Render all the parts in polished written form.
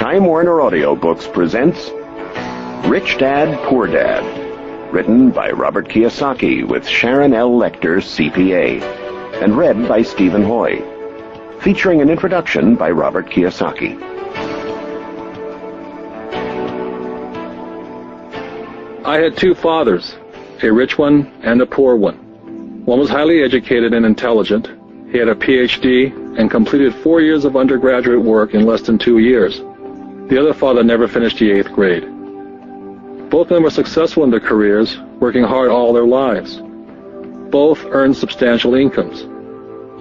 Time Warner Audiobooks presents Rich Dad, Poor Dad, written by Robert Kiyosaki with Sharon L. Lecter, CPA, and read by Stephen Hoy, featuring an introduction by Robert Kiyosaki. I had two fathers, a rich one and a poor one. One was highly educated and intelligent. He had a PhD and completed 4 years of undergraduate work in less than 2 years. The other father never finished the 8th grade. Both men were successful in their careers, working hard all their lives. Both earned substantial incomes,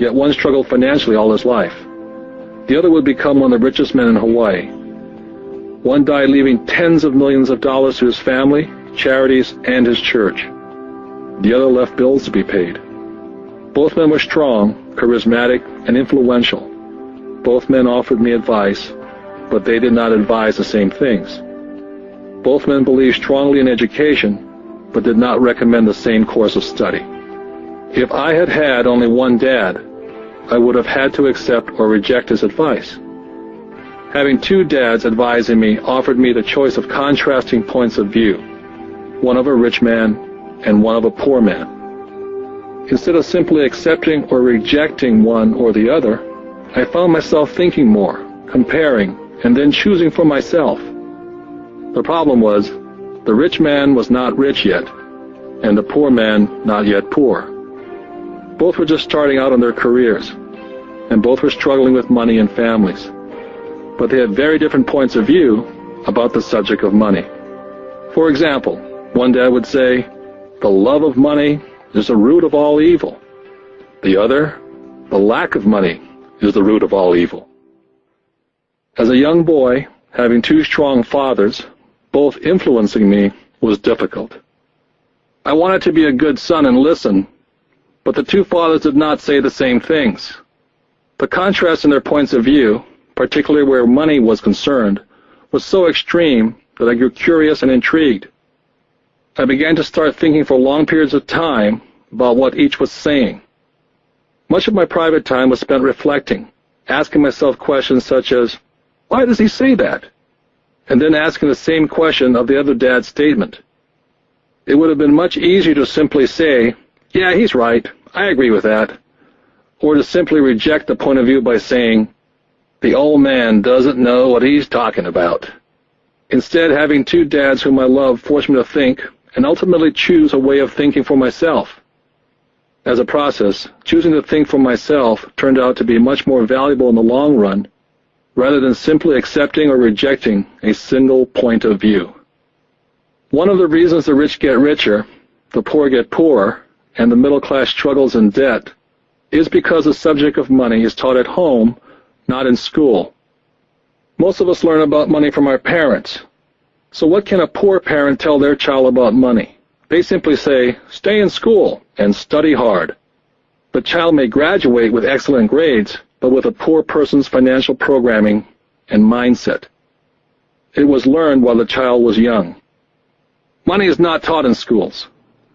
yet one struggled financially all his life. The other would become one of the richest men in Hawaii. One died leaving tens of millions of dollars to his family, charities, and his church. The other left bills to be paid. Both men were strong, charismatic, and influential. Both men offered me advice, but they did not advise the same things. Both men believed strongly in education, but did not recommend the same course of study. If I had had only one dad, I would have had to accept or reject his advice. Having two dads advising me offered me the choice of contrasting points of view, one of a rich man and one of a poor man. Instead of simply accepting or rejecting one or the other, I found myself thinking more, comparing, and then choosing for myself. The problem was, the rich man was not rich yet, and the poor man not yet poor. Both were just starting out in their careers, and both were struggling with money and families. But they had very different points of view about the subject of money. For example, one dad would say, "The love of money is the root of all evil." The other, "The lack of money is the root of all evil." As a young boy, having two strong fathers, both influencing me, was difficult. I wanted to be a good son and listen, but the two fathers did not say the same things. The contrast in their points of view, particularly where money was concerned, was so extreme that I grew curious and intrigued. I began to start thinking for long periods of time about what each was saying. Much of my private time was spent reflecting, asking myself questions such as, "Why does he say that?" And then asking the same question of the other dad's statement. It would have been much easier to simply say, "Yeah, he's right, I agree with that," or to simply reject the point of view by saying, "The old man doesn't know what he's talking about." Instead, having two dads whom I love forced me to think and ultimately choose a way of thinking for myself. As a process, choosing to think for myself turned out to be much more valuable in the long run, rather than simply accepting or rejecting a single point of view. One of the reasons the rich get richer, the poor get poorer, and the middle class struggles in debt is because the subject of money is taught at home, not in school. Most of us learn about money from our parents. So what can a poor parent tell their child about money? They simply say, "Stay in school and study hard." The child may graduate with excellent grades, but with a poor person's financial programming and mindset. It was learned while the child was young. Money is not taught in schools.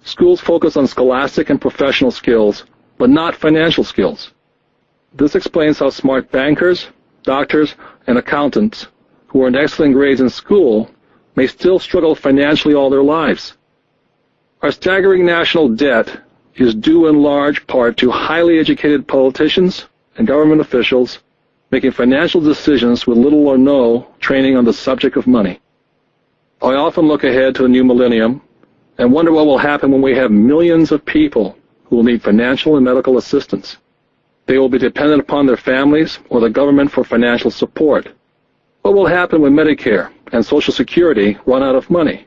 Schools focus on scholastic and professional skills, but not financial skills. This explains how smart bankers, doctors, and accountants who earned excellent grades in school may still struggle financially all their lives. Our staggering national debt is due in large part to highly educated politicians and government officials making financial decisions with little or no training on the subject of money. I often look ahead to the new millennium and wonder what will happen when we have millions of people who will need financial and medical assistance. They will be dependent upon their families or the government for financial support. What will happen when Medicare and Social Security run out of money?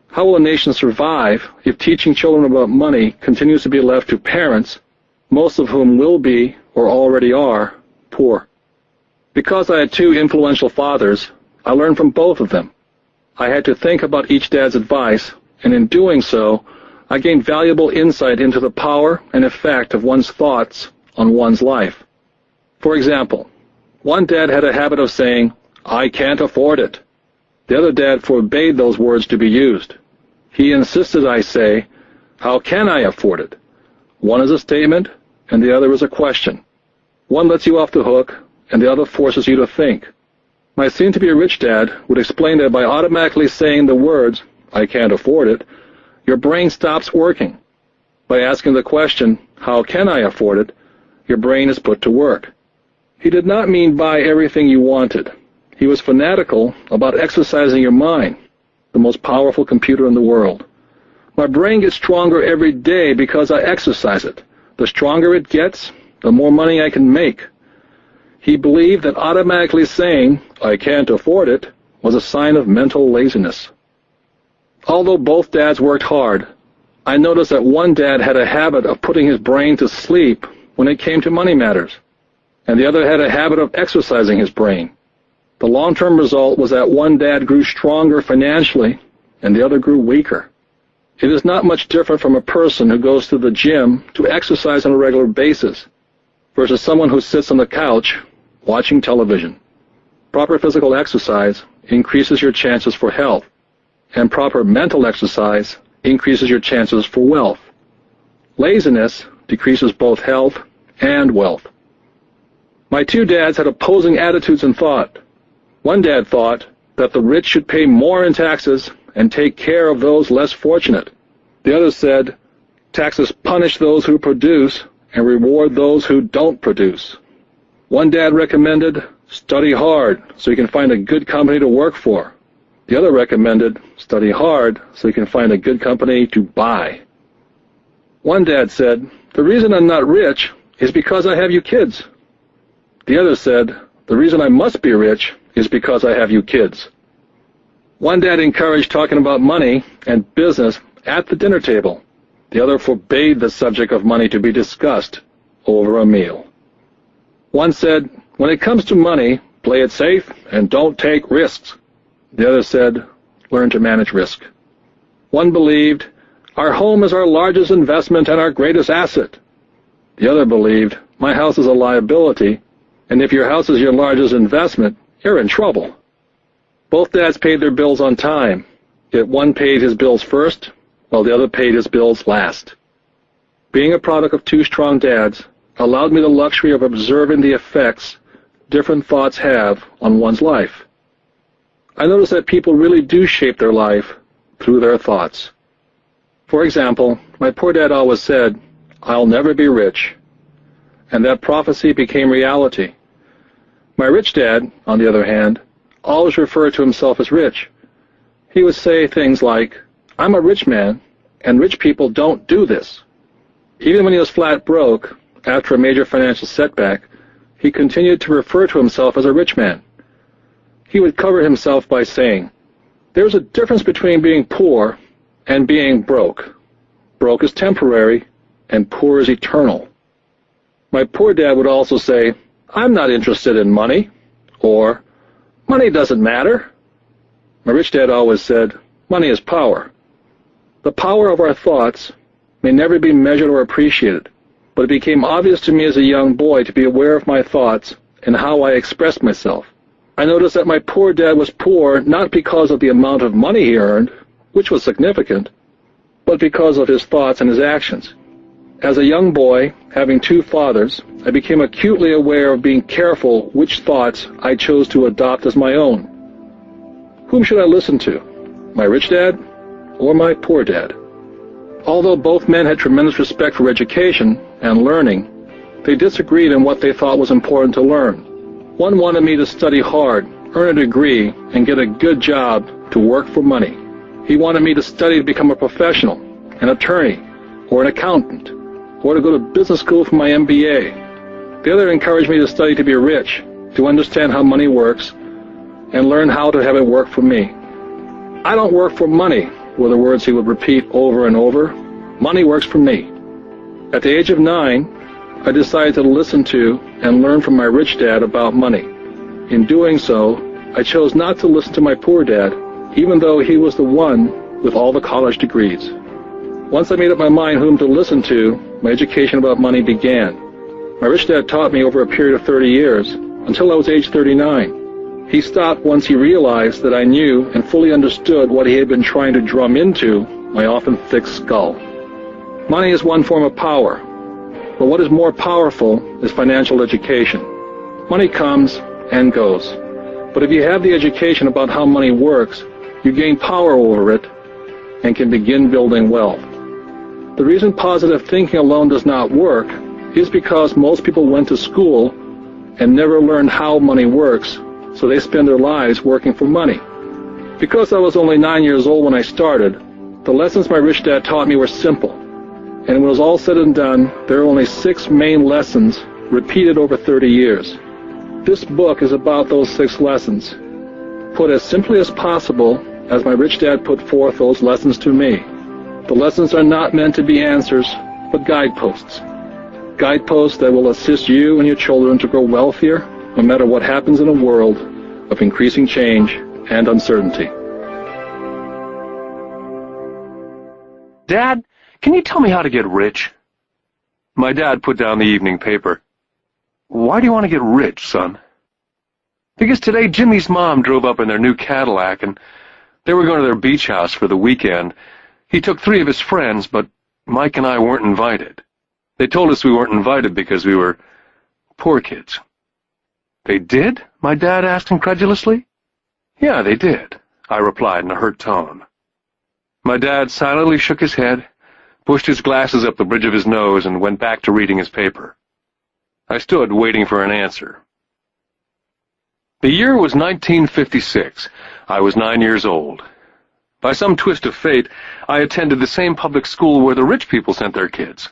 How will a nation survive if teaching children about money continues to be left to parents, most of whom will be, or already are, poor? Because I had two influential fathers, I learned from both of them. I had to think about each dad's advice, and in doing so, I gained valuable insight into the power and effect of one's thoughts on one's life. For example, one dad had a habit of saying, "I can't afford it." The other dad forbade those words to be used. He insisted I say, "How can I afford it?" One is a statement, and the other is a question. One lets you off the hook, and the other forces you to think. My soon-to-be rich dad would explain that by automatically saying the words, "I can't afford it," your brain stops working. By asking the question, "How can I afford it?" your brain is put to work. He did not mean buy everything you wanted. He was fanatical about exercising your mind, the most powerful computer in the world. My brain gets stronger every day because I exercise it. The stronger it gets, the more money I can make. He believed that automatically saying, "I can't afford it," was a sign of mental laziness. Although both dads worked hard, I noticed that one dad had a habit of putting his brain to sleep when it came to money matters, and the other had a habit of exercising his brain. The long-term result was that one dad grew stronger financially and the other grew weaker. It is not much different from a person who goes to the gym to exercise on a regular basis versus someone who sits on the couch watching television. Proper physical exercise increases your chances for health, and proper mental exercise increases your chances for wealth. Laziness decreases both health and wealth. My two dads had opposing attitudes in thought. One dad thought that the rich should pay more in taxes and take care of those less fortunate. The other said, taxes punish those who produce and reward those who don't produce. One dad recommended, study hard so you can find a good company to work for. The other recommended, study hard so you can find a good company to buy. One dad said, the reason I'm not rich is because I have you kids. The other said, the reason I must be rich is because I have you kids. One dad encouraged talking about money and business at the dinner table. The other forbade the subject of money to be discussed over a meal. One said, when it comes to money, play it safe and don't take risks. The other said, learn to manage risk. One believed, our home is our largest investment and our greatest asset. The other believed, my house is a liability, and if your house is your largest investment, you're in trouble. Both dads paid their bills on time, yet one paid his bills first, while the other paid his bills last. Being a product of two strong dads allowed me the luxury of observing the effects different thoughts have on one's life. I noticed that people really do shape their life through their thoughts. For example, my poor dad always said, I'll never be rich, and that prophecy became reality. My rich dad, on the other hand, always referred to himself as rich. He would say things like, I'm a rich man, and rich people don't do this. Even when he was flat broke, after a major financial setback, he continued to refer to himself as a rich man. He would cover himself by saying, there's a difference between being poor and being broke. Broke is temporary, and poor is eternal. My poor dad would also say, I'm not interested in money, or money doesn't matter. My rich dad always said, money is power. The power of our thoughts may never be measured or appreciated, but it became obvious to me as a young boy to be aware of my thoughts and how I expressed myself. I noticed that my poor dad was poor not because of the amount of money he earned, which was significant, but because of his thoughts and his actions. As a young boy, having two fathers, I became acutely aware of being careful which thoughts I chose to adopt as my own. Whom should I listen to, my rich dad or my poor dad? Although both men had tremendous respect for education and learning, they disagreed on what they thought was important to learn. One wanted me to study hard, earn a degree, and get a good job to work for money. He wanted me to study to become a professional, an attorney, or an accountant, or to go to business school for my MBA. The other encouraged me to study to be rich, to understand how money works, and learn how to have it work for me. I don't work for money, were the words he would repeat over and over. Money works for me. At the age of 9, I decided to listen to and learn from my rich dad about money. In doing so, I chose not to listen to my poor dad, even though he was the one with all the college degrees. Once I made up my mind whom to listen to, my education about money began. My rich dad taught me over a period of 30 years, until I was age 39. He stopped once he realized that I knew and fully understood what he had been trying to drum into my often thick skull. Money is one form of power, but what is more powerful is financial education. Money comes and goes. But if you have the education about how money works, you gain power over it and can begin building wealth. The reason positive thinking alone does not work is because most people went to school and never learned how money works, so they spend their lives working for money. Because I was only 9 years old when I started, the lessons my rich dad taught me were simple. And when it was all said and done, there are only 6 main lessons repeated over 30 years. This book is about those 6 lessons, put as simply as possible as my rich dad put forth those lessons to me. The lessons are not meant to be answers, but guideposts. Guideposts that will assist you and your children to grow wealthier, no matter what happens in a world of increasing change and uncertainty. Dad, can you tell me how to get rich? My dad put down the evening paper. Why do you want to get rich, son? Because today Jimmy's mom drove up in their new Cadillac and they were going to their beach house for the weekend. He took 3 of his friends, but Mike and I weren't invited. They told us we weren't invited because we were poor kids. They did? My dad asked incredulously. Yeah, they did, I replied in a hurt tone. My dad silently shook his head, pushed his glasses up the bridge of his nose, and went back to reading his paper. I stood waiting for an answer. The year was 1956. I was 9 years old. By some twist of fate, I attended the same public school where the rich people sent their kids.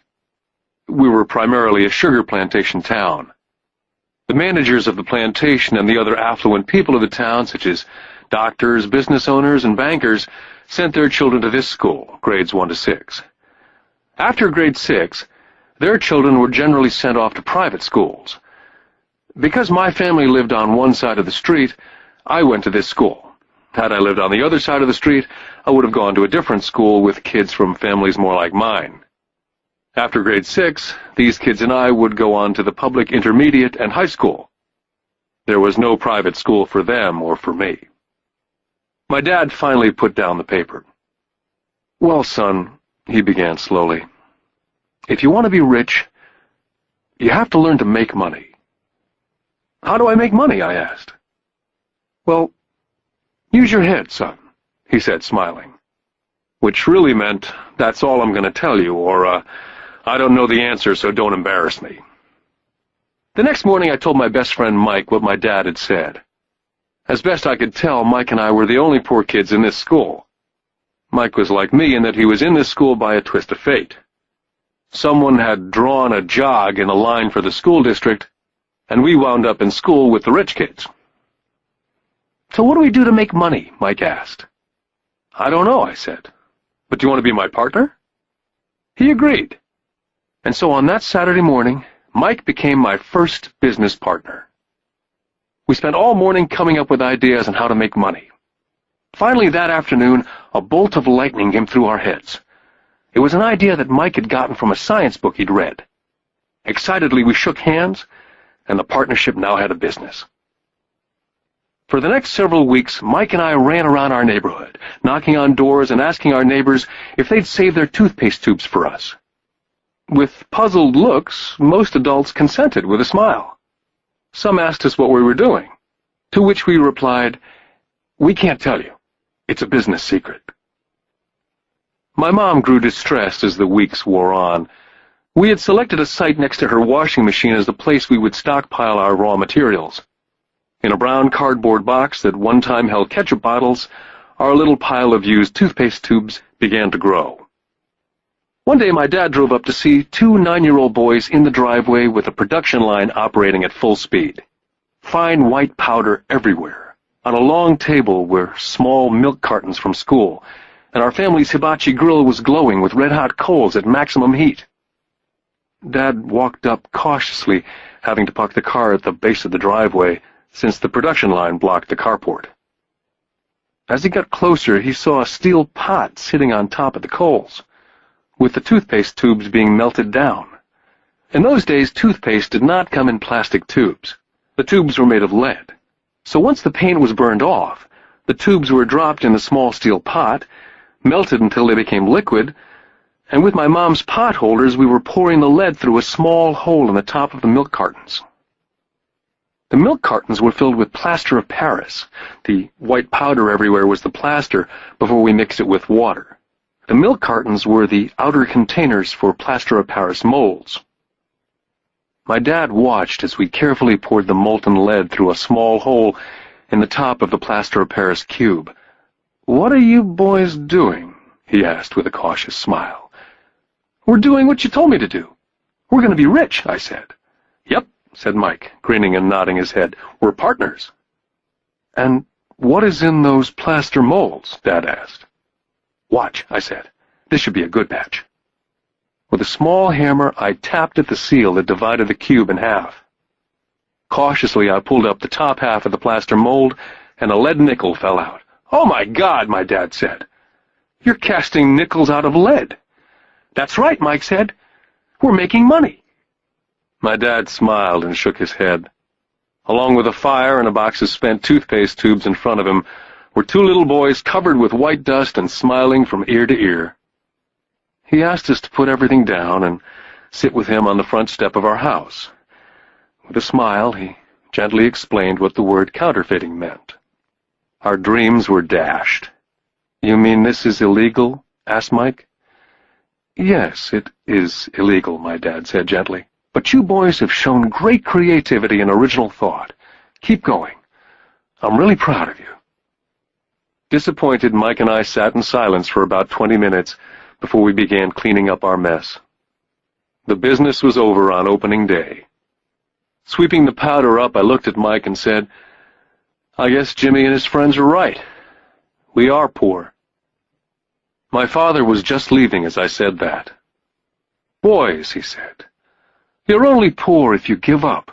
We were primarily a sugar plantation town. The managers of the plantation and the other affluent people of the town, such as doctors, business owners, and bankers, sent their children to this school, grades 1 to 6. After grade 6, their children were generally sent off to private schools. Because my family lived on one side of the street, I went to this school. Had I lived on the other side of the street, I would have gone to a different school with kids from families more like mine. After grade 6, these kids and I would go on to the public intermediate and high school. There was no private school for them or for me. My dad finally put down the paper. Well, son, he began slowly, if you want to be rich, you have to learn to make money. How do I make money? I asked. Well, use your head, son, he said, smiling. Which really meant, that's all I'm going to tell you, or, I don't know the answer, so don't embarrass me. The next morning I told my best friend Mike what my dad had said. As best I could tell, Mike and I were the only poor kids in this school. Mike was like me in that he was in this school by a twist of fate. Someone had drawn a jog in a line for the school district, and we wound up in school with the rich kids. So what do we do to make money? Mike asked. I don't know, I said. But do you want to be my partner? He agreed. And so on that Saturday morning, Mike became my first business partner. We spent all morning coming up with ideas on how to make money. Finally, that afternoon, a bolt of lightning came through our heads. It was an idea that Mike had gotten from a science book he'd read. Excitedly, we shook hands, and the partnership now had a business. For the next several weeks, Mike and I ran around our neighborhood, knocking on doors and asking our neighbors if they'd save their toothpaste tubes for us. With puzzled looks, most adults consented with a smile. Some asked us what we were doing, to which we replied, "We can't tell you. It's a business secret." My mom grew distressed as the weeks wore on. We had selected a site next to her washing machine as the place we would stockpile our raw materials. In a brown cardboard box that one time held ketchup bottles, our little pile of used toothpaste tubes began to grow. One day my dad drove up to see 2 9-year-old boys in the driveway with a production line operating at full speed. Fine white powder everywhere. On a long table were small milk cartons from school, and our family's hibachi grill was glowing with red-hot coals at maximum heat. Dad walked up cautiously, having to park the car at the base of the driveway, since the production line blocked the carport. As he got closer, he saw a steel pot sitting on top of the coals, with the toothpaste tubes being melted down. In those days, toothpaste did not come in plastic tubes. The tubes were made of lead. So once the paint was burned off, the tubes were dropped in the small steel pot, melted until they became liquid, and with my mom's pot holders we were pouring the lead through a small hole in the top of the milk cartons. The milk cartons were filled with plaster of Paris. The white powder everywhere was the plaster before we mixed it with water. The milk cartons were the outer containers for plaster of Paris molds. My dad watched as we carefully poured the molten lead through a small hole in the top of the plaster of Paris cube. "What are you boys doing?" he asked with a cautious smile. "We're doing what you told me to do. We're going to be rich," I said. "Yep," said Mike, grinning and nodding his head. "We're partners." "And what is in those plaster molds?" Dad asked. "Watch," I said. "This should be a good batch." With a small hammer, I tapped at the seal that divided the cube in half. Cautiously, I pulled up the top half of the plaster mold, and a lead nickel fell out. "Oh, my God," my dad said. "You're casting nickels out of lead." "That's right," Mike said. "We're making money." My dad smiled and shook his head. Along with a fire and a box of spent toothpaste tubes in front of him were two little boys covered with white dust and smiling from ear to ear. He asked us to put everything down and sit with him on the front step of our house. With a smile, he gently explained what the word counterfeiting meant. Our dreams were dashed. "You mean this is illegal?" asked Mike. "Yes, it is illegal," my dad said gently. "But you boys have shown great creativity and original thought. Keep going. I'm really proud of you." Disappointed, Mike and I sat in silence for about 20 minutes before we began cleaning up our mess. The business was over on opening day. Sweeping the powder up, I looked at Mike and said, "I guess Jimmy and his friends are right. We are poor." My father was just leaving as I said that. "Boys," he said, "you're only poor if you give up.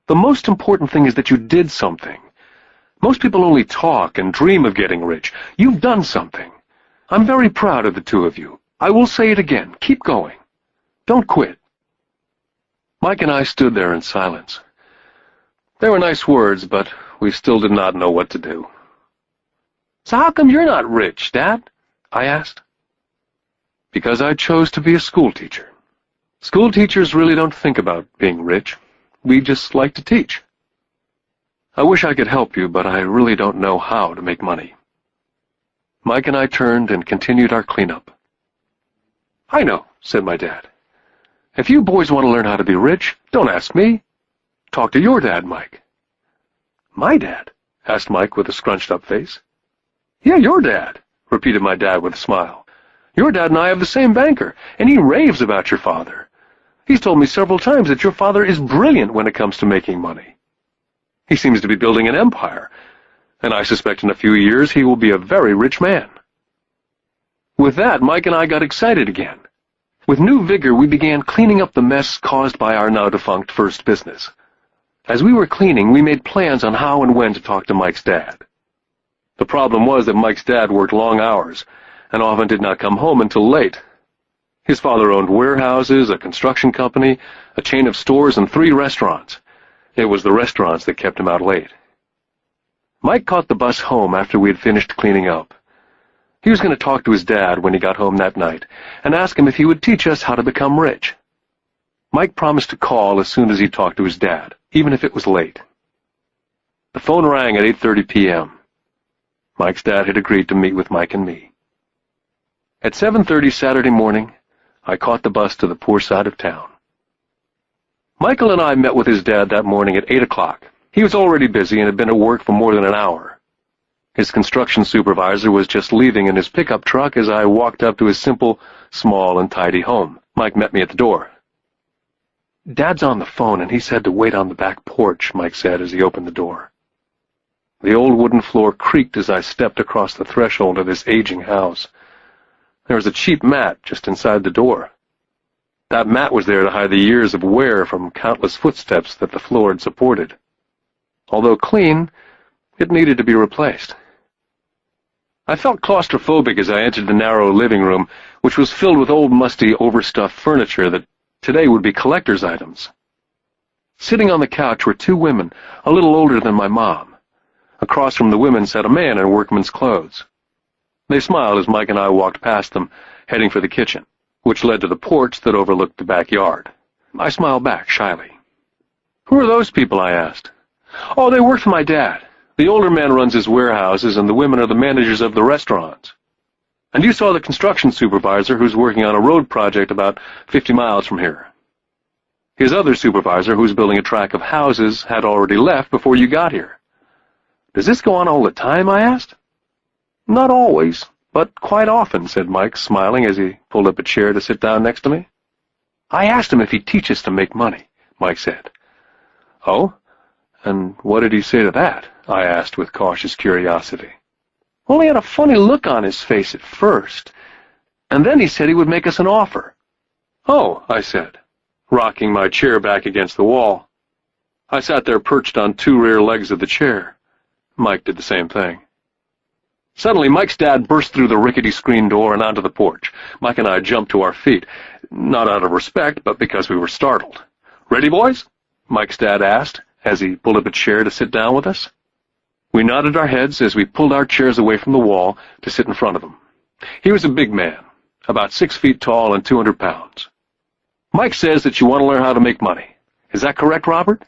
The most important thing is that you did something. Most people only talk and dream of getting rich. You've done something. I'm very proud of the two of you. I will say it again. Keep going. Don't quit." Mike and I stood there in silence. They were nice words, but we still did not know what to do. "So how come you're not rich, Dad?" I asked. "Because I chose to be a schoolteacher. School teachers really don't think about being rich. We just like to teach. I wish I could help you, but I really don't know how to make money." Mike and I turned and continued our cleanup. "I know," said my dad. "If you boys want to learn how to be rich, don't ask me. Talk to your dad, Mike." "My dad?" asked Mike with a scrunched-up face. "Yeah, your dad," repeated my dad with a smile. "Your dad and I have the same banker, and he raves about your father. He's told me several times that your father is brilliant when it comes to making money. He seems to be building an empire, and I suspect in a few years he will be a very rich man." With that, Mike and I got excited again. With new vigor, we began cleaning up the mess caused by our now-defunct first business. As we were cleaning, we made plans on how and when to talk to Mike's dad. The problem was that Mike's dad worked long hours and often did not come home until late. His father owned warehouses, a construction company, a chain of stores, and 3 restaurants. It was the restaurants that kept him out late. Mike caught the bus home after we had finished cleaning up. He was going to talk to his dad when he got home that night and ask him if he would teach us how to become rich. Mike promised to call as soon as he talked to his dad, even if it was late. The phone rang at 8:30 p.m. Mike's dad had agreed to meet with Mike and me. At 7:30 Saturday morning, I caught the bus to the poor side of town. Michael and I met with his dad that morning at 8 o'clock. He was already busy and had been at work for more than an hour. His construction supervisor was just leaving in his pickup truck as I walked up to his simple, small, and tidy home. Mike met me at the door. "Dad's on the phone, and he said to wait on the back porch," Mike said as he opened the door. The old wooden floor creaked as I stepped across the threshold of this aging house. There was a cheap mat just inside the door. That mat was there to hide the years of wear from countless footsteps that the floor had supported. Although clean, it needed to be replaced. I felt claustrophobic as I entered the narrow living room, which was filled with old, musty, overstuffed furniture that today would be collector's items. Sitting on the couch were 2 women, a little older than my mom. Across from the women sat a man in workman's clothes. They smiled as Mike and I walked past them, heading for the kitchen, which led to the porch that overlooked the backyard. I smiled back shyly. Who are those people? I asked. Oh, they work for my dad. The older man runs his warehouses, and the women are the managers of the restaurants. And you saw the construction supervisor who's working on a road project about 50 miles from here. His other supervisor, who's building a tract of houses, had already left before you got here. Does this go on all the time? I asked. Not always, but quite often, said Mike, smiling as he pulled up a chair to sit down next to me. I asked him if he'd teach us to make money, Mike said. Oh? And what did he say to that? I asked with cautious curiosity. Well, he had a funny look on his face at first, and then he said he would make us an offer. Oh, I said, rocking my chair back against the wall. I sat there perched on two rear legs of the chair. Mike did the same thing. Suddenly, Mike's dad burst through the rickety screen door and onto the porch. Mike and I jumped to our feet, not out of respect, but because we were startled. Ready, boys? Mike's dad asked, as he pulled up a chair to sit down with us. We nodded our heads as we pulled our chairs away from the wall to sit in front of him. He was a big man, about 6 feet tall and 200 pounds. Mike says that you want to learn how to make money. Is that correct, Robert?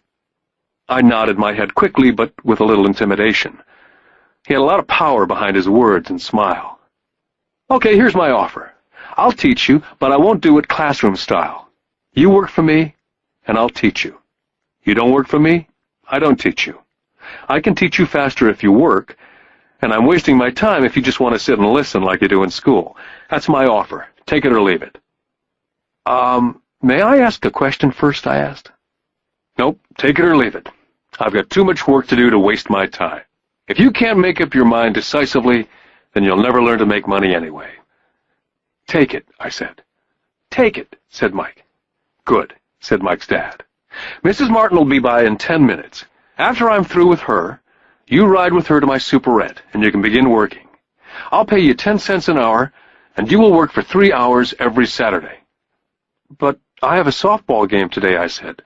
I nodded my head quickly, but with a little intimidation. He had a lot of power behind his words and smile. Okay, here's my offer. I'll teach you, but I won't do it classroom style. You work for me, and I'll teach you. You don't work for me, I don't teach you. I can teach you faster if you work, and I'm wasting my time if you just want to sit and listen like you do in school. That's my offer. Take it or leave it. May I ask a question first? I asked. Nope, take it or leave it. I've got too much work to do to waste my time. If you can't make up your mind decisively, then you'll never learn to make money anyway. Take it, I said. Take it, said Mike. Good, said Mike's dad. Mrs. Martin will be by in 10 minutes. After I'm through with her, you ride with her to my superette, and you can begin working. I'll pay you 10 cents an hour, and you will work for 3 hours every Saturday. But I have a softball game today, I said.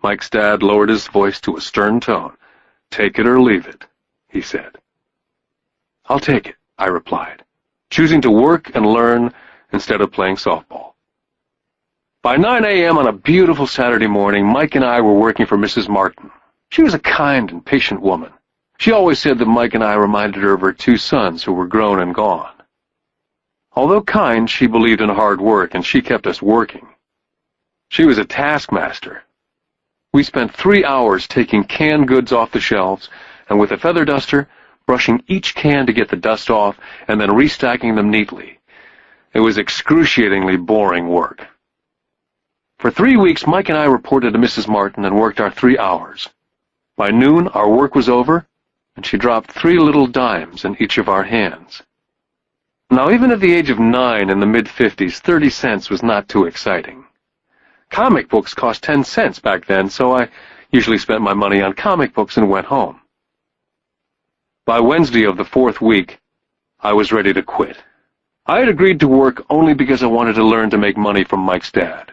Mike's dad lowered his voice to a stern tone. Take it or leave it, he said. I'll take it, I replied, choosing to work and learn instead of playing softball. By 9 a.m. on a beautiful Saturday morning, Mike and I were working for Mrs. Martin. She was a kind and patient woman. She always said that Mike and I reminded her of her 2 sons who were grown and gone. Although kind, she believed in hard work, and she kept us working. She was a taskmaster. We spent 3 hours taking canned goods off the shelves, and with a feather duster, brushing each can to get the dust off, and then restacking them neatly. It was excruciatingly boring work. For 3 weeks, Mike and I reported to Mrs. Martin and worked our 3 hours. By noon, our work was over, and she dropped 3 little dimes in each of our hands. Now, even at the age of 9 in the mid-50s, 30 cents was not too exciting. Comic books cost 10 cents back then, so I usually spent my money on comic books and went home. By Wednesday of the 4th week, I was ready to quit. I had agreed to work only because I wanted to learn to make money from Mike's dad.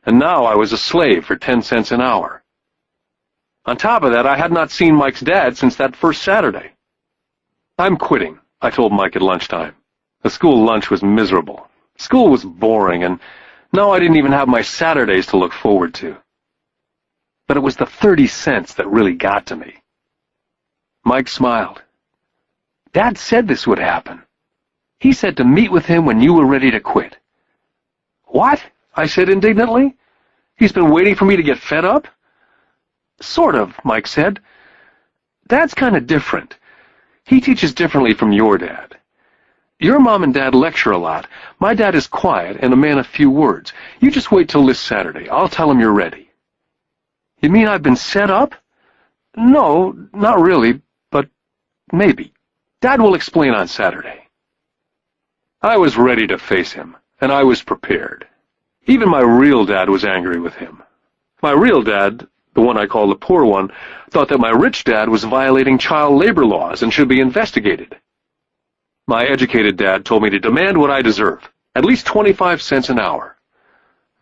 And now I was a slave for 10 cents an hour. On top of that, I had not seen Mike's dad since that first Saturday. I'm quitting, I told Mike at lunchtime. The school lunch was miserable. School was boring, and now I didn't even have my Saturdays to look forward to. But it was the 30 cents that really got to me. Mike smiled. Dad said this would happen. He said to meet with him when you were ready to quit. What? I said indignantly. He's been waiting for me to get fed up? Sort of, Mike said. Dad's kind of different. He teaches differently from your dad. Your mom and dad lecture a lot. My dad is quiet and a man of few words. You just wait till this Saturday. I'll tell him you're ready. You mean I've been set up? No, not really, but maybe. Dad will explain on Saturday. I was ready to face him, and I was prepared. Even my real dad was angry with him. My real dad, the one I call the poor one, thought that my rich dad was violating child labor laws and should be investigated. My educated dad told me to demand what I deserve, at least 25 cents an hour.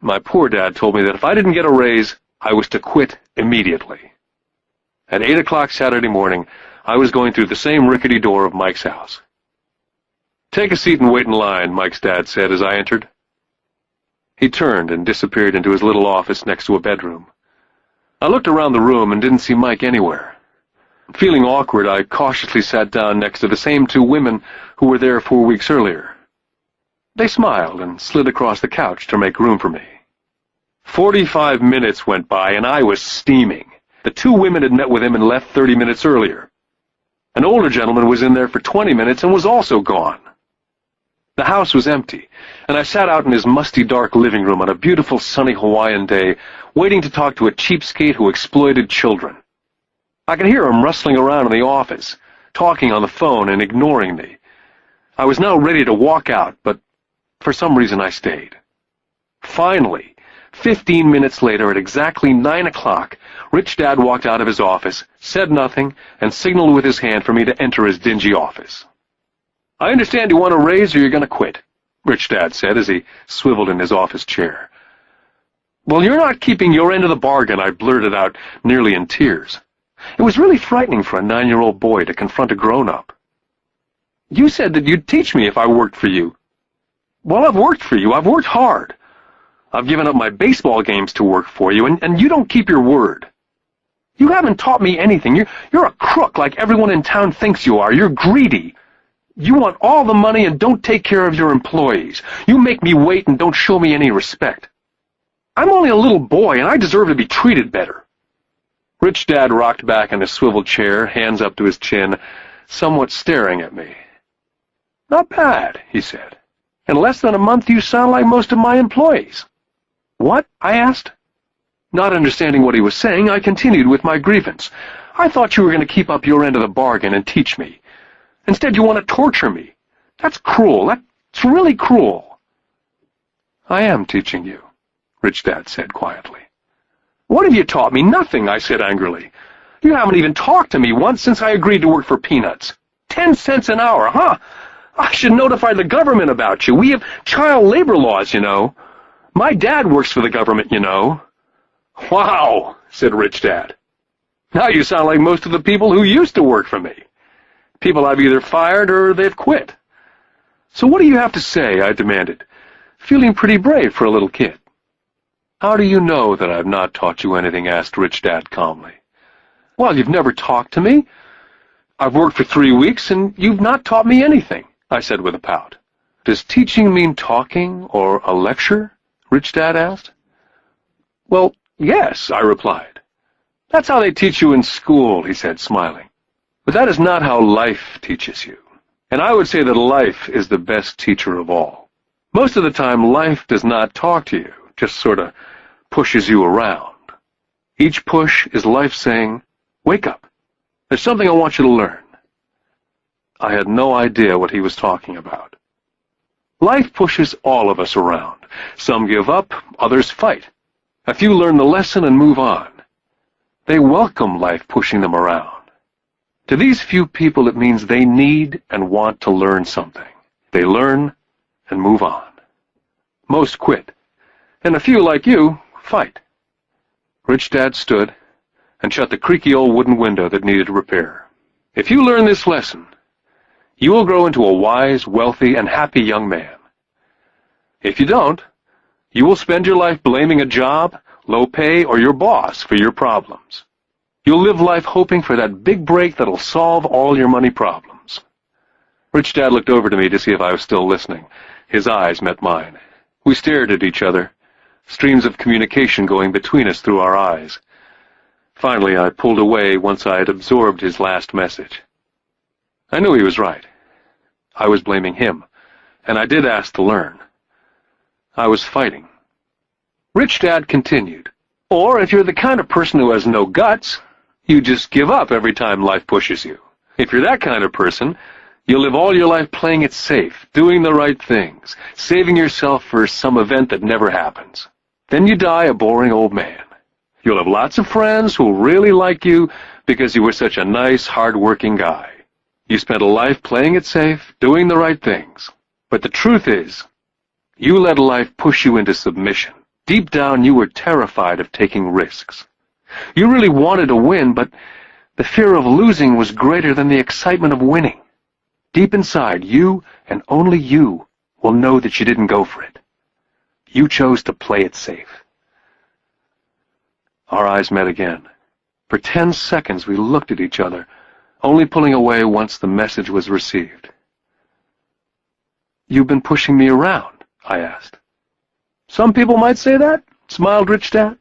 My poor dad told me that if I didn't get a raise, I was to quit immediately. At 8 o'clock Saturday morning, I was going through the same rickety door of Mike's house. Take a seat and wait in line, Mike's dad said as I entered. He turned and disappeared into his little office next to a bedroom. I looked around the room and didn't see Mike anywhere. Feeling awkward, I cautiously sat down next to the same two women who were there 4 weeks earlier. They smiled and slid across the couch to make room for me. 45 minutes went by, and I was steaming. The two women had met with him and left 30 minutes earlier. An older gentleman was in there for 20 minutes and was also gone. The house was empty, and I sat out in his musty, dark living room on a beautiful, sunny Hawaiian day, waiting to talk to a cheapskate who exploited children. I could hear him rustling around in the office, talking on the phone and ignoring me. I was now ready to walk out, but for some reason I stayed. Finally, 15 minutes later, at exactly 9 o'clock, Rich Dad walked out of his office, said nothing, and signaled with his hand for me to enter his dingy office. "I understand you want a raise or you're going to quit," Rich Dad said as he swiveled in his office chair. "Well, you're not keeping your end of the bargain," I blurted out, nearly in tears. It was really frightening for a 9-year-old boy to confront a grown-up. "You said that you'd teach me if I worked for you." "Well, I've worked for you. I've worked hard. I've given up my baseball games to work for you, and you don't keep your word. You haven't taught me anything. You're a crook like everyone in town thinks you are. You're greedy. You want all the money and don't take care of your employees. You make me wait and don't show me any respect. I'm only a little boy, and I deserve to be treated better." Rich Dad rocked back in his swivel chair, hands up to his chin, somewhat staring at me. "Not bad," he said. "In less than a month you sound like most of my employees." "What?" I asked. Not understanding what he was saying, I continued with my grievance. "I thought you were going to keep up your end of the bargain and teach me. Instead, you want to torture me. That's cruel. That's really cruel." "I am teaching you," Rich Dad said quietly. "What have you taught me?" "Nothing," I said angrily. "You haven't even talked to me once since I agreed to work for peanuts. 10 cents an hour, huh? I should notify the government about you. We have child labor laws, you know. My dad works for the government, you know." "Wow," said Rich Dad. "Now you sound like most of the people who used to work for me. People I've either fired or they've quit." "So what do you have to say?" I demanded, feeling pretty brave for a little kid. "How do you know that I've not taught you anything?" asked Rich Dad calmly. "Well, you've never talked to me. I've worked for 3 weeks, and you've not taught me anything," I said with a pout. "Does teaching mean talking or a lecture?" Rich Dad asked. "Well, yes," I replied. "That's how they teach you in school," he said, smiling. "But that is not how life teaches you. And I would say that life is the best teacher of all. Most of the time, life does not talk to you, just sort of pushes you around. Each push is life saying, 'Wake up. There's something I want you to learn.'" I had no idea what he was talking about. Life pushes all of us around. Some give up, others fight. A few learn the lesson and move on. They welcome life pushing them around. To these few people, it means they need and want to learn something. They learn and move on. Most quit, and a few, like you, fight. Rich Dad stood and shut the creaky old wooden window that needed repair. "If you learn this lesson, you will grow into a wise, wealthy, and happy young man. If you don't, you will spend your life blaming a job, low pay, or your boss for your problems. You'll live life hoping for that big break that'll solve all your money problems." Rich Dad looked over to me to see if I was still listening. His eyes met mine. We stared at each other, streams of communication going between us through our eyes. Finally, I pulled away once I had absorbed his last message. I knew he was right. I was blaming him, and I did ask to learn. I was fighting. Rich Dad continued, "Or if you're the kind of person who has no guts, you just give up every time life pushes you. If you're that kind of person, you'll live all your life playing it safe, doing the right things, saving yourself for some event that never happens. Then you die a boring old man. You'll have lots of friends who'll really like you because you were such a nice, hard-working guy. You spent a life playing it safe, doing the right things. But the truth is, you let life push you into submission. Deep down, you were terrified of taking risks. You really wanted to win, but the fear of losing was greater than the excitement of winning. Deep inside, you, and only you, will know that you didn't go for it. You chose to play it safe." Our eyes met again. For 10 seconds we looked at each other, only pulling away once the message was received. "You've been pushing me around?" I asked. "Some people might say that," smiled Rich Dad.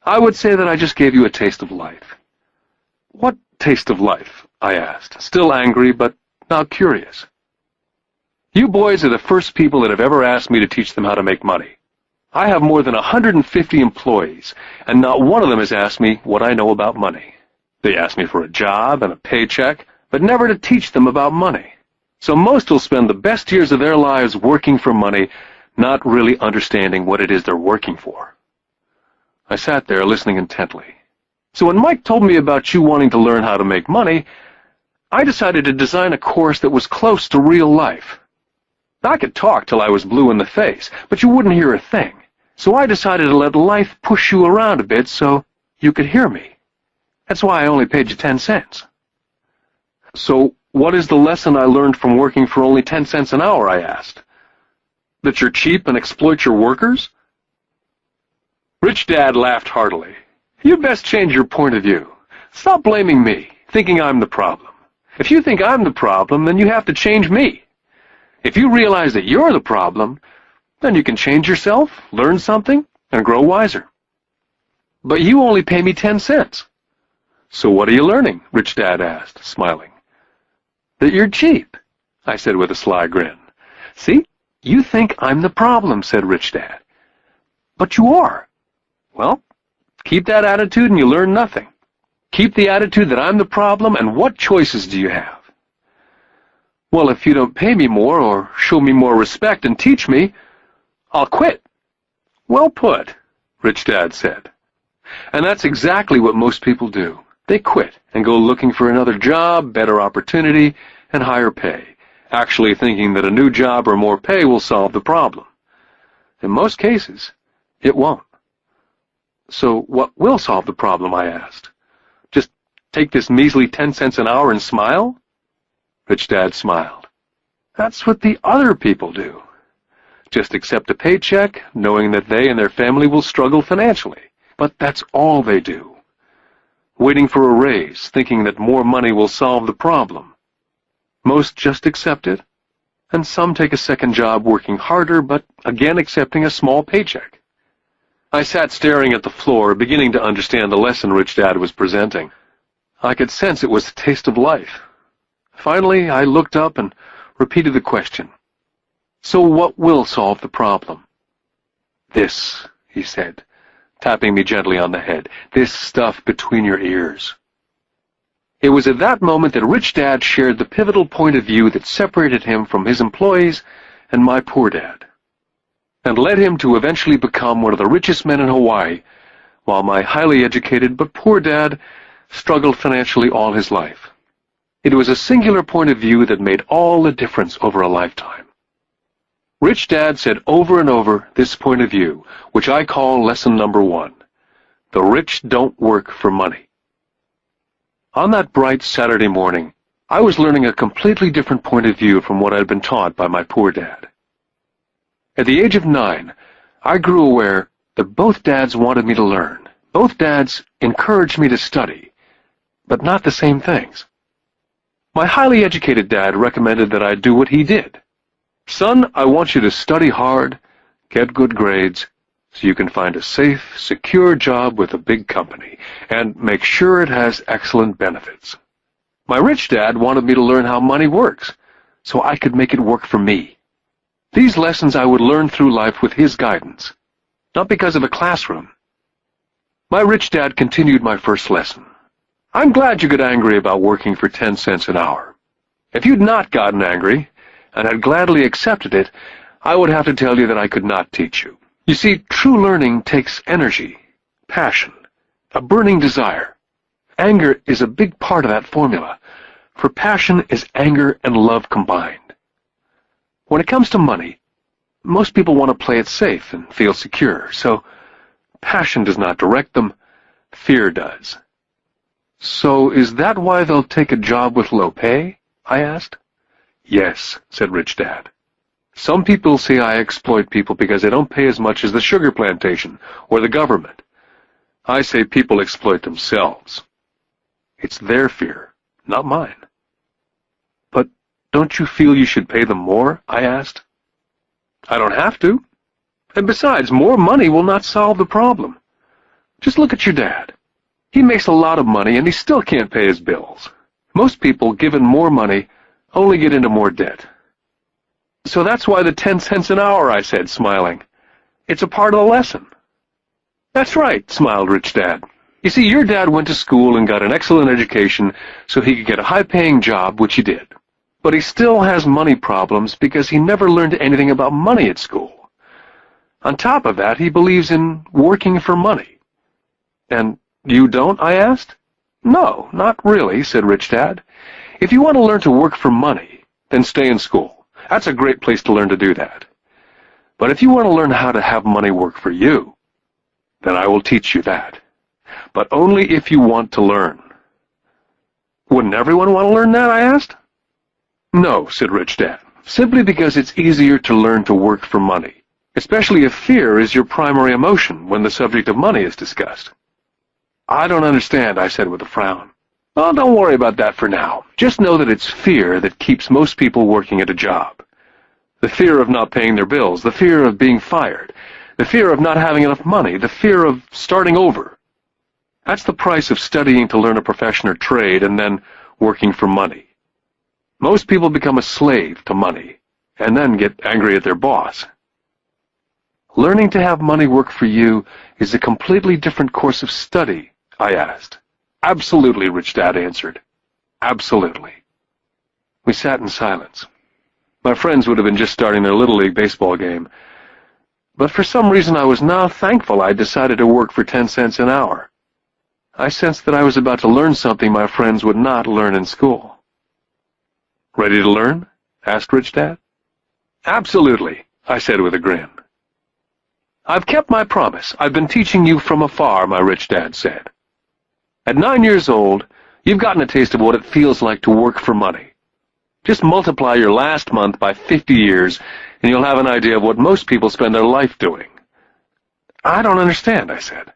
"I would say that I just gave you a taste of life." "What taste of life?" I asked, still angry but now curious. "You boys are the first people that have ever asked me to teach them how to make money. I have more than 150 employees, and not one of them has asked me what I know about money. They ask me for a job and a paycheck, but never to teach them about money. So most will spend the best years of their lives working for money, not really understanding what it is they're working for." I sat there listening intently. "So when Mike told me about you wanting to learn how to make money, I decided to design a course that was close to real life. I could talk till I was blue in the face, but you wouldn't hear a thing. So I decided to let life push you around a bit so you could hear me. That's why I only paid you 10 cents. "So what is the lesson I learned from working for only 10 cents an hour?" I asked. "That you're cheap and exploit your workers?" Rich Dad laughed heartily. "You'd best change your point of view. Stop blaming me, thinking I'm the problem. If you think I'm the problem, then you have to change me. If you realize that you're the problem, then you can change yourself, learn something, and grow wiser." "But you only pay me 10 cents. "So what are you learning?" Rich Dad asked, smiling. "That you're cheap," I said with a sly grin. "See, you think I'm the problem," said Rich Dad. "But you are." "Well, keep that attitude and you learn nothing. Keep the attitude that I'm the problem, and what choices do you have?" "Well, if you don't pay me more or show me more respect and teach me, I'll quit." "Well put," Rich Dad said. And that's exactly what most people do. They quit and go looking for another job, better opportunity, and higher pay, actually thinking that a new job or more pay will solve the problem. In most cases, it won't. "So what will solve the problem?" I asked. "Just take this measly 10 cents an hour and smile?" Rich Dad smiled. "That's what the other people do. Just accept a paycheck, knowing that they and their family will struggle financially. But that's all they do. Waiting for a raise, thinking that more money will solve the problem. Most just accept it, and some take a second job working harder, but again accepting a small paycheck." I sat staring at the floor, beginning to understand the lesson Rich Dad was presenting. I could sense it was the taste of life. Finally, I looked up and repeated the question. "So what will solve the problem?" "This," he said, tapping me gently on the head. "This stuff between your ears." It was at that moment that Rich Dad shared the pivotal point of view that separated him from his employees and my poor dad, and led him to eventually become one of the richest men in Hawaii, while my highly educated but poor dad struggled financially all his life. It was a singular point of view that made all the difference over a lifetime. Rich Dad said over and over this point of view, which I call lesson number 1. The rich don't work for money. On that bright Saturday morning, I was learning a completely different point of view from what I had been taught by my poor dad. At the age of 9, I grew aware that both dads wanted me to learn. Both dads encouraged me to study, but not the same things. My highly educated dad recommended that I do what he did. "Son, I want you to study hard, get good grades, so you can find a safe, secure job with a big company, and make sure it has excellent benefits." My rich dad wanted me to learn how money works, so I could make it work for me. These lessons I would learn through life with his guidance, not because of a classroom. My rich dad continued my first lesson. "I'm glad you got angry about working for 10 cents an hour. If you'd not gotten angry, and had gladly accepted it, I would have to tell you that I could not teach you. You see, true learning takes energy, passion, a burning desire. Anger is a big part of that formula, for passion is anger and love combined. When it comes to money, most people want to play it safe and feel secure, so passion does not direct them, fear does." "So is that why they'll take a job with low pay?" I asked. "Yes," said Rich Dad. "Some people say I exploit people because they don't pay as much as the sugar plantation or the government. I say people exploit themselves. It's their fear, not mine. But don't you feel you should pay them more? I asked. I don't have to. And besides, more money will not solve the problem. Just look at your dad. He makes a lot of money and he still can't pay his bills. Most people, given more money, only get into more debt. So that's why the 10 cents an hour, I said, smiling. It's a part of the lesson. That's right, smiled Rich Dad. You see, your dad went to school and got an excellent education so he could get a high-paying job, which he did. But he still has money problems because he never learned anything about money at school. On top of that, he believes in working for money. And you don't? I asked. No, not really, said Rich Dad. If you want to learn to work for money, then stay in school. That's a great place to learn to do that. But if you want to learn how to have money work for you, then I will teach you that. But only if you want to learn. Wouldn't everyone want to learn that? I asked. No, said Rich Dad, simply because it's easier to learn to work for money, especially if fear is your primary emotion when the subject of money is discussed. I don't understand, I said with a frown. Oh, don't worry about that for now. Just know that it's fear that keeps most people working at a job. The fear of not paying their bills, the fear of being fired, the fear of not having enough money, the fear of starting over. That's the price of studying to learn a profession or trade and then working for money. Most people become a slave to money and then get angry at their boss. Learning to have money work for you is a completely different course of study, I asked. Absolutely, Rich Dad answered. Absolutely. We sat in silence. My friends would have been just starting their Little League baseball game. But for some reason I was now thankful I'd decided to work for 10 cents an hour. I sensed that I was about to learn something my friends would not learn in school. Ready to learn? Asked Rich Dad. Absolutely, I said with a grin. I've kept my promise. I've been teaching you from afar, my Rich Dad said. At 9 years old, you've gotten a taste of what it feels like to work for money. Just multiply your last month by 50 years, and you'll have an idea of what most people spend their life doing. I don't understand, I said.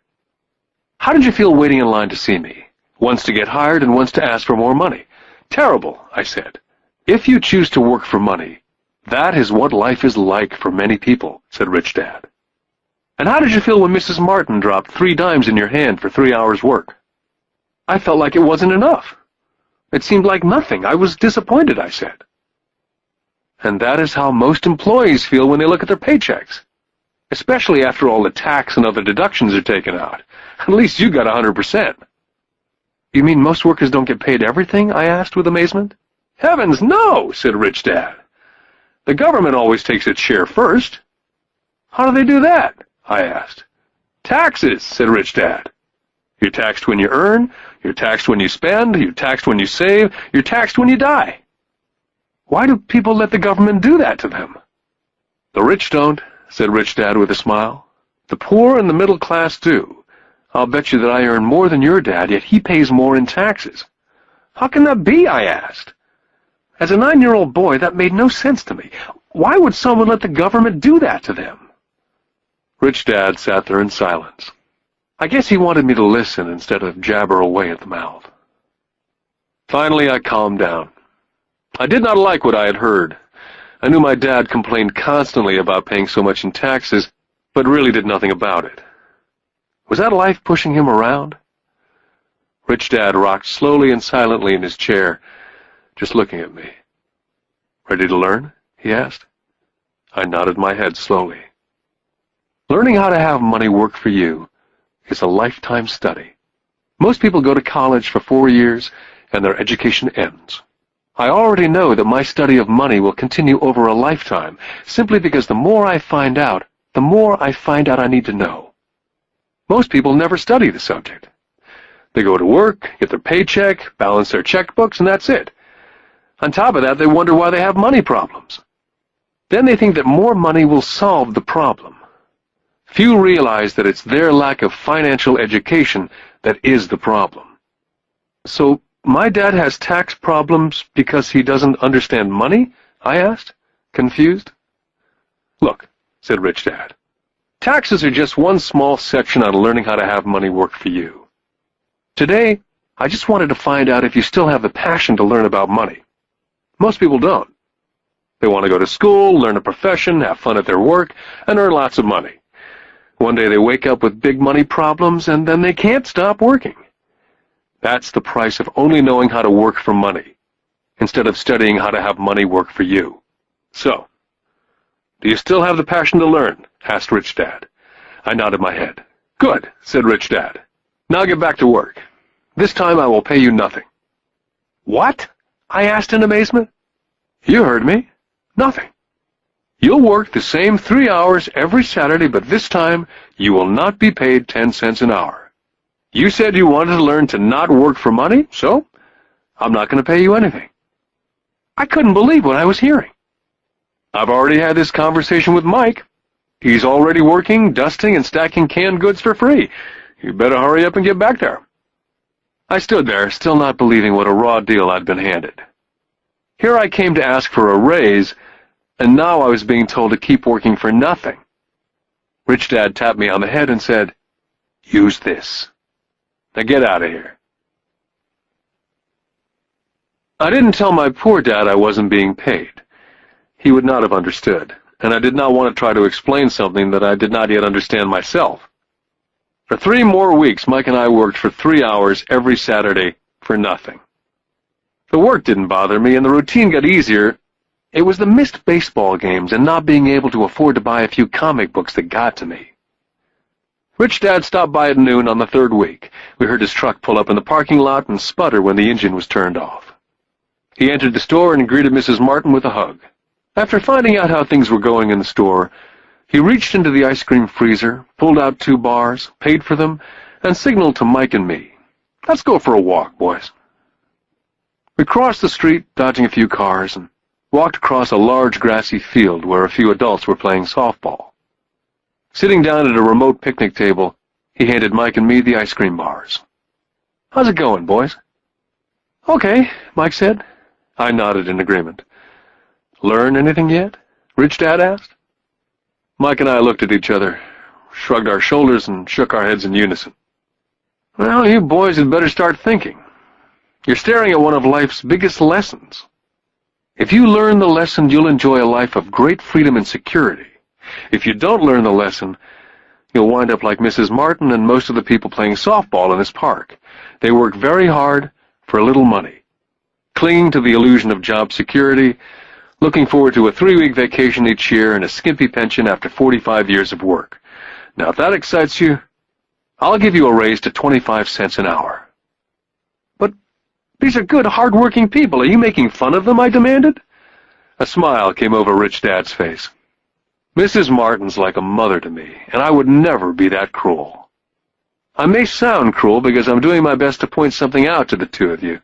How did you feel waiting in line to see me? Once to get hired and once to ask for more money. Terrible, I said. If you choose to work for money, that is what life is like for many people, said Rich Dad. And how did you feel when Mrs. Martin dropped 3 dimes in your hand for 3 hours' work? I felt like it wasn't enough. It seemed like nothing. I was disappointed, I said. And that is how most employees feel when they look at their paychecks, especially after all the tax and other deductions are taken out. At least you got 100%. You mean most workers don't get paid everything? I asked with amazement. Heavens, no, said Rich Dad. The government always takes its share first. How do they do that? I asked. Taxes, said Rich Dad. You're taxed when you earn, you're taxed when you spend, you're taxed when you save, you're taxed when you die. Why do people let the government do that to them? The rich don't, said Rich Dad with a smile. The poor and the middle class do. I'll bet you that I earn more than your dad, yet he pays more in taxes. How can that be? I asked. As a 9-year-old boy, that made no sense to me. Why would someone let the government do that to them? Rich Dad sat there in silence. I guess he wanted me to listen instead of jabber away at the mouth. Finally, I calmed down. I did not like what I had heard. I knew my dad complained constantly about paying so much in taxes, but really did nothing about it. Was that life pushing him around? Rich Dad rocked slowly and silently in his chair, just looking at me. Ready to learn? He asked. I nodded my head slowly. Learning how to have money work for you is a lifetime study. Most people go to college for 4 years and their education ends. I already know that my study of money will continue over a lifetime, simply because the more I find out I need to know. Most people never study the subject. They go to work, get their paycheck, balance their checkbooks, and that's it. On top of that, they wonder why they have money problems. Then they think that more money will solve the problem. Few realize that it's their lack of financial education that is the problem. So, my dad has tax problems because he doesn't understand money? I asked, confused. Look, said Rich Dad, Taxes are just one small section on learning how to have money work for you. Today, I just wanted to find out if you still have the passion to learn about money. Most people don't. They want to go to school, learn a profession, have fun at their work, and earn lots of money. One day they wake up with big money problems, and then they can't stop working. That's the price of only knowing how to work for money, instead of studying how to have money work for you. So, do you still have the passion to learn? Asked Rich Dad. I nodded my head. Good, said Rich Dad. Now get back to work. This time I will pay you nothing. What? I asked in amazement. You heard me. Nothing. You'll work the same 3 hours every Saturday, but this time you will not be paid 10 cents an hour. You said you wanted to learn to not work for money, so I'm not going to pay you anything. I couldn't believe what I was hearing. I've already had this conversation with Mike. He's already working, dusting, and stacking canned goods for free. You better hurry up and get back there. I stood there, still not believing what a raw deal I'd been handed. Here I came to ask for a raise, and now I was being told to keep working for nothing. Rich Dad tapped me on the head and said, "Use this. Now get out of here." I didn't tell my poor dad I wasn't being paid. He would not have understood, and I did not want to try to explain something that I did not yet understand myself. For 3 more weeks, Mike and I worked for 3 hours every Saturday for nothing. The work didn't bother me, and the routine got easier. It was the missed baseball games and not being able to afford to buy a few comic books that got to me. Rich Dad stopped by at noon on the 3rd week. We heard his truck pull up in the parking lot and sputter when the engine was turned off. He entered the store and greeted Mrs. Martin with a hug. After finding out how things were going in the store, he reached into the ice cream freezer, pulled out 2 bars, paid for them, and signaled to Mike and me, "Let's go for a walk, boys." We crossed the street, dodging a few cars, and walked across a large grassy field where a few adults were playing softball. Sitting down at a remote picnic table, he handed Mike and me the ice cream bars. "How's it going, boys?" "Okay," Mike said. I nodded in agreement. "Learn anything yet?" Rich Dad asked. Mike and I looked at each other, shrugged our shoulders, and shook our heads in unison. "Well, you boys had better start thinking. You're staring at one of life's biggest lessons. If you learn the lesson, you'll enjoy a life of great freedom and security. If you don't learn the lesson, you'll wind up like Mrs. Martin and most of the people playing softball in this park. They work very hard for a little money, clinging to the illusion of job security, looking forward to a 3-week vacation each year and a skimpy pension after 45 years of work. Now, if that excites you, I'll give you a raise to 25 cents an hour." "But these are good, hard-working people. Are you making fun of them?" I demanded. A smile came over Rich Dad's face. "Mrs. Martin's like a mother to me, and I would never be that cruel. I may sound cruel because I'm doing my best to point something out to the 2 of you.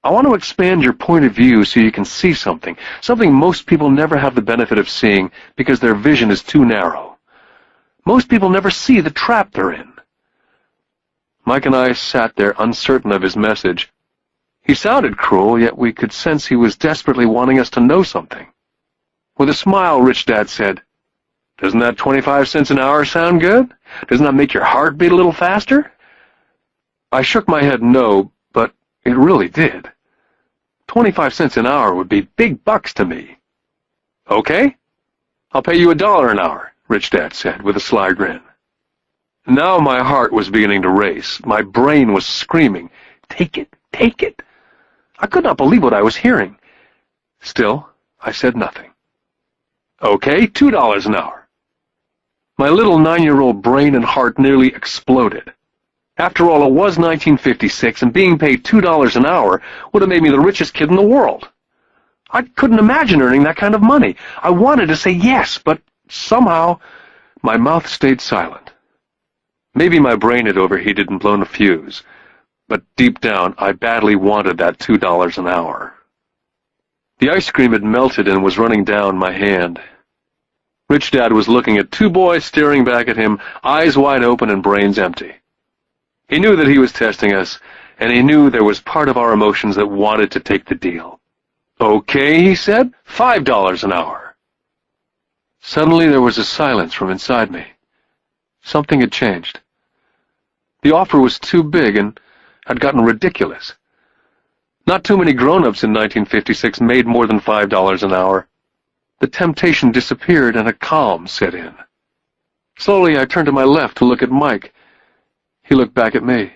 I want to expand your point of view so you can see something most people never have the benefit of seeing because their vision is too narrow. Most people never see the trap they're in." Mike and I sat there uncertain of his message. He sounded cruel, yet we could sense he was desperately wanting us to know something. With a smile, Rich Dad said, "Doesn't that 25 cents an hour sound good? Doesn't that make your heart beat a little faster?" I shook my head no, but it really did. 25 cents an hour would be big bucks to me. "Okay, I'll pay you $1 an hour," Rich Dad said with a sly grin. Now my heart was beginning to race. My brain was screaming, "Take it, take it." I could not believe what I was hearing. Still, I said nothing. "Okay, $2 an hour." My little 9-year-old brain and heart nearly exploded. After all, it was 1956, and being paid $2 an hour would have made me the richest kid in the world. I couldn't imagine earning that kind of money. I wanted to say yes, but somehow my mouth stayed silent. Maybe my brain had overheated and blown a fuse, but deep down I badly wanted that $2 an hour. The ice cream had melted and was running down my hand. Rich Dad was looking at 2 boys staring back at him, eyes wide open and brains empty. He knew that he was testing us, and he knew there was part of our emotions that wanted to take the deal. "Okay," he said, $5 an hour. Suddenly there was a silence from inside me. Something had changed. The offer was too big and had gotten ridiculous. Not too many grown-ups in 1956 made more than $5 an hour. The temptation disappeared and a calm set in. Slowly I turned to my left to look at Mike. He looked back at me.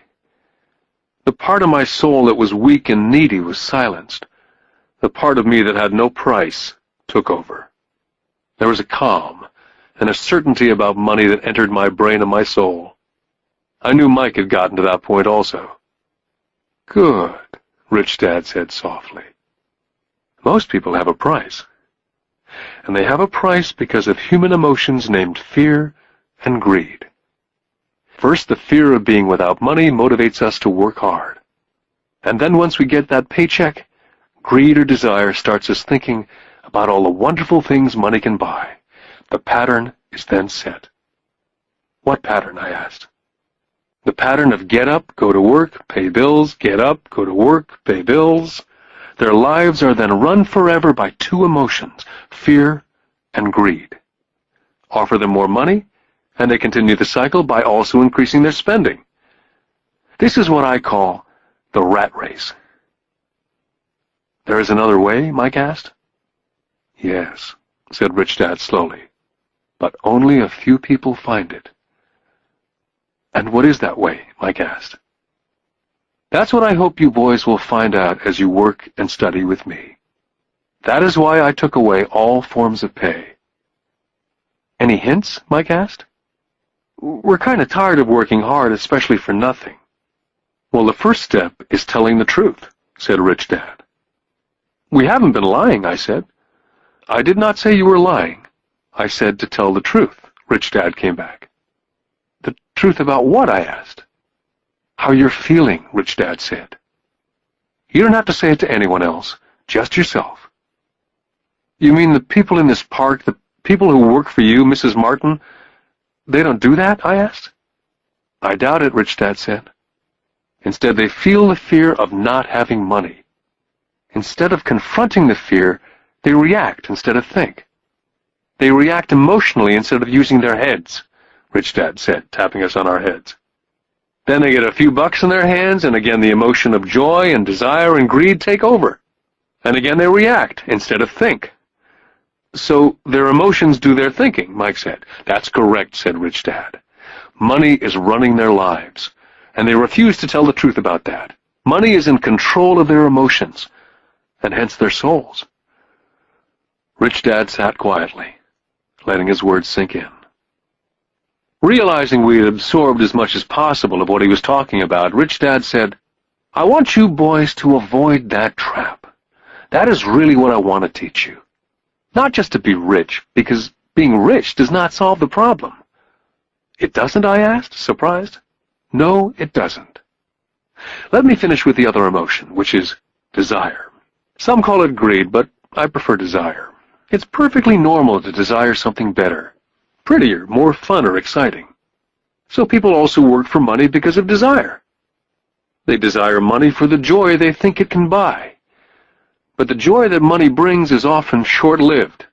The part of my soul that was weak and needy was silenced. The part of me that had no price took over. There was a calm and a certainty about money that entered my brain and my soul. I knew Mike had gotten to that point also. "Good," Rich Dad said softly. "Most people have a price. And they have a price because of human emotions named fear and greed. First, the fear of being without money motivates us to work hard. And then once we get that paycheck, greed or desire starts us thinking about all the wonderful things money can buy. The pattern is then set." "What pattern?" I asked. "The pattern of get up, go to work, pay bills, get up, go to work, pay bills." Their lives are then run forever by two emotions, fear and greed. Offer them more money, and they continue the cycle by also increasing their spending. This is what I call the rat race. "There is another way?" Mike asked. "Yes," said Rich Dad slowly, "but only a few people find it." "And what is that way?" Mike asked. "That's what I hope you boys will find out as you work and study with me. That is why I took away all forms of pay." "Any hints?" Mike asked. "We're kind of tired of working hard, especially for nothing." "Well, the first step is telling the truth," said Rich Dad. "We haven't been lying," I said. "I did not say you were lying. I said to tell the truth," Rich Dad came back. "The truth about what?" I asked. "How you're feeling," Rich Dad said. "You don't have to say it to anyone else, just yourself." "You mean the people in this park, the people who work for you, Mrs. Martin, they don't do that?" I asked. "I doubt it," Rich Dad said. "Instead, they feel the fear of not having money. Instead of confronting the fear, they react instead of think. They react emotionally instead of using their heads," Rich Dad said, tapping us on our heads. "Then they get a few bucks in their hands, and again the emotion of joy and desire and greed take over. And again they react instead of think." "So their emotions do their thinking," Mike said. "That's correct," said Rich Dad. "Money is running their lives, and they refuse to tell the truth about that. Money is in control of their emotions, and hence their souls." Rich Dad sat quietly, letting his words sink in. Realizing we had absorbed as much as possible of what he was talking about, Rich Dad said, "I want you boys to avoid that trap. That is really what I want to teach you. Not just to be rich, because being rich does not solve the problem." "It doesn't?" I asked, surprised. "No, it doesn't. Let me finish with the other emotion, which is desire. Some call it greed, but I prefer desire. It's perfectly normal to desire something better, prettier, more fun or exciting. So people also work for money because of desire. They desire money for the joy they think it can buy. But the joy that money brings is often short-lived,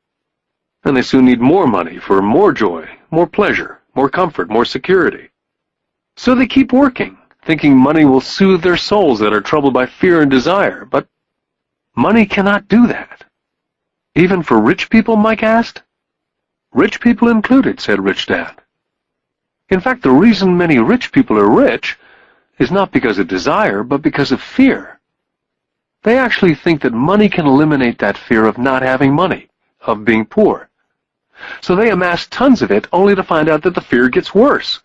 and they soon need more money for more joy, more pleasure, more comfort, more security. So they keep working, thinking money will soothe their souls that are troubled by fear and desire, but money cannot do that." "Even for rich people?" Mike asked. "Rich people included," said Rich Dad. "In fact, the reason many rich people are rich is not because of desire, but because of fear. They actually think that money can eliminate that fear of not having money, of being poor. So they amass tons of it only to find out that the fear gets worse.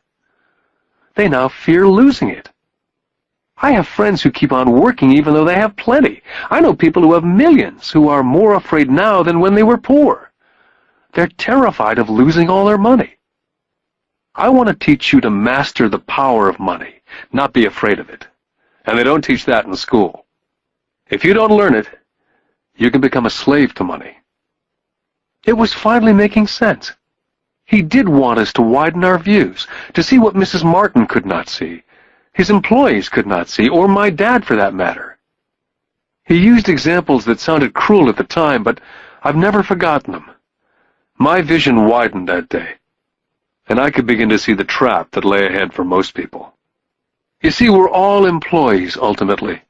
They now fear losing it. I have friends who keep on working even though they have plenty. I know people who have millions who are more afraid now than when they were poor. They're terrified of losing all their money. I want to teach you to master the power of money, not be afraid of it. And they don't teach that in school. If you don't learn it, you can become a slave to money." It was finally making sense. He did want us to widen our views, to see what Mrs. Martin could not see, his employees could not see, or my dad for that matter. He used examples that sounded cruel at the time, but I've never forgotten them. My vision widened that day. and I could begin to see the trap that lay ahead for most people. You see, we're all employees, ultimately.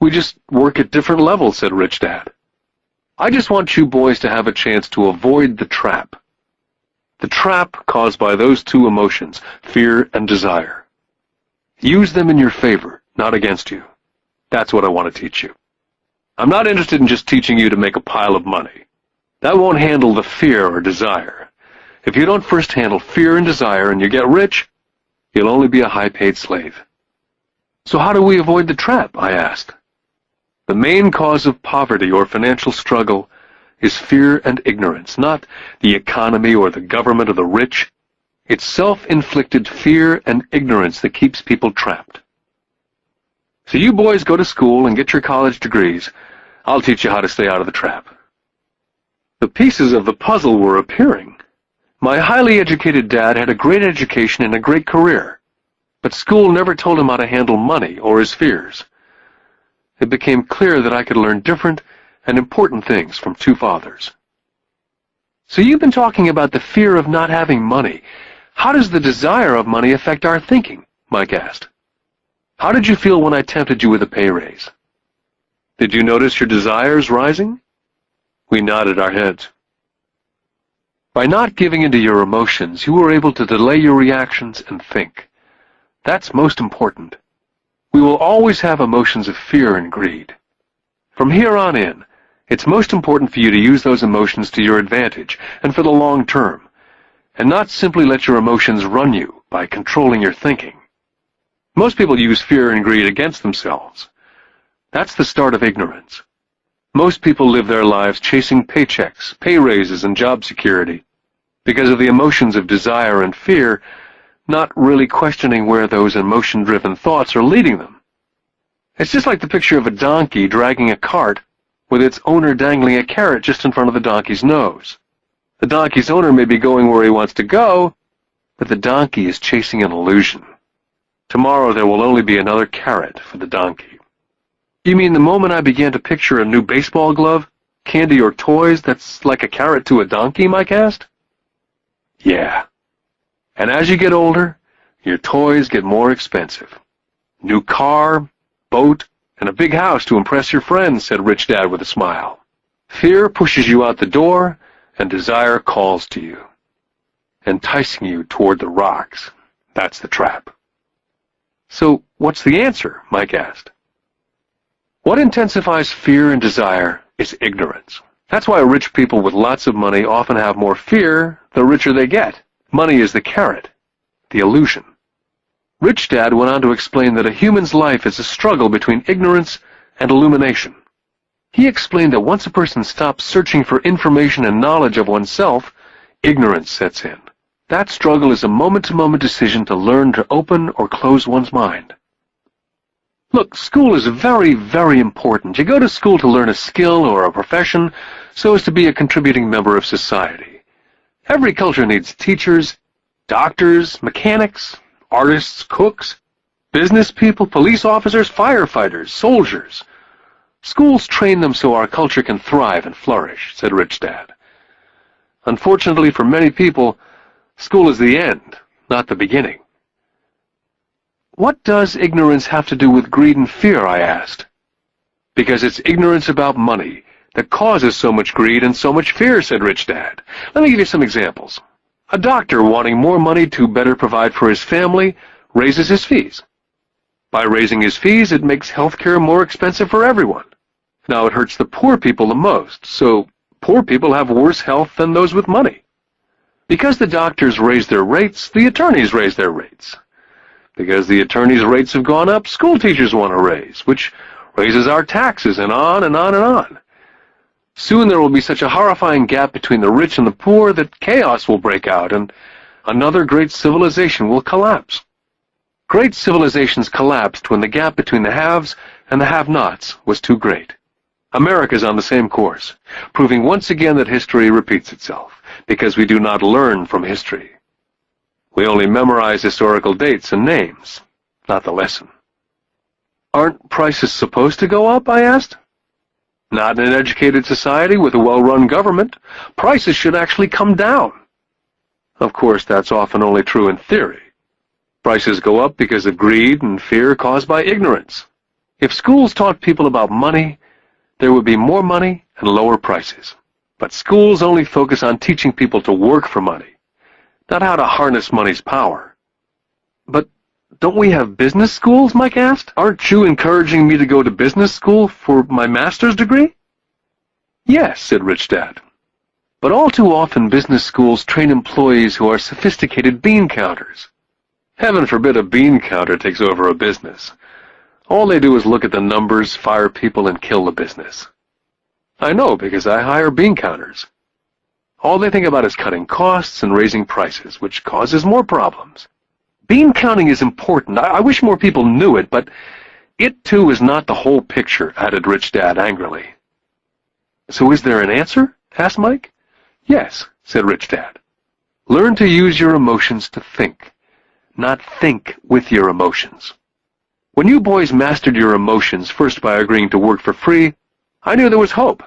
We just work at different levels, said Rich Dad. I just want you boys to have a chance to avoid the trap. The trap caused by those two emotions, fear and desire. Use them in your favor, not against you. That's what I want to teach you. I'm not interested in just teaching you to make a pile of money. That won't handle the fear or desire. If you don't first handle fear and desire and you get rich, you'll only be a high-paid slave. So how do we avoid the trap? I asked. The main cause of poverty or financial struggle is fear and ignorance, not the economy or the government or the rich. It's self-inflicted fear and ignorance that keeps people trapped. So you boys go to school and get your college degrees. I'll teach you how to stay out of the trap. The pieces of the puzzle were appearing. My highly educated dad had a great education and a great career, but school never told him how to handle money or his fears. It became clear that I could learn different and important things from two fathers. So you've been talking about the fear of not having money. How does the desire of money affect our thinking? Mike asked. How did you feel when I tempted you with a pay raise? Did you notice your desires rising? We nodded our heads. By not giving into your emotions, you were able to delay your reactions and think. That's most important. We will always have emotions of fear and greed. From here on in, it's most important for you to use those emotions to your advantage and for the long term, and not simply let your emotions run you by controlling your thinking. Most people use fear and greed against themselves. That's the start of ignorance. Most people live their lives chasing paychecks, pay raises, and job security because of the emotions of desire and fear, not really questioning where those emotion-driven thoughts are leading them. It's just like the picture of a donkey dragging a cart with its owner dangling a carrot just in front of the donkey's nose. The donkey's owner may be going where he wants to go, but the donkey is chasing an illusion. Tomorrow there will only be another carrot for the donkey. You mean the moment I began to picture a new baseball glove, candy, or toys that's like a carrot to a donkey, Mike asked? Yeah. And as you get older, your toys get more expensive. New car, boat, and a big house to impress your friends, said Rich Dad with a smile. Fear pushes you out the door, and desire calls to you, enticing you toward the rocks. That's the trap. So, what's the answer? Mike asked. What intensifies fear and desire is ignorance. That's why rich people with lots of money often have more fear the richer they get. Money is the carrot, the illusion. Rich Dad went on to explain that a human's life is a struggle between ignorance and illumination. He explained that once a person stops searching for information and knowledge of oneself, ignorance sets in. That struggle is a moment-to-moment decision to learn to open or close one's mind. Look, school is very, very important. You go to school to learn a skill or a profession so as to be a contributing member of society. Every culture needs teachers, doctors, mechanics, artists, cooks, business people, police officers, firefighters, soldiers. Schools train them so our culture can thrive and flourish, said Rich Dad. Unfortunately for many people, school is the end, not the beginning. What does ignorance have to do with greed and fear, I asked. Because it's ignorance about money that causes so much greed and so much fear, said Rich Dad. Let me give you some examples. A doctor wanting more money to better provide for his family raises his fees. By raising his fees, it makes healthcare more expensive for everyone. Now, it hurts the poor people the most, so poor people have worse health than those with money. Because the doctors raise their rates, the attorneys raise their rates. Because the attorneys' rates have gone up, school teachers want a raise, which raises our taxes, and on and on and on. Soon there will be such a horrifying gap between the rich and the poor that chaos will break out, and another great civilization will collapse. Great civilizations collapsed when the gap between the haves and the have-nots was too great. America is on the same course, proving once again that history repeats itself, because we do not learn from history. We only memorize historical dates and names, not the lesson. Aren't prices supposed to go up, I asked. Not in an educated society with a well-run government. Prices should actually come down. Of course, that's often only true in theory. Prices go up because of greed and fear caused by ignorance. If schools taught people about money, there would be more money and lower prices. But schools only focus on teaching people to work for money, not how to harness money's power. But don't we have business schools, Mike asked? Aren't you encouraging me to go to business school for my master's degree? Yes, said Rich Dad. But all too often business schools train employees who are sophisticated bean counters. Heaven forbid a bean counter takes over a business. All they do is look at the numbers, fire people, and kill the business. I know because I hire bean counters. All they think about is cutting costs and raising prices, which causes more problems. Bean counting is important. I wish more people knew it, but it too is not the whole picture, added Rich Dad angrily. So is there an answer? Asked Mike. Yes, said Rich Dad. Learn to use your emotions to think, not think with your emotions. When you boys mastered your emotions, first by agreeing to work for free, I knew there was hope.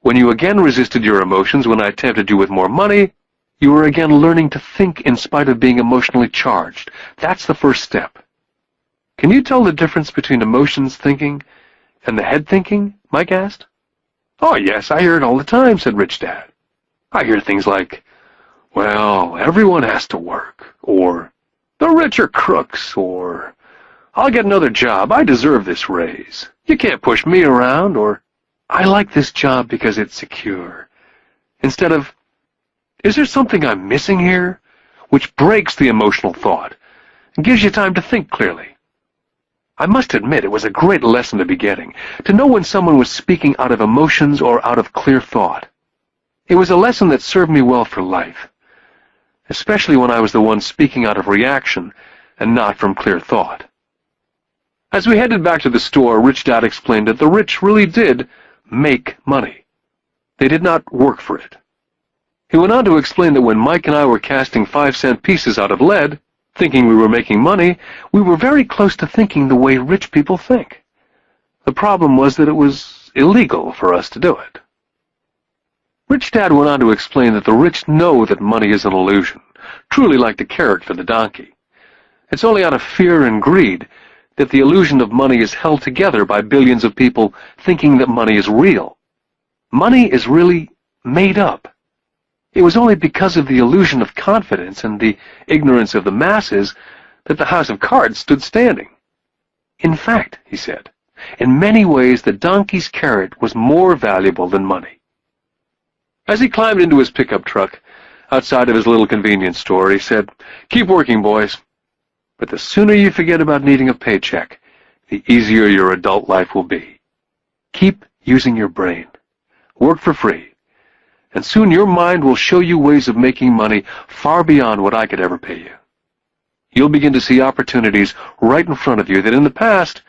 When you again resisted your emotions when I tempted you with more money, you were again learning to think in spite of being emotionally charged. That's the first step. Can you tell the difference between emotions thinking and the head thinking? Mike asked. Oh, yes, I hear it all the time, said Rich Dad. I hear things like, well, everyone has to work, or the rich are crooks, or I'll get another job, I deserve this raise. You can't push me around, or I like this job because it's secure. Instead of, is there something I'm missing here? Which breaks the emotional thought and gives you time to think clearly. I must admit it was a great lesson to be getting, to know when someone was speaking out of emotions or out of clear thought. It was a lesson that served me well for life, especially when I was the one speaking out of reaction and not from clear thought. As we headed back to the store, Rich Dad explained that the rich really did make money. They did not work for it. He went on to explain that when Mike and I were casting 5-cent pieces out of lead, thinking we were making money, we were very close to thinking the way rich people think. The problem was that it was illegal for us to do it. Rich Dad went on to explain that the rich know that money is an illusion, truly like the carrot for the donkey. It's only out of fear and greed that the illusion of money is held together by billions of people thinking that money is real. Money is really made up. It was only because of the illusion of confidence and the ignorance of the masses that the house of cards stood standing. In fact, he said, in many ways the donkey's carrot was more valuable than money. As he climbed into his pickup truck outside of his little convenience store, he said, keep working, boys. But the sooner you forget about needing a paycheck, the easier your adult life will be. Keep using your brain. Work for free. And soon your mind will show you ways of making money far beyond what I could ever pay you. You'll begin to see opportunities right in front of you that in the past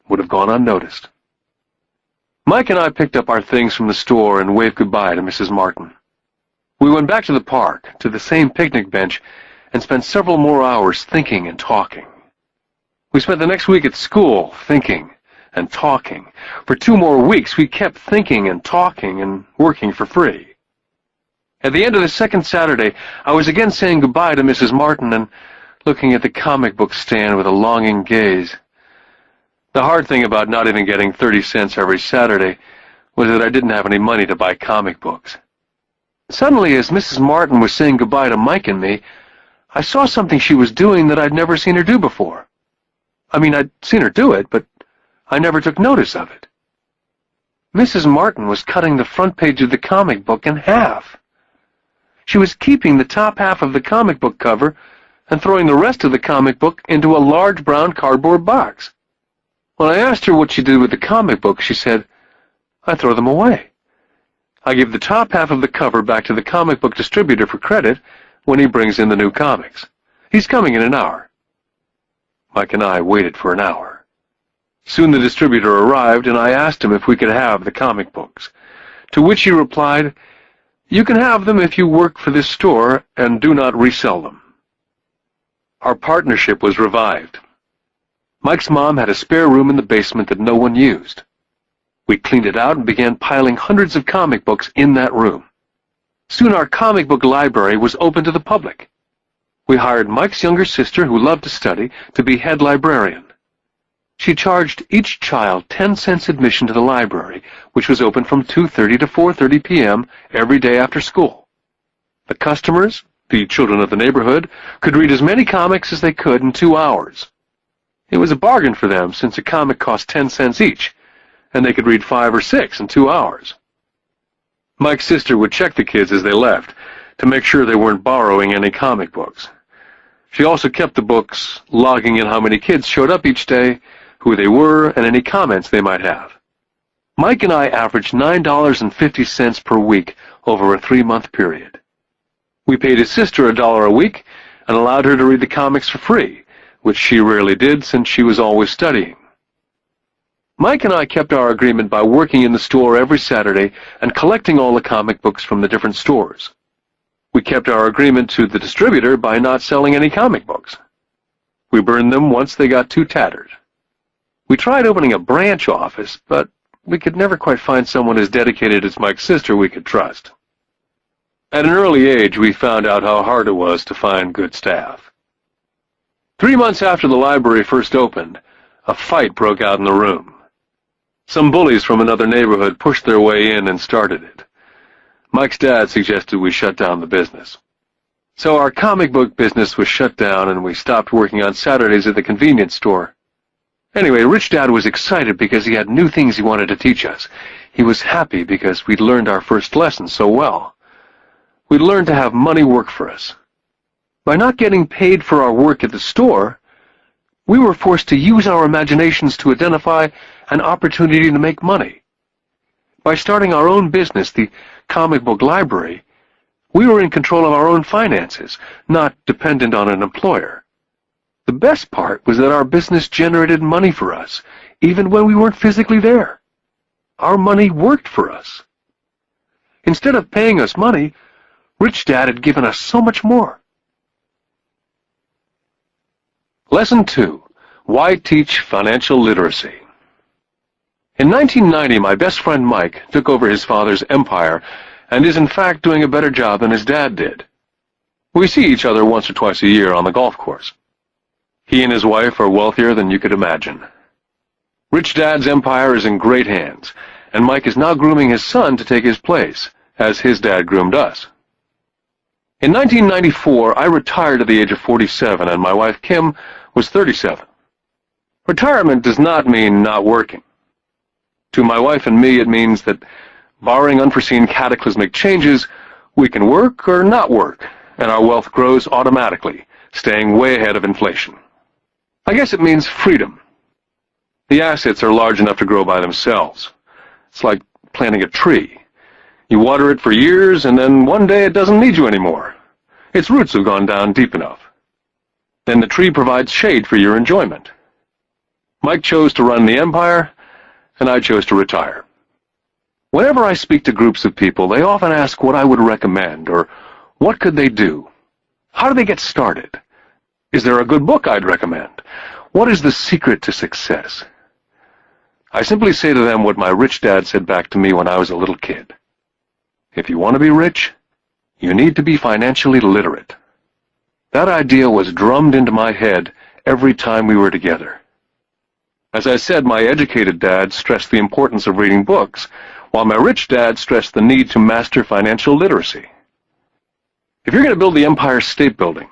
would have gone unnoticed. Mike and I picked up our things from the store and waved goodbye to Mrs. Martin. We went back to the park, to the same picnic bench, and spent several more hours thinking and talking. We spent the next week at school thinking and talking. For 2 more weeks, we kept thinking and talking and working for free. At the end of the second Saturday, I was again saying goodbye to Mrs. Martin and looking at the comic book stand with a longing gaze. The hard thing about not even getting 30 cents every Saturday was that I didn't have any money to buy comic books. Suddenly, as Mrs. Martin was saying goodbye to Mike and me, I saw something she was doing that I'd never seen her do before. I mean, I'd seen her do it, but I never took notice of it. Mrs. Martin was cutting the front page of the comic book in half. She was keeping the top half of the comic book cover and throwing the rest of the comic book into a large brown cardboard box. When I asked her what she did with the comic books, she said, I throw them away. I give the top half of the cover back to the comic book distributor for credit when he brings in the new comics. He's coming in an hour. Mike and I waited for an hour. Soon the distributor arrived, and I asked him if we could have the comic books, to which he replied, you can have them if you work for this store and do not resell them. Our partnership was revived. Mike's mom had a spare room in the basement that no one used. We cleaned it out and began piling hundreds of comic books in that room. Soon our comic book library was open to the public. We hired Mike's younger sister, who loved to study, to be head librarian. She charged each child 10 cents admission to the library, which was open from 2:30 to 4:30 p.m. every day after school. The customers, the children of the neighborhood, could read as many comics as they could in 2 hours. It was a bargain for them, since a comic cost 10 cents each, and they could read 5 or 6 in 2 hours. Mike's sister would check the kids as they left to make sure they weren't borrowing any comic books. She also kept the books, logging in how many kids showed up each day, who they were, and any comments they might have. Mike and I averaged $9.50 per week over a 3-month period. We paid his sister $1 a week and allowed her to read the comics for free, which she rarely did since she was always studying. Mike and I kept our agreement by working in the store every Saturday and collecting all the comic books from the different stores. We kept our agreement to the distributor by not selling any comic books. We burned them once they got too tattered. We tried opening a branch office, but we could never quite find someone as dedicated as Mike's sister we could trust. At an early age, we found out how hard it was to find good staff. 3 months after the library first opened, a fight broke out in the room. Some bullies from another neighborhood pushed their way in and started it. Mike's dad suggested we shut down the business. So our comic book business was shut down, and we stopped working on Saturdays at the convenience store. Anyway, Rich Dad was excited because he had new things he wanted to teach us. He was happy because we'd learned our first lesson so well. We'd learned to have money work for us. By not getting paid for our work at the store, we were forced to use our imaginations to identify an opportunity to make money. By starting our own business, the comic book library, we were in control of our own finances, not dependent on an employer. The best part was that our business generated money for us, even when we weren't physically there. Our money worked for us. Instead of paying us money, Rich Dad had given us so much more. Lesson 2. Why Teach Financial Literacy? In 1990, my best friend Mike took over his father's empire and is in fact doing a better job than his dad did. We see each other once or twice a year on the golf course. He and his wife are wealthier than you could imagine. Rich Dad's empire is in great hands, and Mike is now grooming his son to take his place, as his dad groomed us. In 1994, I retired at the age of 47, and my wife Kim was 37. Retirement does not mean not working. To my wife and me, it means that, barring unforeseen cataclysmic changes, we can work or not work, and our wealth grows automatically, staying way ahead of inflation. I guess it means freedom. The assets are large enough to grow by themselves. It's like planting a tree. You water it for years, and then one day it doesn't need you anymore. Its roots have gone down deep enough. Then the tree provides shade for your enjoyment. Mike chose to run the empire, and I chose to retire. Whenever I speak to groups of people, they often ask what I would recommend, or what could they do? How do they get started? Is there a good book I'd recommend? What is the secret to success? I simply say to them what my rich dad said back to me when I was a little kid. If you want to be rich, you need to be financially literate. That idea was drummed into my head every time we were together. As I said, my educated dad stressed the importance of reading books, while my rich dad stressed the need to master financial literacy. If you're going to build the Empire State Building,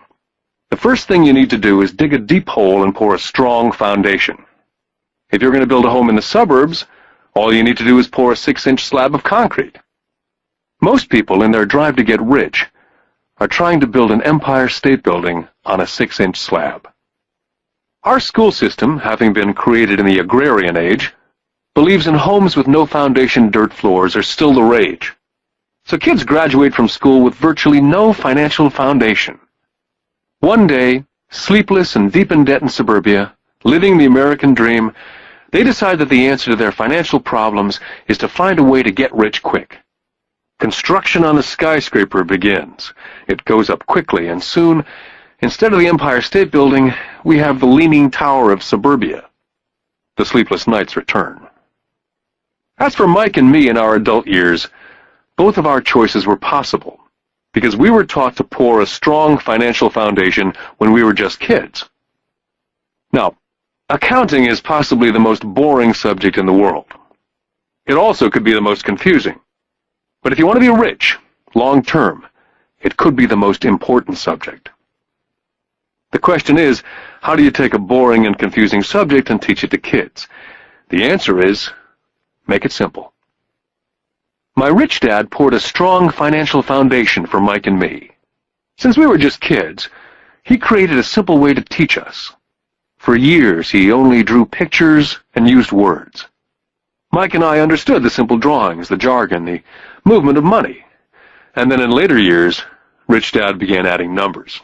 the first thing you need to do is dig a deep hole and pour a strong foundation. If you're going to build a home in the suburbs, all you need to do is pour a 6-inch slab of concrete. Most people, in their drive to get rich, are trying to build an Empire State Building on a 6-inch slab. Our school system, having been created in the agrarian age, believes in homes with no foundation dirt floors are still the rage. So kids graduate from school with virtually no financial foundation. One day, sleepless and deep in debt in suburbia, living the American dream, they decide that the answer to their financial problems is to find a way to get rich quick. Construction on a skyscraper begins. It goes up quickly, and soon, instead of the Empire State Building, we have the Leaning Tower of suburbia. The sleepless nights return. As for Mike and me in our adult years, both of our choices were possible, because we were taught to pour a strong financial foundation when we were just kids. Now, accounting is possibly the most boring subject in the world. It also could be the most confusing. But if you want to be rich, long-term, it could be the most important subject. The question is, how do you take a boring and confusing subject and teach it to kids? The answer is, make it simple. My rich dad poured a strong financial foundation for Mike and me. Since we were just kids, he created a simple way to teach us. For years, he only drew pictures and used words. Mike and I understood the simple drawings, the jargon, the movement of money. And then in later years, Rich Dad began adding numbers.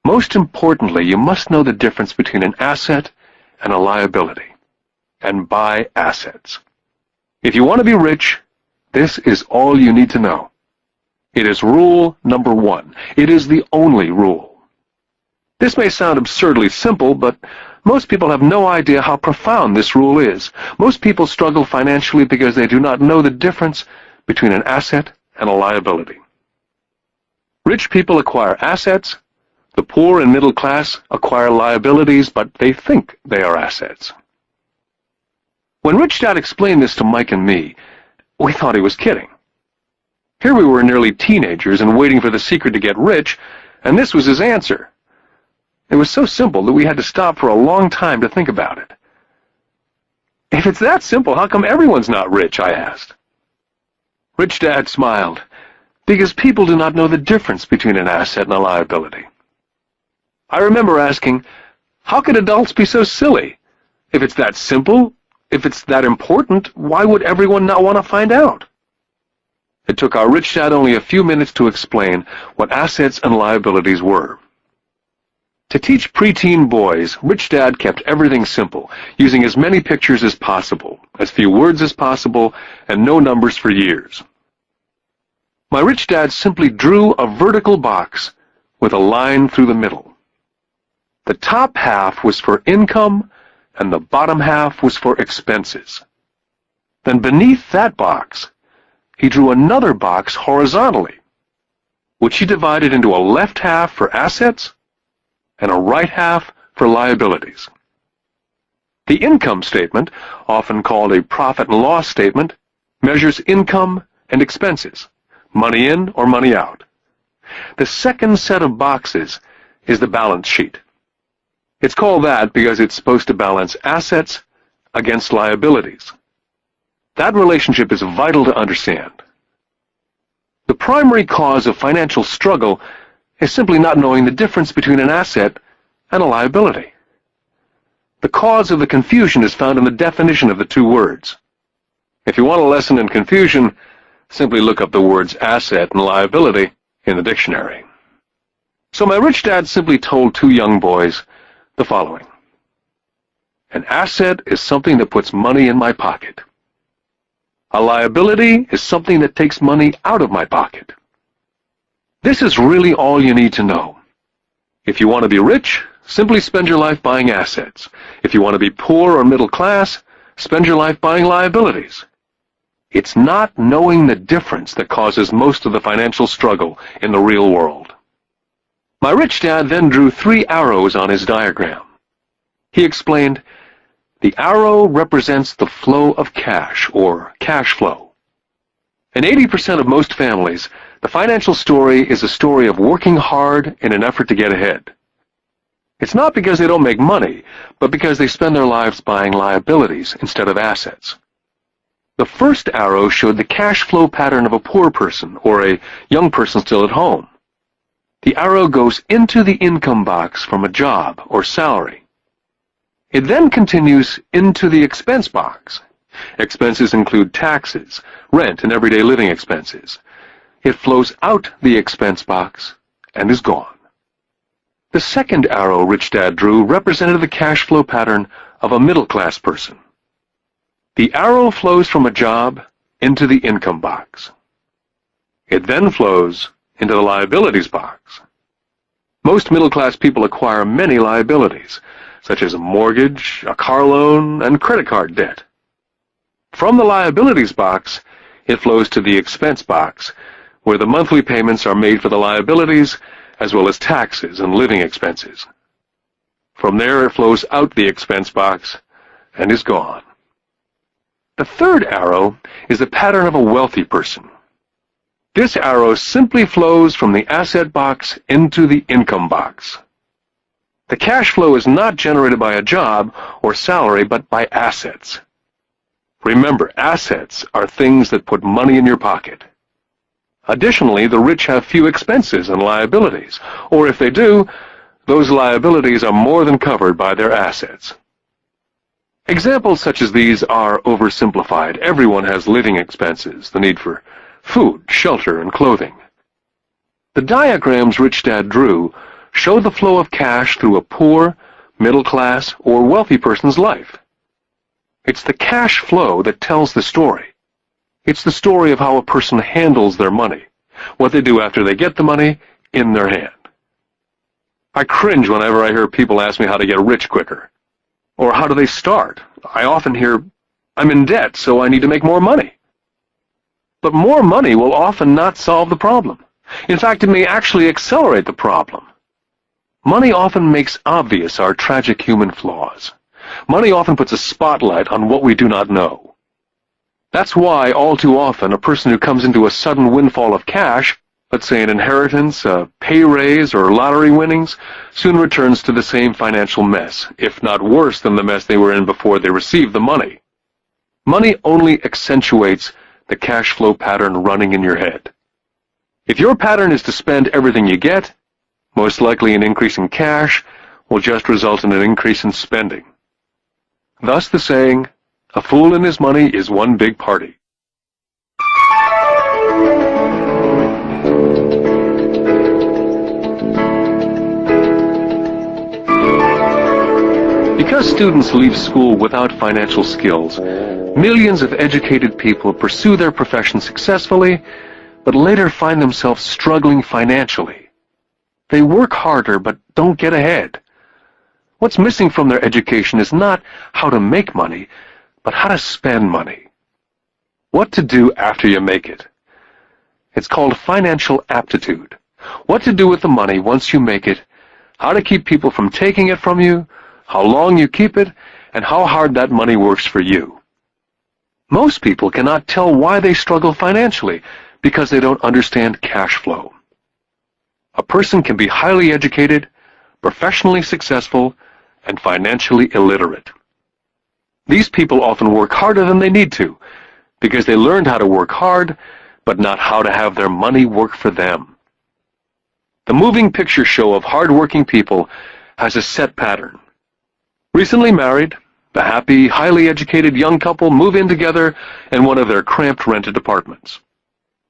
Most importantly, you must know the difference between an asset and a liability. And buy assets. If you want to be rich, this is all you need to know. It is rule number 1. It is the only rule. This may sound absurdly simple, but most people have no idea how profound this rule is. Most people struggle financially because they do not know the difference between an asset and a liability. Rich people acquire assets. The poor and middle class acquire liabilities, but they think they are assets. When Rich Dad explained this to Mike and me, we thought he was kidding. Here we were nearly teenagers and waiting for the secret to get rich, and this was his answer. It was so simple that we had to stop for a long time to think about it. If it's that simple, how come everyone's not rich? I asked. Rich Dad smiled, because people do not know the difference between an asset and a liability. I remember asking, how could adults be so silly? If it's that simple, if it's that important, why would everyone not want to find out? It took our Rich Dad only a few minutes to explain what assets and liabilities were. To teach preteen boys, Rich Dad kept everything simple, using as many pictures as possible, as few words as possible, and no numbers for years. My Rich Dad simply drew a vertical box with a line through the middle. The top half was for income, and the bottom half was for expenses. Then beneath that box, he drew another box horizontally, which he divided into a left half for assets and a right half for liabilities. The income statement, often called a profit and loss statement, measures income and expenses, money in or money out. The second set of boxes is the balance sheet. It's called that because it's supposed to balance assets against liabilities. That relationship is vital to understand. The primary cause of financial struggle is simply not knowing the difference between an asset and a liability. The cause of the confusion is found in the definition of the two words. If you want a lesson in confusion, simply look up the words asset and liability in the dictionary. So my Rich Dad simply told two young boys the following. An asset is something that puts money in my pocket. A liability is something that takes money out of my pocket. This is really all you need to know. If you want to be rich, simply spend your life buying assets. If you want to be poor or middle class, spend your life buying liabilities. It's not knowing the difference that causes most of the financial struggle in the real world. My Rich Dad then drew 3 arrows on his diagram. He explained, the arrow represents the flow of cash, or cash flow. In 80% of most families, the financial story is a story of working hard in an effort to get ahead. It's not because they don't make money, but because they spend their lives buying liabilities instead of assets. The first arrow showed the cash flow pattern of a poor person, or a young person still at home. The arrow goes into the income box from a job or salary. It then continues into the expense box. Expenses include taxes, rent, and everyday living expenses. It flows out the expense box and is gone. The second arrow Rich Dad drew represented the cash flow pattern of a middle-class person. The arrow flows from a job into the income box. It then flows into the liabilities box. Most middle-class people acquire many liabilities, such as a mortgage, a car loan, and credit card debt. From the liabilities box, it flows to the expense box, where the monthly payments are made for the liabilities as well as taxes and living expenses. From there it flows out the expense box and is gone. The third arrow is the pattern of a wealthy person. This arrow simply flows from the asset box into the income box. The cash flow is not generated by a job or salary, but by assets. Remember, assets are things that put money in your pocket. Additionally, the rich have few expenses and liabilities, or if they do, those liabilities are more than covered by their assets. Examples such as these are oversimplified. Everyone has living expenses, the need for food, shelter, and clothing. The diagrams Rich Dad drew show the flow of cash through a poor, middle class, or wealthy person's life. It's the cash flow that tells the story. It's the story of how a person handles their money, what they do after they get the money in their hand. I cringe whenever I hear people ask me how to get rich quicker. Or how do they start? I often hear, I'm in debt, so I need to make more money. But more money will often not solve the problem. In fact, it may actually accelerate the problem. Money often makes obvious our tragic human flaws. Money often puts a spotlight on what we do not know. That's why, all too often, a person who comes into a sudden windfall of cash, let's say an inheritance, a pay raise, or lottery winnings, soon returns to the same financial mess, if not worse than the mess they were in before they received the money. Money only accentuates the cash flow pattern running in your head. If your pattern is to spend everything you get, most likely an increase in cash will just result in an increase in spending. Thus the saying, a fool and his money is one big party. Because students leave school without financial skills, millions of educated people pursue their profession successfully, but later find themselves struggling financially. They work harder but don't get ahead. What's missing from their education is not how to make money, but how to spend money. What to do after you make it. It's called financial aptitude. What to do with the money once you make it, how to keep people from taking it from you, how long you keep it, and how hard that money works for you. Most people cannot tell why they struggle financially because they don't understand cash flow. A person can be highly educated, professionally successful, and financially illiterate. These people often work harder than they need to because they learned how to work hard, but not how to have their money work for them. The moving picture show of hard-working people has a set pattern. Recently married, the happy, highly educated young couple move in together in one of their cramped rented apartments.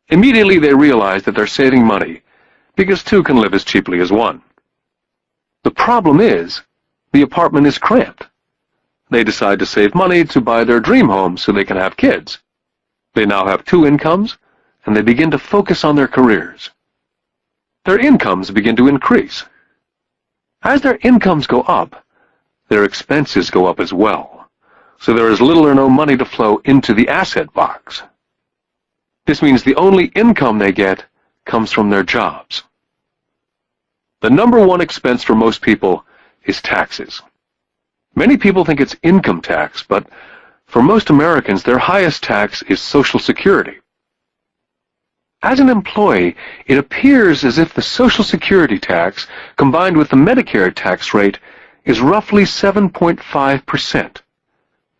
Immediately they realize that they're saving money, because two can live as cheaply as one. The problem is, the apartment is cramped. They decide to save money to buy their dream home so they can have kids. They now have two incomes, and they begin to focus on their careers. Their incomes begin to increase. As their incomes go up, their expenses go up as well, so there is little or no money to flow into the asset box. This means the only income they get comes from their jobs. The number one expense for most people is taxes. Many people think it's income tax, but for most Americans, their highest tax is Social Security. As an employee, it appears as if the Social Security tax, combined with the Medicare tax rate, is roughly 7.5%.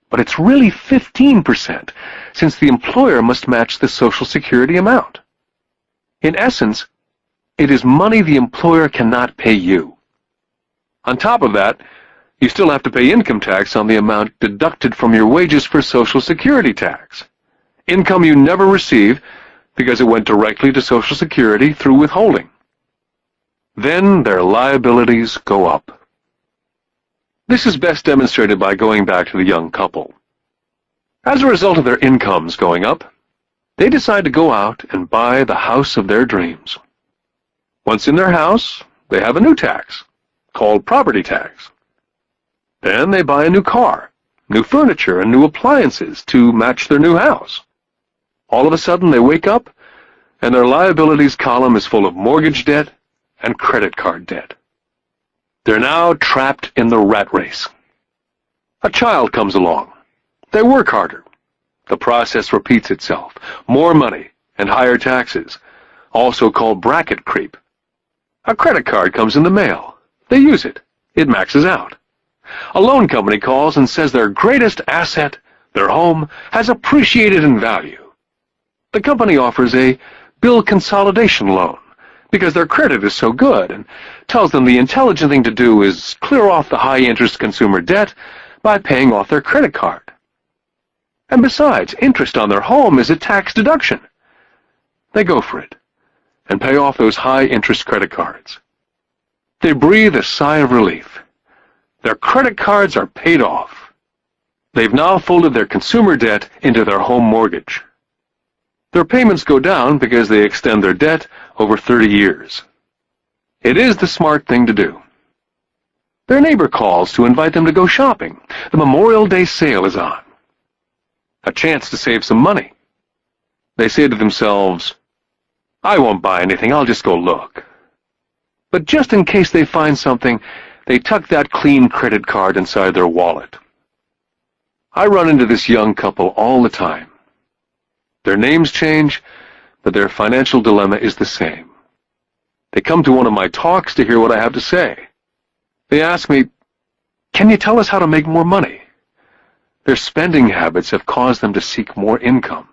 But it's really 15%, since the employer must match the Social Security amount. In essence, it is money the employer cannot pay you. On top of that, you still have to pay income tax on the amount deducted from your wages for Social Security tax. Income you never receive because it went directly to Social Security through withholding. Then their liabilities go up. This is best demonstrated by going back to the young couple. As a result of their incomes going up, they decide to go out and buy the house of their dreams. Once in their house, they have a new tax, called property tax. Then they buy a new car, new furniture, and new appliances to match their new house. All of a sudden they wake up and their liabilities column is full of mortgage debt and credit card debt. They're now trapped in the rat race. A child comes along. They work harder. The process repeats itself. More money and higher taxes, also called bracket creep. A credit card comes in the mail. They use it. It maxes out. A loan company calls and says their greatest asset, their home, has appreciated in value. The company offers a bill consolidation loan because their credit is so good and tells them the intelligent thing to do is clear off the high-interest consumer debt by paying off their credit card. And besides, interest on their home is a tax deduction. They go for it and pay off those high-interest credit cards. They breathe a sigh of relief. Their credit cards are paid off. They've now folded their consumer debt into their home mortgage. Their payments go down because they extend their debt over 30 years. It is the smart thing to do. Their neighbor calls to invite them to go shopping. The Memorial Day sale is on. A chance to save some money. They say to themselves, "I won't buy anything, I'll just go look." But just in case they find something, they tuck that clean credit card inside their wallet. I run into this young couple all the time. Their names change, but their financial dilemma is the same. They come to one of my talks to hear what I have to say. They ask me, "Can you tell us how to make more money?" Their spending habits have caused them to seek more income.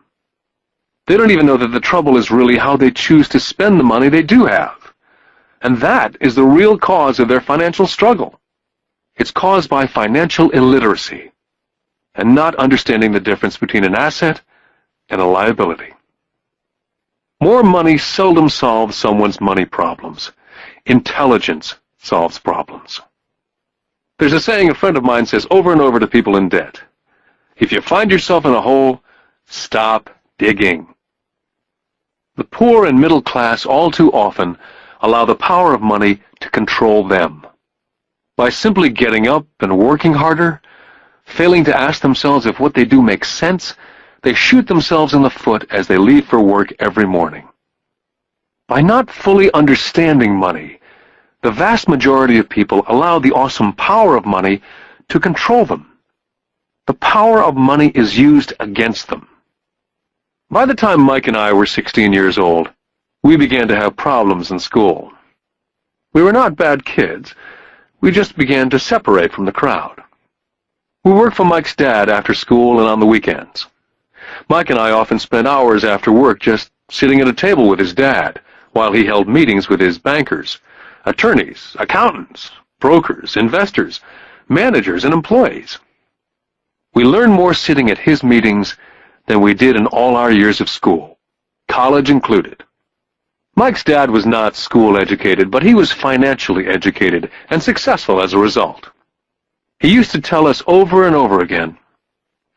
They don't even know that the trouble is really how they choose to spend the money they do have. And that is the real cause of their financial struggle. It's caused by financial illiteracy and not understanding the difference between an asset and a liability. More money seldom solves someone's money problems. Intelligence solves problems. There's a saying a friend of mine says over and over to people in debt. If you find yourself in a hole, stop digging. The poor and middle class all too often allow the power of money to control them. By simply getting up and working harder, failing to ask themselves if what they do makes sense, they shoot themselves in the foot as they leave for work every morning. By not fully understanding money, the vast majority of people allow the awesome power of money to control them. The power of money is used against them. By the time Mike and I were 16 years old, we began to have problems in school. We were not bad kids. We just began to separate from the crowd. We worked for Mike's dad after school and on the weekends. Mike and I often spent hours after work just sitting at a table with his dad while he held meetings with his bankers, attorneys, accountants, brokers, investors, managers, and employees. We learned more sitting at his meetings than we did in all our years of school, college included. Mike's dad was not school educated, but he was financially educated and successful as a result. He used to tell us over and over again,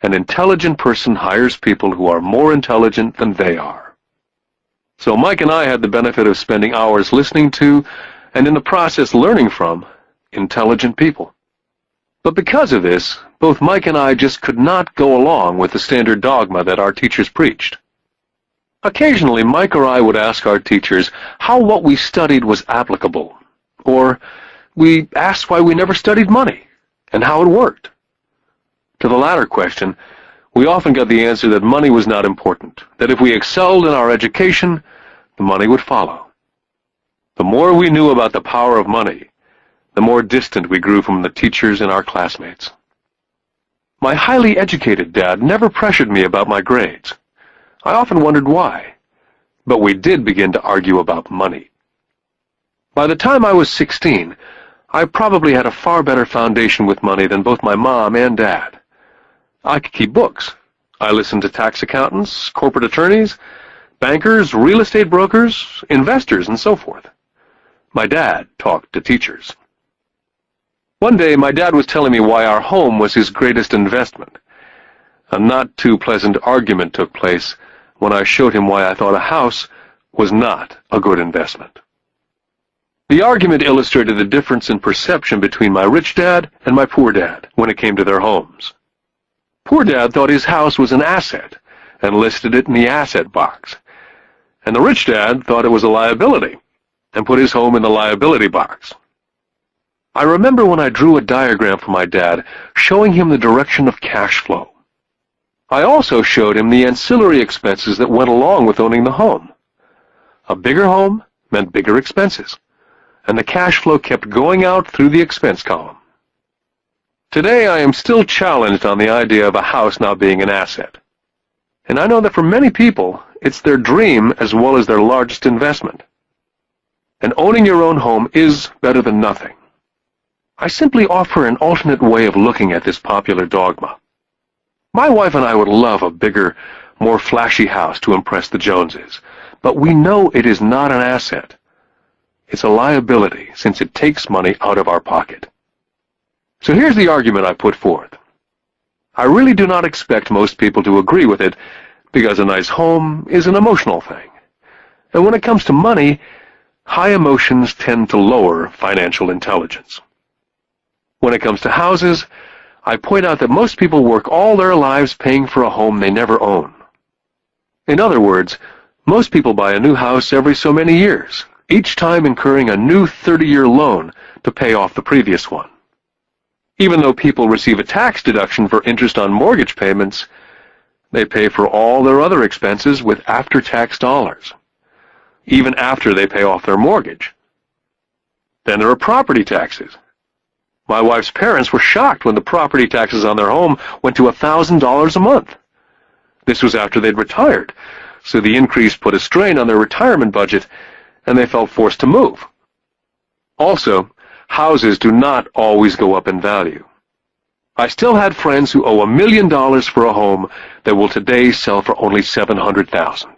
an intelligent person hires people who are more intelligent than they are. So Mike and I had the benefit of spending hours listening to, and in the process learning from, intelligent people. But because of this, both Mike and I just could not go along with the standard dogma that our teachers preached. Occasionally, Mike or I would ask our teachers how what we studied was applicable, or we asked why we never studied money and how it worked. To the latter question, we often got the answer that money was not important, that if we excelled in our education, the money would follow. The more we knew about the power of money, the more distant we grew from the teachers and our classmates. My highly educated dad never pressured me about my grades. I often wondered why, but we did begin to argue about money. By the time I was 16, I probably had a far better foundation with money than both my mom and dad. I could keep books. I listened to tax accountants, corporate attorneys, bankers, real estate brokers, investors, and so forth. My dad talked to teachers. One day, my dad was telling me why our home was his greatest investment. A not too pleasant argument took place when I showed him why I thought a house was not a good investment. The argument illustrated the difference in perception between my rich dad and my poor dad when it came to their homes. Poor dad thought his house was an asset and listed it in the asset box. and the rich dad thought it was a liability and put his home in the liability box. I remember when I drew a diagram for my dad showing him the direction of cash flow. I also showed him the ancillary expenses that went along with owning the home. A bigger home meant bigger expenses, and the cash flow kept going out through the expense column. Today I am still challenged on the idea of a house not being an asset. And I know that for many people, it's their dream as well as their largest investment. And owning your own home is better than nothing. I simply offer an alternate way of looking at this popular dogma. My wife and I would love a bigger, more flashy house to impress the Joneses, but we know it is not an asset. It's a liability since it takes money out of our pocket. So here's the argument I put forth. I really do not expect most people to agree with it because a nice home is an emotional thing. And when it comes to money, high emotions tend to lower financial intelligence. When it comes to houses, I point out that most people work all their lives paying for a home they never own. In other words, most people buy a new house every so many years, each time incurring a new 30-year loan to pay off the previous one. Even though people receive a tax deduction for interest on mortgage payments, they pay for all their other expenses with after-tax dollars, even after they pay off their mortgage. Then there are property taxes. My wife's parents were shocked when the property taxes on their home went to $1,000 a month. This was after they'd retired, so the increase put a strain on their retirement budget, and they felt forced to move. Also, houses do not always go up in value. I still had friends who owe $1 million for a home that will today sell for only $700,000.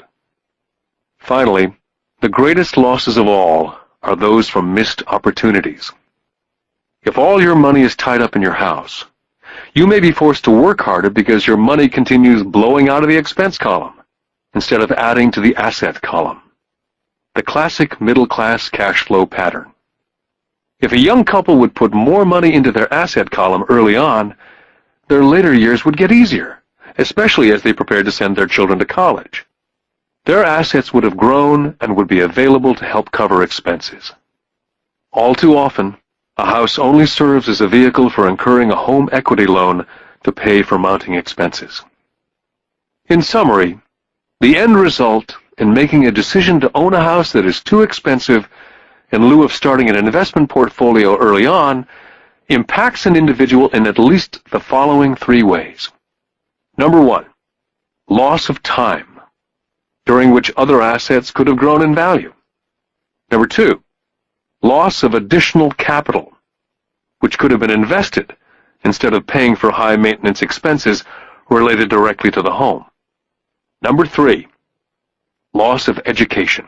Finally, the greatest losses of all are those from missed opportunities. If all your money is tied up in your house, you may be forced to work harder because your money continues blowing out of the expense column instead of adding to the asset column. The classic middle-class cash flow pattern. If a young couple would put more money into their asset column early on, their later years would get easier, especially as they prepared to send their children to college. Their assets would have grown and would be available to help cover expenses. All too often, a house only serves as a vehicle for incurring a home equity loan to pay for mounting expenses. In summary, the end result in making a decision to own a house that is too expensive in lieu of starting an investment portfolio early on impacts an individual in at least the following 3 ways. Number 1, loss of time, during which other assets could have grown in value. Number 2, loss of additional capital, which could have been invested instead of paying for high-maintenance expenses related directly to the home. Number 3, loss of education.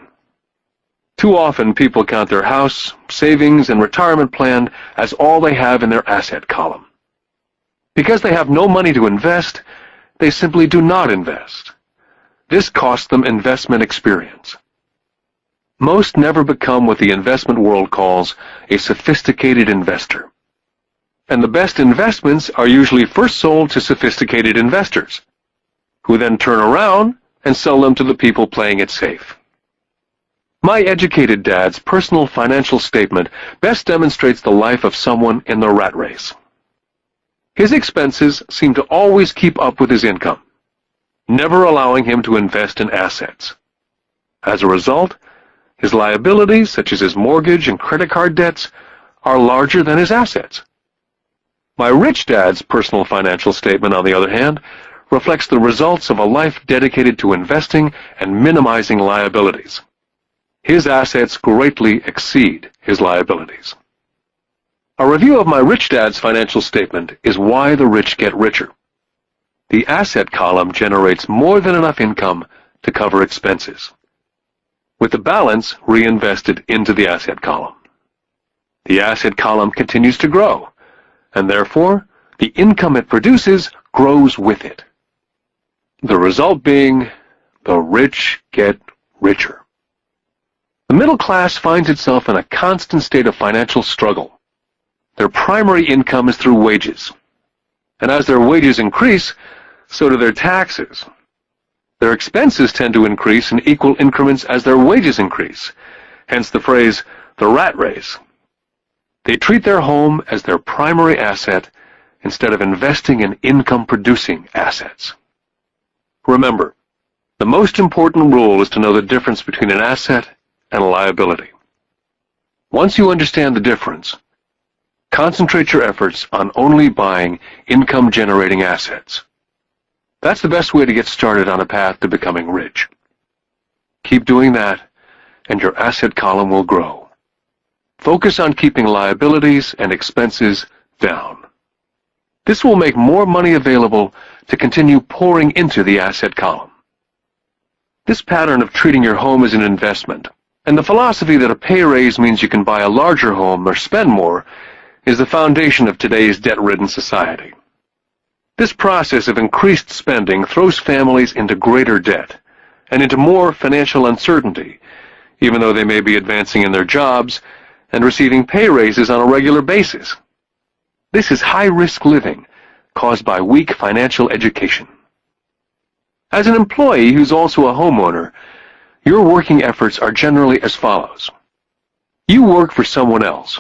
Too often, people count their house, savings, and retirement plan as all they have in their asset column. Because they have no money to invest, they simply do not invest. This costs them investment experience. Most never become what the investment world calls a sophisticated investor. And the best investments are usually first sold to sophisticated investors, who then turn around and sell them to the people playing it safe. My educated dad's personal financial statement best demonstrates the life of someone in the rat race. His expenses seem to always keep up with his income, never allowing him to invest in assets. As a result, his liabilities, such as his mortgage and credit card debts, are larger than his assets. My rich dad's personal financial statement, on the other hand, reflects the results of a life dedicated to investing and minimizing liabilities. His assets greatly exceed his liabilities. A review of my rich dad's financial statement is why the rich get richer. The asset column generates more than enough income to cover expenses, with the balance reinvested into the asset column. The asset column continues to grow, and therefore, the income it produces grows with it. The result being, the rich get richer. The middle class finds itself in a constant state of financial struggle. Their primary income is through wages, and as their wages increase, so do their taxes. Their expenses tend to increase in equal increments as their wages increase, hence the phrase, the rat race. They treat their home as their primary asset instead of investing in income-producing assets. Remember, the most important rule is to know the difference between an asset and a liability. Once you understand the difference, concentrate your efforts on only buying income-generating assets. That's the best way to get started on a path to becoming rich. Keep doing that, and your asset column will grow. Focus on keeping liabilities and expenses down. This will make more money available to continue pouring into the asset column. This pattern of treating your home as an investment, and the philosophy that a pay raise means you can buy a larger home or spend more, is the foundation of today's debt-ridden society. This process of increased spending throws families into greater debt and into more financial uncertainty, even though they may be advancing in their jobs and receiving pay raises on a regular basis. This is high-risk living caused by weak financial education. As an employee who's also a homeowner, your working efforts are generally as follows. You work for someone else.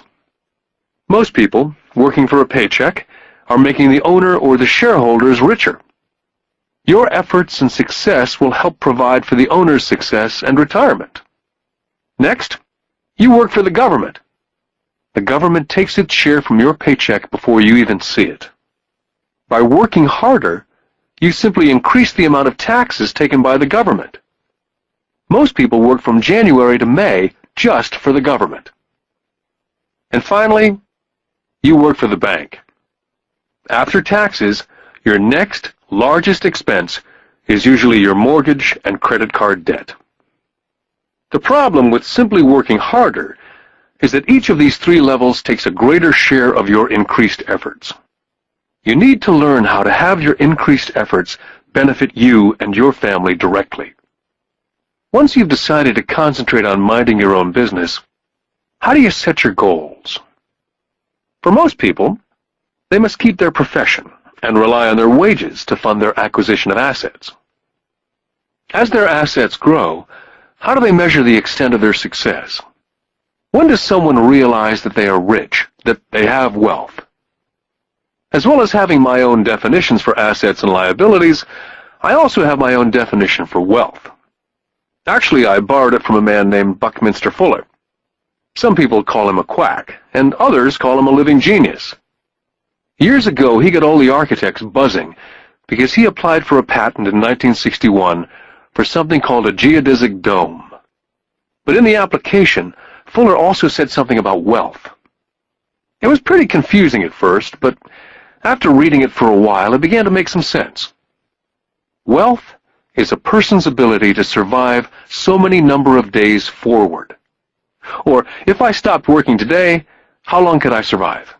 Most people, working for a paycheck, are making the owner or the shareholders richer. Your efforts and success will help provide for the owner's success and retirement. Next, you work for the government. The government takes its share from your paycheck before you even see it. By working harder, you simply increase the amount of taxes taken by the government. Most people work from January to May just for the government. And finally, you work for the bank. After taxes, your next largest expense is usually your mortgage and credit card debt. The problem with simply working harder is that each of these three levels takes a greater share of your increased efforts. You need to learn how to have your increased efforts benefit you and your family directly. Once you've decided to concentrate on minding your own business, how do you set your goals? For most people, they must keep their profession and rely on their wages to fund their acquisition of assets. As their assets grow, how do they measure the extent of their success? When does someone realize that they are rich, that they have wealth? As well as having my own definitions for assets and liabilities, I also have my own definition for wealth. Actually, I borrowed it from a man named Buckminster Fuller. Some people call him a quack, and others call him a living genius. Years ago, he got all the architects buzzing because he applied for a patent in 1961 for something called a geodesic dome. But in the application, Fuller also said something about wealth. It was pretty confusing at first, but after reading it for a while, it began to make some sense. Wealth is a person's ability to survive so many number of days forward. Or, if I stopped working today, how long could I survive?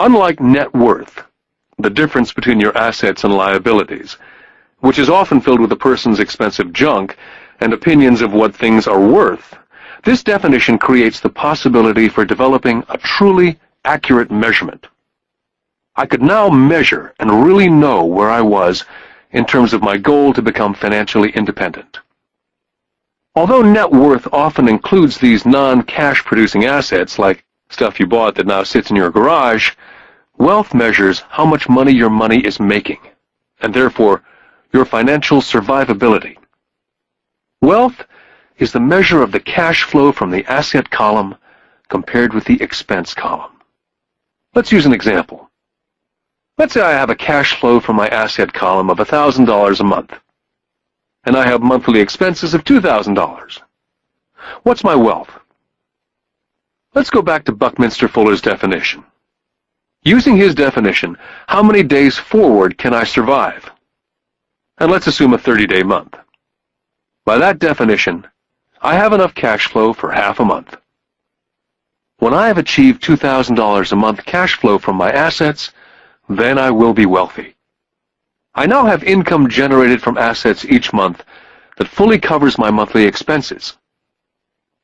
Unlike net worth, the difference between your assets and liabilities, which is often filled with a person's expensive junk and opinions of what things are worth, this definition creates the possibility for developing a truly accurate measurement. I could now measure and really know where I was in terms of my goal to become financially independent. Although net worth often includes these non-cash producing assets like stuff you bought that now sits in your garage, wealth measures how much money your money is making, and therefore your financial survivability. Wealth is the measure of the cash flow from the asset column compared with the expense column. Let's use an example. Let's say I have a cash flow from my asset column of $1,000 a month, and I have monthly expenses of $2,000. What's my wealth? Let's go back to Buckminster Fuller's definition. Using his definition, how many days forward can I survive? And let's assume a 30-day month. By that definition, I have enough cash flow for half a month. When I have achieved $2,000 a month cash flow from my assets, then I will be wealthy. I now have income generated from assets each month that fully covers my monthly expenses.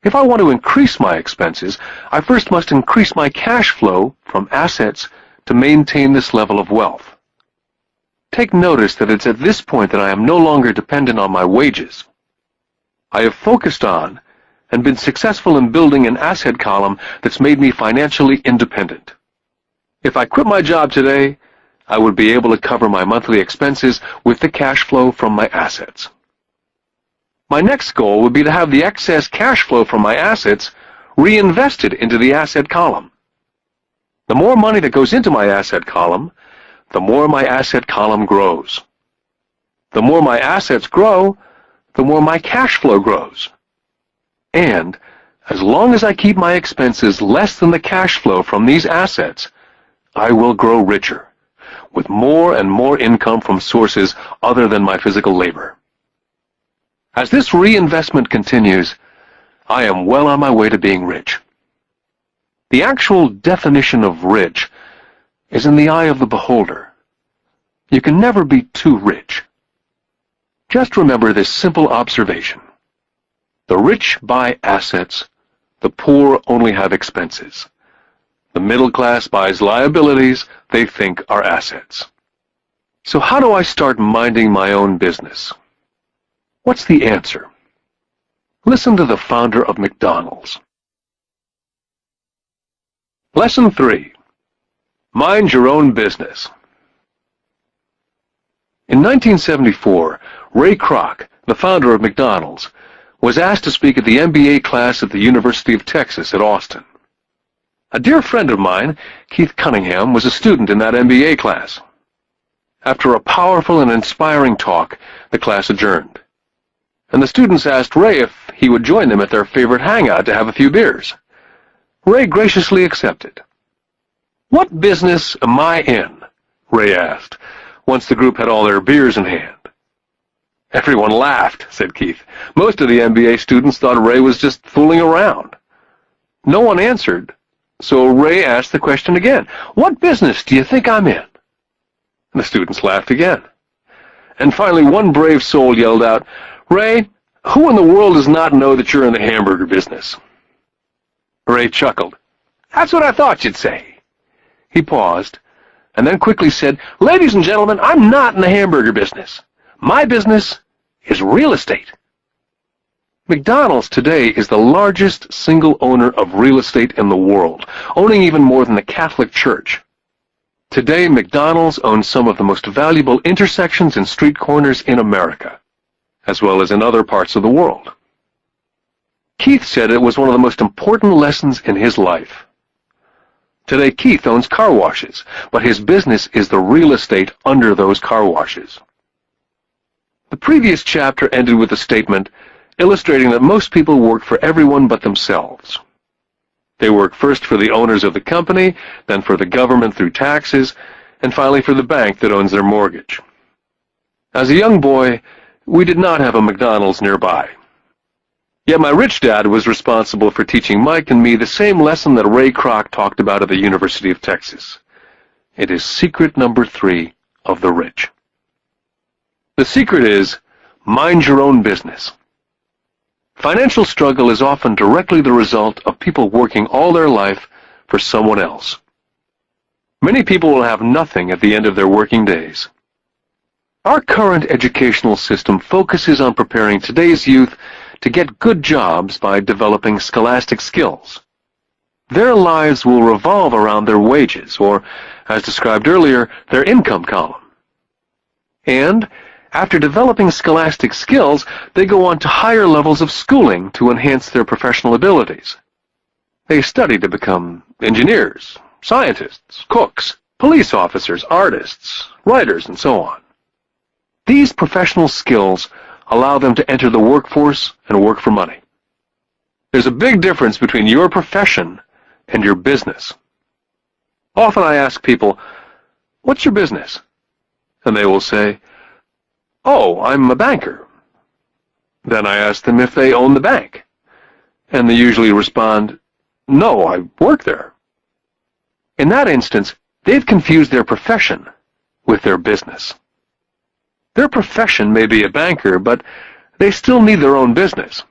If I want to increase my expenses, I first must increase my cash flow from assets to maintain this level of wealth. take notice that it's at this point that I am no longer dependent on my wages. I have focused on and been successful in building an asset column that's made me financially independent. If I quit my job today, I would be able to cover my monthly expenses with the cash flow from my assets. My next goal would be to have the excess cash flow from my assets reinvested into the asset column. The more money that goes into my asset column, the more my asset column grows. The more my assets grow, the more my cash flow grows. And as long as I keep my expenses less than the cash flow from these assets, I will grow richer, with more and more income from sources other than my physical labor. As this reinvestment continues, I am well on my way to being rich. The actual definition of rich is in the eye of the beholder. You can never be too rich. Just remember this simple observation. The rich buy assets, the poor only have expenses. The middle class buys liabilities they think are assets. So how do I start minding my own business? What's the answer? Listen to the founder of McDonald's. Lesson 3. Mind your own business. In 1974, Ray Kroc, the founder of McDonald's, was asked to speak at the MBA class at the University of Texas at Austin. A dear friend of mine, Keith Cunningham, was a student in that MBA class. After a powerful and inspiring talk, the class adjourned, and the students asked Ray if he would join them at their favorite hangout to have a few beers. Ray graciously accepted. "What business am I in?" Ray asked, once the group had all their beers in hand. "Everyone laughed," said Keith. Most of the MBA students thought Ray was just fooling around. No one answered, so Ray asked the question again. "What business do you think I'm in?" And the students laughed again. And finally one brave soul yelled out, "Ray, who in the world does not know that you're in the hamburger business?" Ray chuckled. "That's what I thought you'd say." He paused, and then quickly said, "Ladies and gentlemen, I'm not in the hamburger business. My business is real estate." McDonald's today is the largest single owner of real estate in the world, owning even more than the Catholic Church. Today, McDonald's owns some of the most valuable intersections and street corners in America, as well as in other parts of the world. Keith said it was one of the most important lessons in his life. Today, Keith owns car washes, but his business is the real estate under those car washes. The previous chapter ended with a statement illustrating that most people work for everyone but themselves. They work first for the owners of the company, then for the government through taxes, and finally for the bank that owns their mortgage. As a young boy, we did not have a McDonald's nearby. Yet my rich dad was responsible for teaching Mike and me the same lesson that Ray Kroc talked about at the University of Texas. It is secret number 3 of the rich. The secret is, mind your own business. Financial struggle is often directly the result of people working all their life for someone else. Many people will have nothing at the end of their working days. Our current educational system focuses on preparing today's youth to get good jobs by developing scholastic skills. Their lives will revolve around their wages, or, as described earlier, their income column. And after developing scholastic skills, they go on to higher levels of schooling to enhance their professional abilities. They study to become engineers, scientists, cooks, police officers, artists, writers, and so on. These professional skills allow them to enter the workforce and work for money. There's a big difference between your profession and your business. Often I ask people, "What's your business?" And they will say, "Oh, I'm a banker." Then I ask them if they own the bank, and they usually respond, "No, I work there." In that instance, they've confused their profession with their business. Their profession may be a banker, but they still need their own business.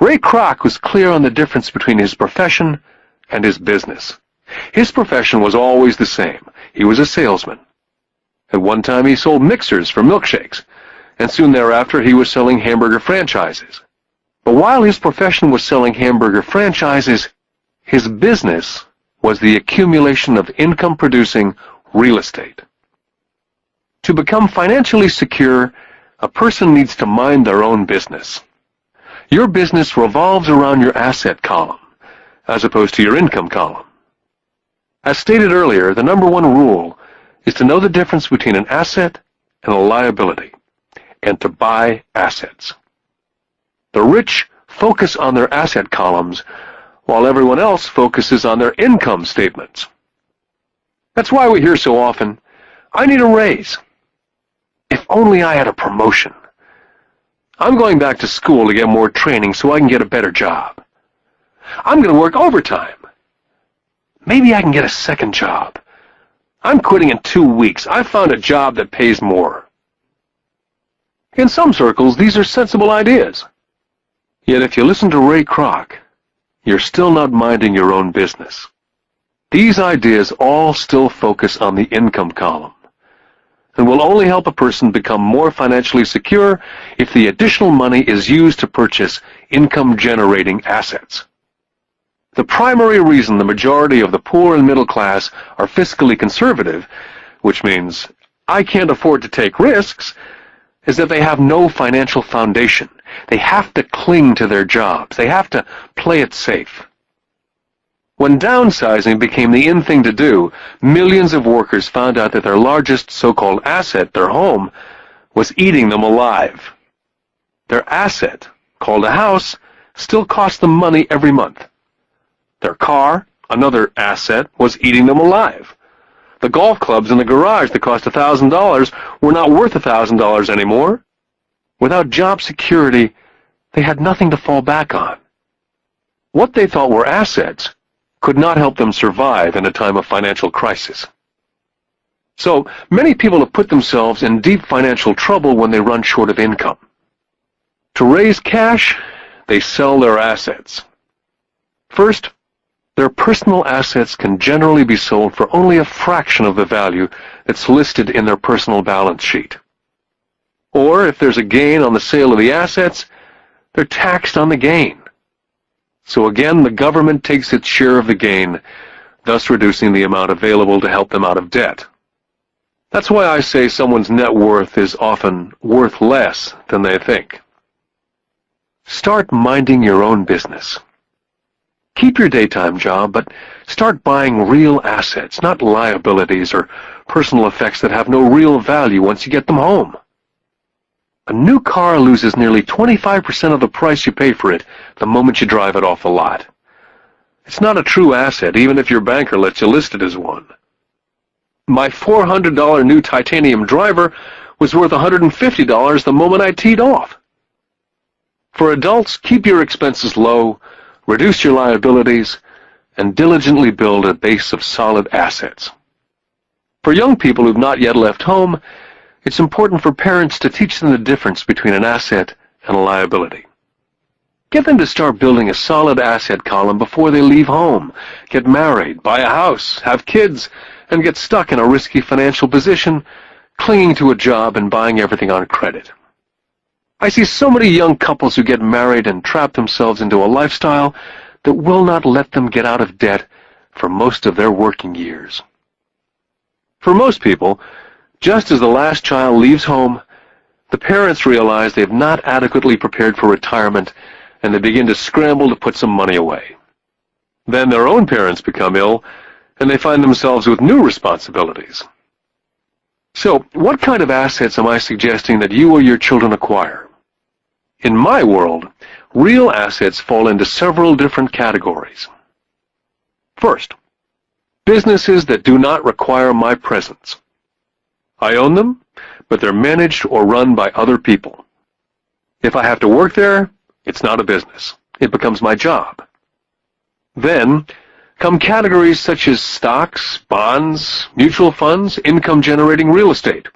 Ray Kroc was clear on the difference between his profession and his business. His profession was always the same. He was a salesman. At one time he sold mixers for milkshakes, and soon thereafter he was selling hamburger franchises. But while his profession was selling hamburger franchises, his business was the accumulation of income-producing real estate. To become financially secure, a person needs to mind their own business. Your business revolves around your asset column, as opposed to your income column. As stated earlier, the number one rule is to know the difference between an asset and a liability, and to buy assets. The rich focus on their asset columns, while everyone else focuses on their income statements. That's why we hear so often, "I need a raise. If only I had a promotion. I'm going back to school to get more training so I can get a better job. I'm going to work overtime. Maybe I can get a second job. I'm quitting in 2 weeks. I found a job that pays more." In some circles, these are sensible ideas. Yet if you listen to Ray Kroc, you're still not minding your own business. These ideas all still focus on the income column, and will only help a person become more financially secure if the additional money is used to purchase income-generating assets. The primary reason the majority of the poor and middle class are fiscally conservative, which means I can't afford to take risks, is that they have no financial foundation. They have to cling to their jobs. They have to play it safe. When downsizing became the in thing to do, millions of workers found out that their largest so-called asset, their home, was eating them alive. Their asset, called a house, still cost them money every month. Their car, another asset, was eating them alive. The golf clubs in the garage that cost $1,000 were not worth $1,000 anymore. Without job security, they had nothing to fall back on. What they thought were assets could not help them survive in a time of financial crisis. So, many people have put themselves in deep financial trouble when they run short of income. To raise cash, they sell their assets. First, their personal assets can generally be sold for only a fraction of the value that's listed in their personal balance sheet. Or, if there's a gain on the sale of the assets, they're taxed on the gain. So again, the government takes its share of the gain, thus reducing the amount available to help them out of debt. That's why I say someone's net worth is often worth less than they think. Start minding your own business. Keep your daytime job, but start buying real assets, not liabilities or personal effects that have no real value once you get them home. A new car loses nearly 25% of the price you pay for it the moment you drive it off the lot. It's not a true asset, even if your banker lets you list it as one. My $400 new titanium driver was worth $150 the moment I teed off. For adults, keep your expenses low, reduce your liabilities, and diligently build a base of solid assets. For young people who've not yet left home, it's important for parents to teach them the difference between an asset and a liability. Get them to start building a solid asset column before they leave home, get married, buy a house, have kids, and get stuck in a risky financial position, clinging to a job and buying everything on credit. I see so many young couples who get married and trap themselves into a lifestyle that will not let them get out of debt for most of their working years. For most people, just as the last child leaves home, the parents realize they have not adequately prepared for retirement, and they begin to scramble to put some money away. Then their own parents become ill, and they find themselves with new responsibilities. So, what kind of assets am I suggesting that you or your children acquire? In my world, real assets fall into several different categories. First, businesses that do not require my presence. I own them, but they're managed or run by other people. If I have to work there, it's not a business. It becomes my job. Then come categories such as stocks, bonds, mutual funds, income-generating real estate,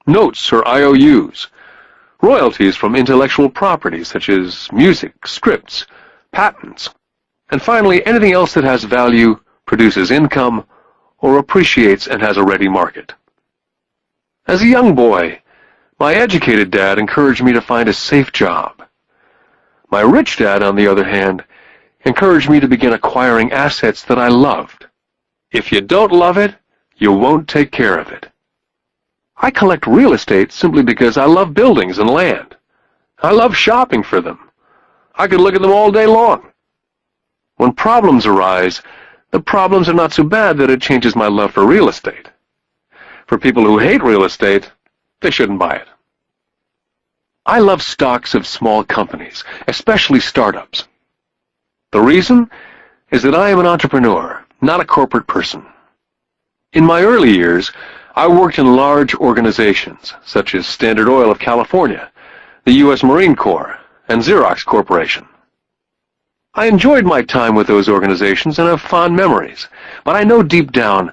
notes or IOUs, royalties from intellectual property such as music, scripts, patents, and finally anything else that has value, produces income, or appreciates and has a ready market. As a young boy, my educated dad encouraged me to find a safe job. My rich dad, on the other hand, encouraged me to begin acquiring assets that I loved. If you don't love it, you won't take care of it. I collect real estate simply because I love buildings and land. I love shopping for them. I could look at them all day long. When problems arise, the problems are not so bad that it changes my love for real estate. For people who hate real estate, they shouldn't buy it. I love stocks of small companies, especially startups. The reason is that I am an entrepreneur, not a corporate person. In my early years, I worked in large organizations such as Standard Oil of California, the U.S. Marine Corps, and Xerox Corporation. I enjoyed my time with those organizations and have fond memories, but I know deep down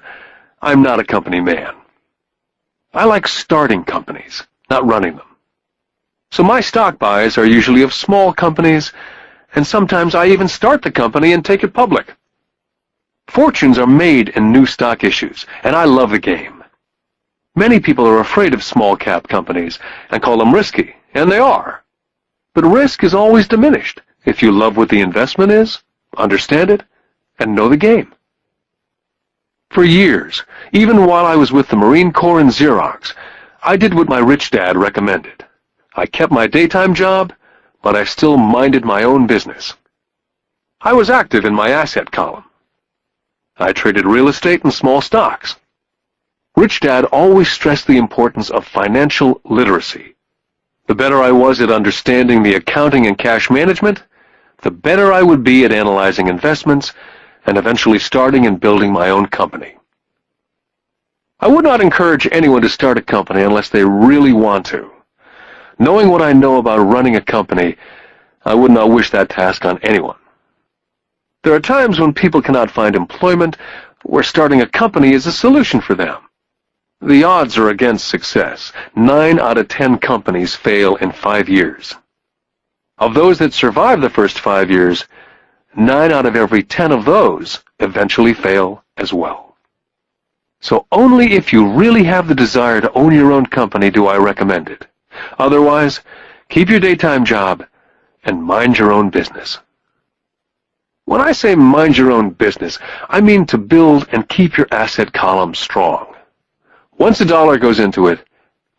I'm not a company man. I like starting companies, not running them. So my stock buys are usually of small companies, and sometimes I even start the company and take it public. Fortunes are made in new stock issues, and I love the game. Many people are afraid of small-cap companies and call them risky, and they are. But risk is always diminished if you love what the investment is, understand it, and know the game. For years, even while I was with the Marine Corps and Xerox, I did what my rich dad recommended. I kept my daytime job, but I still minded my own business. I was active in my asset column. I traded real estate and small stocks. Rich Dad always stressed the importance of financial literacy. The better I was at understanding the accounting and cash management, the better I would be at analyzing investments and eventually starting and building my own company. I would not encourage anyone to start a company unless they really want to. Knowing what I know about running a company, I would not wish that task on anyone. There are times when people cannot find employment where starting a company is a solution for them. The odds are against success. 9 out of 10 companies fail in 5 years. Of those that survive the first 5 years, 9 out of every 10 of those eventually fail as well. So only if you really have the desire to own your own company do I recommend it. Otherwise, keep your daytime job and mind your own business. When I say mind your own business, I mean to build and keep your asset column strong. Once a dollar goes into it,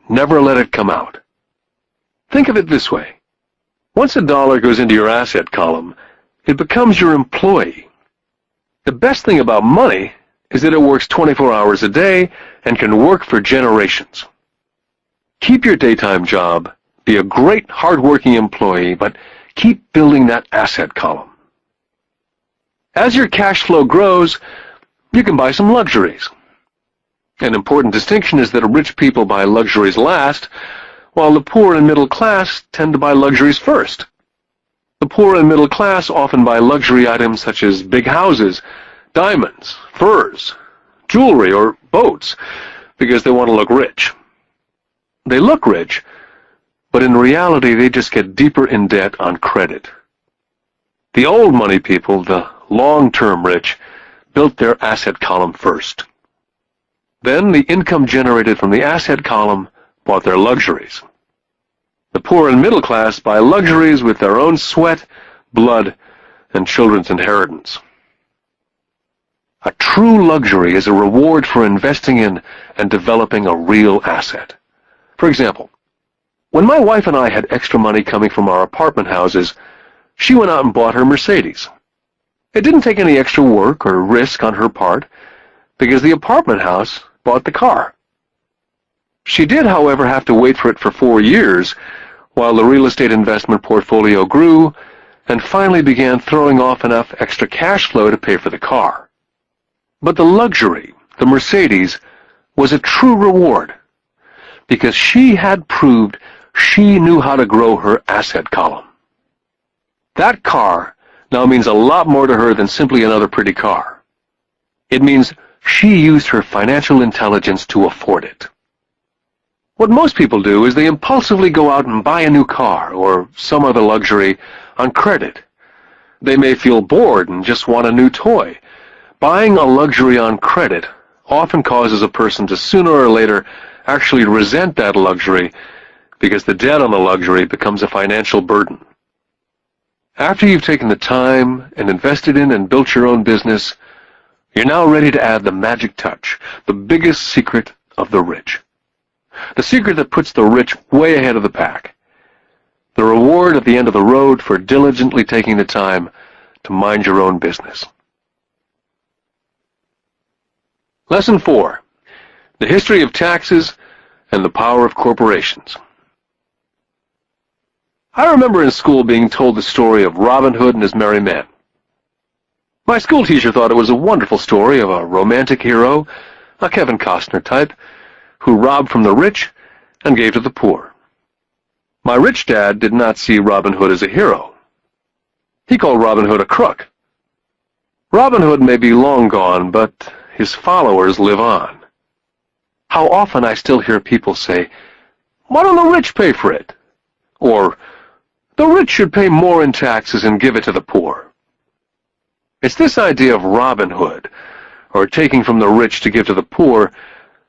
never let it come out. Think of it this way. Once a dollar goes into your asset column, it becomes your employee. The best thing about money is that it works 24 hours a day and can work for generations. Keep your daytime job, be a great hard-working employee, but keep building that asset column. As your cash flow grows, you can buy some luxuries. An important distinction is that rich people buy luxuries last, while the poor and middle class tend to buy luxuries first. The poor and middle class often buy luxury items such as big houses, diamonds, furs, jewelry, or boats because they want to look rich. They look rich, but in reality they just get deeper in debt on credit. The old money people, the long-term rich, built their asset column first. Then the income generated from the asset column bought their luxuries. The poor and middle class buy luxuries with their own sweat, blood, and children's inheritance. A true luxury is a reward for investing in and developing a real asset. For example, when my wife and I had extra money coming from our apartment houses, she went out and bought her Mercedes. It didn't take any extra work or risk on her part because the apartment house bought the car. She did, however, have to wait for it for 4 years while the real estate investment portfolio grew and finally began throwing off enough extra cash flow to pay for the car. But the luxury, the Mercedes, was a true reward because she had proved she knew how to grow her asset column. That car now means a lot more to her than simply another pretty car. It means she used her financial intelligence to afford it. What most people do is they impulsively go out and buy a new car or some other luxury on credit. They may feel bored and just want a new toy. Buying a luxury on credit often causes a person to sooner or later actually resent that luxury because the debt on the luxury becomes a financial burden. After you've taken the time and invested in and built your own business, you're now ready to add the magic touch, the biggest secret of the rich. The secret that puts the rich way ahead of the pack. The reward at the end of the road for diligently taking the time to mind your own business. Lesson 4. The history of taxes and the power of corporations. I remember in school being told the story of Robin Hood and his merry men. My school teacher thought it was a wonderful story of a romantic hero, a Kevin Costner type, who robbed from the rich and gave to the poor. My rich dad did not see Robin Hood as a hero. He called Robin Hood a crook. Robin Hood may be long gone, but his followers live on. How often I still hear people say, "Why don't the rich pay for it?" Or, "The rich should pay more in taxes and give it to the poor." It's this idea of Robin Hood, or taking from the rich to give to the poor,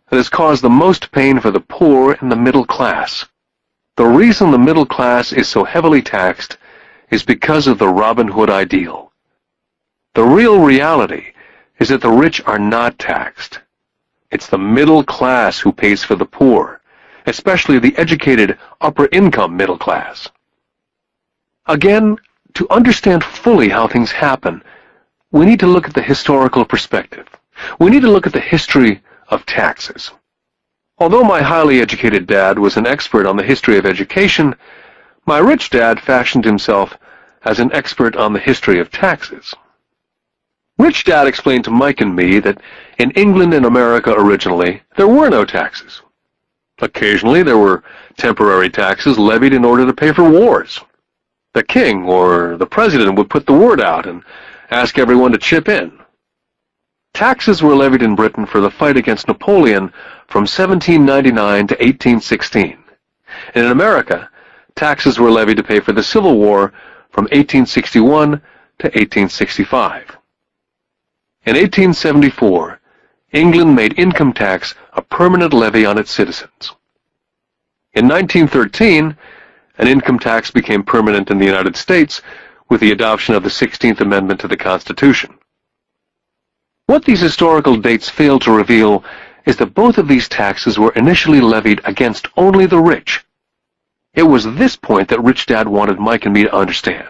that has caused the most pain for the poor and the middle class. The reason the middle class is so heavily taxed is because of the Robin Hood ideal. The real reality is that the rich are not taxed. It's the middle class who pays for the poor, especially the educated upper-income middle class. Again, to understand fully how things happen, we need to look at the historical perspective. We need to look at the history of taxes. Although my highly educated dad was an expert on the history of education, my rich dad fashioned himself as an expert on the history of taxes. Rich Dad explained to Mike and me that in England and America originally, there were no taxes. Occasionally, there were temporary taxes levied in order to pay for wars. The king or the president would put the word out and ask everyone to chip in. Taxes were levied in Britain for the fight against Napoleon from 1799 to 1816. And in America, taxes were levied to pay for the Civil War from 1861 to 1865. In 1874, England made income tax a permanent levy on its citizens. In 1913, an income tax became permanent in the United States with the adoption of the 16th Amendment to the Constitution. What these historical dates fail to reveal is that both of these taxes were initially levied against only the rich. It was this point that Rich Dad wanted Mike and me to understand.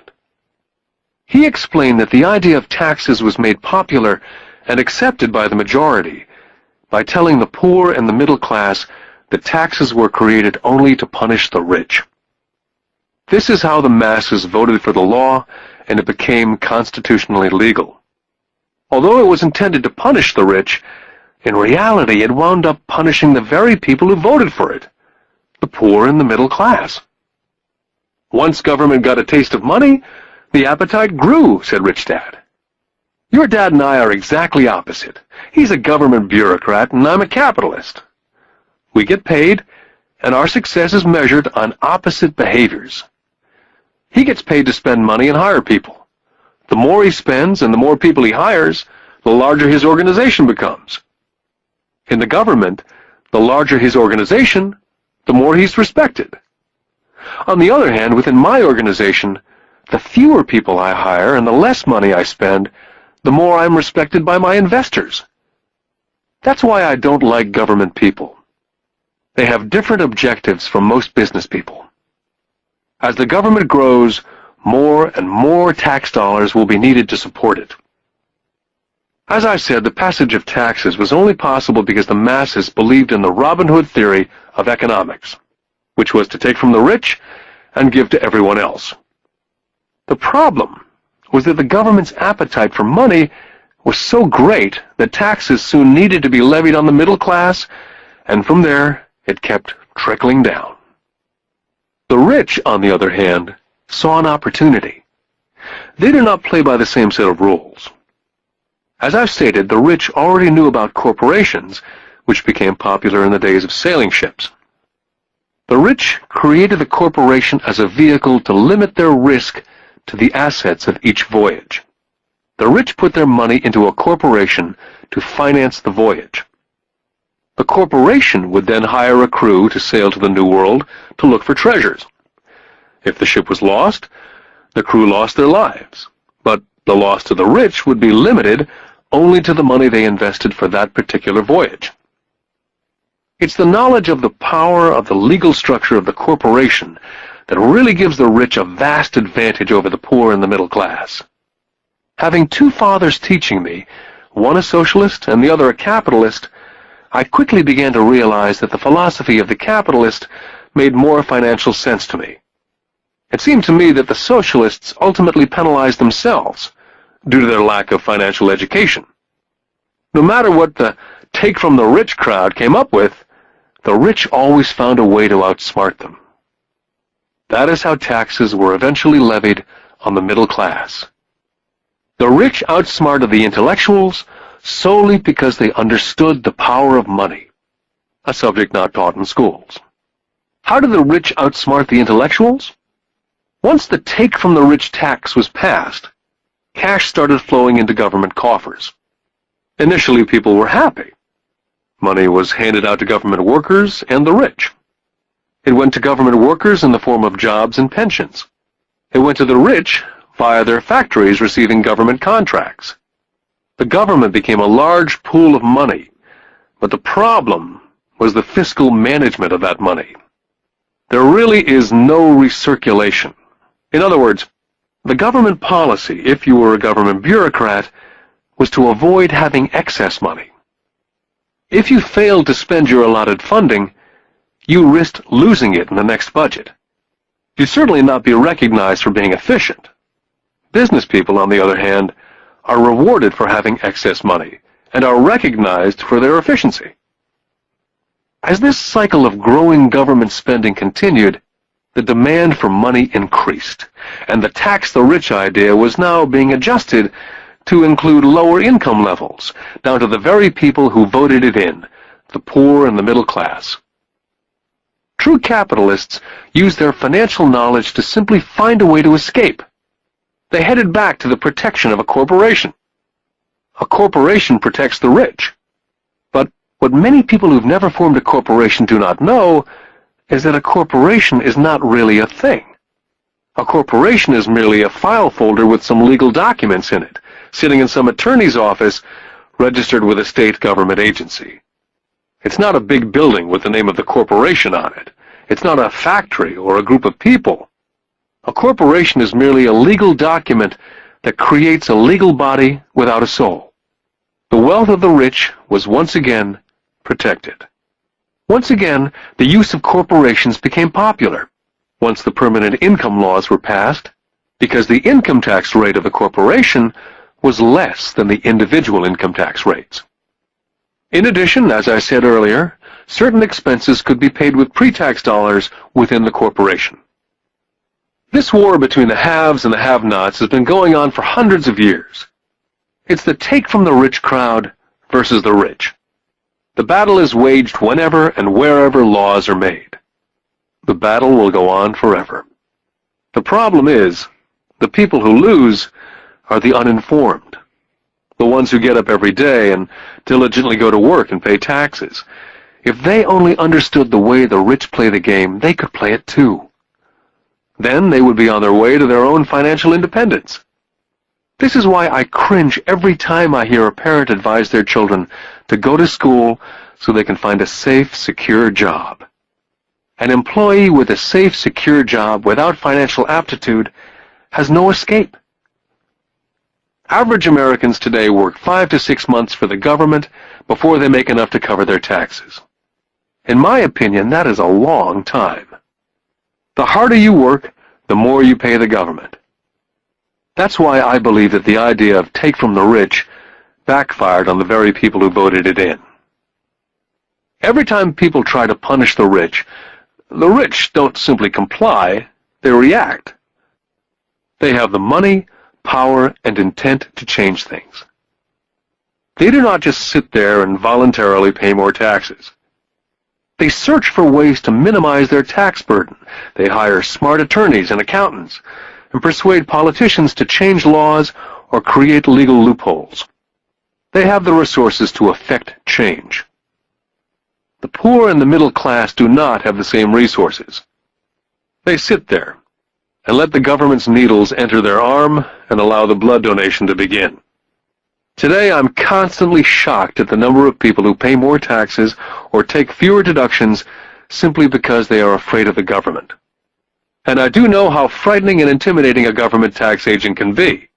He explained that the idea of taxes was made popular and accepted by the majority by telling the poor and the middle class that taxes were created only to punish the rich. This is how the masses voted for the law, and it became constitutionally legal. Although it was intended to punish the rich, in reality it wound up punishing the very people who voted for it, the poor and the middle class. Once government got a taste of money, the appetite grew, said Rich Dad. Your dad and I are exactly opposite. He's a government bureaucrat and I'm a capitalist. We get paid, and our success is measured on opposite behaviors. He gets paid to spend money and hire people. The more he spends and the more people he hires, the larger his organization becomes. In the government, the larger his organization, the more he's respected. On the other hand, within my organization, the fewer people I hire and the less money I spend, the more I'm respected by my investors. That's why I don't like government people. They have different objectives from most business people. As the government grows, more and more tax dollars will be needed to support it. As I said, the passage of taxes was only possible because the masses believed in the Robin Hood theory of economics, which was to take from the rich and give to everyone else. The problem was that the government's appetite for money was so great that taxes soon needed to be levied on the middle class, and from there it kept trickling down. The rich, on the other hand, saw an opportunity. They did not play by the same set of rules. As I've stated, the rich already knew about corporations, which became popular in the days of sailing ships. The rich created the corporation as a vehicle to limit their risk to the assets of each voyage. The rich put their money into a corporation to finance the voyage. The corporation would then hire a crew to sail to the New World to look for treasures. If the ship was lost, the crew lost their lives, but the loss to the rich would be limited only to the money they invested for that particular voyage. It's the knowledge of the power of the legal structure of the corporation that really gives the rich a vast advantage over the poor and the middle class. Having two fathers teaching me, one a socialist and the other a capitalist, I quickly began to realize that the philosophy of the capitalist made more financial sense to me. It seemed to me that the socialists ultimately penalized themselves due to their lack of financial education. No matter what the take from the rich crowd came up with, the rich always found a way to outsmart them. That is how taxes were eventually levied on the middle class. The rich outsmarted the intellectuals solely because they understood the power of money, a subject not taught in schools. How did the rich outsmart the intellectuals? Once the take from the rich tax was passed, cash started flowing into government coffers. Initially, people were happy. Money was handed out to government workers and the rich. It went to government workers in the form of jobs and pensions. It went to the rich via their factories receiving government contracts. The government became a large pool of money, but the problem was the fiscal management of that money. There really is no recirculation. In other words, the government policy, if you were a government bureaucrat, was to avoid having excess money. If you failed to spend your allotted funding, you risked losing it in the next budget. You'd certainly not be recognized for being efficient. Business people, on the other hand, are rewarded for having excess money and are recognized for their efficiency. As this cycle of growing government spending continued, the demand for money increased, and the tax the rich idea was now being adjusted to include lower income levels, down to the very people who voted it in, the poor and the middle class. True capitalists used their financial knowledge to simply find a way to escape. They headed back to the protection of a corporation. A corporation protects the rich. But what many people who've never formed a corporation do not know is that a corporation is not really a thing. A corporation is merely a file folder with some legal documents in it, sitting in some attorney's office registered with a state government agency. It's not a big building with the name of the corporation on it. It's not a factory or a group of people. A corporation is merely a legal document that creates a legal body without a soul. The wealth of the rich was once again protected. Once again, the use of corporations became popular once the permanent income laws were passed, because the income tax rate of a corporation was less than the individual income tax rates. In addition, as I said earlier, certain expenses could be paid with pre-tax dollars within the corporation. This war between the haves and the have-nots has been going on for hundreds of years. It's the take from the rich crowd versus the rich. The battle is waged whenever and wherever laws are made. The battle will go on forever. The problem is, the people who lose are the uninformed, the ones who get up every day and diligently go to work and pay taxes. If they only understood the way the rich play the game, they could play it too. Then they would be on their way to their own financial independence. This is why I cringe every time I hear a parent advise their children to go to school so they can find a safe, secure job. An employee with a safe, secure job without financial aptitude has no escape. Average Americans today work 5 to 6 months for the government before they make enough to cover their taxes. In my opinion, that is a long time. The harder you work, the more you pay the government. That's why I believe that the idea of take from the rich backfired on the very people who voted it in. Every time people try to punish the rich don't simply comply, they react. They have the money, power, and intent to change things. They do not just sit there and voluntarily pay more taxes. They search for ways to minimize their tax burden. They hire smart attorneys and accountants and persuade politicians to change laws or create legal loopholes. They have the resources to effect change. The poor and the middle class do not have the same resources. They sit there and let the government's needles enter their arm and allow the blood donation to begin. Today, I'm constantly shocked at the number of people who pay more taxes or take fewer deductions simply because they are afraid of the government. And I do know how frightening and intimidating a government tax agent can be.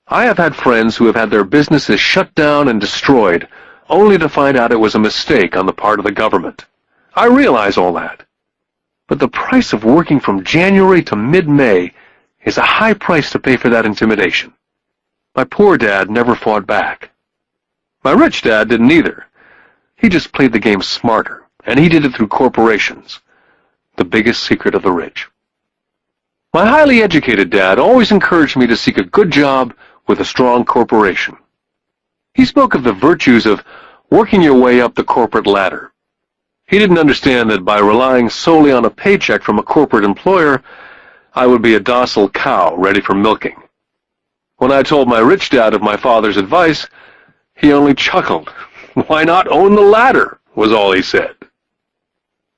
I have had friends who have had their businesses shut down and destroyed, only to find out it was a mistake on the part of the government. I realize all that. But the price of working from January to mid-May is a high price to pay for that intimidation. My poor dad never fought back. My rich dad didn't either. He just played the game smarter, and he did it through corporations, the biggest secret of the rich. My highly educated dad always encouraged me to seek a good job with a strong corporation. He spoke of the virtues of working your way up the corporate ladder. He didn't understand that by relying solely on a paycheck from a corporate employer, I would be a docile cow ready for milking. When I told my rich dad of my father's advice, he only chuckled. "Why not own the ladder?" was all he said.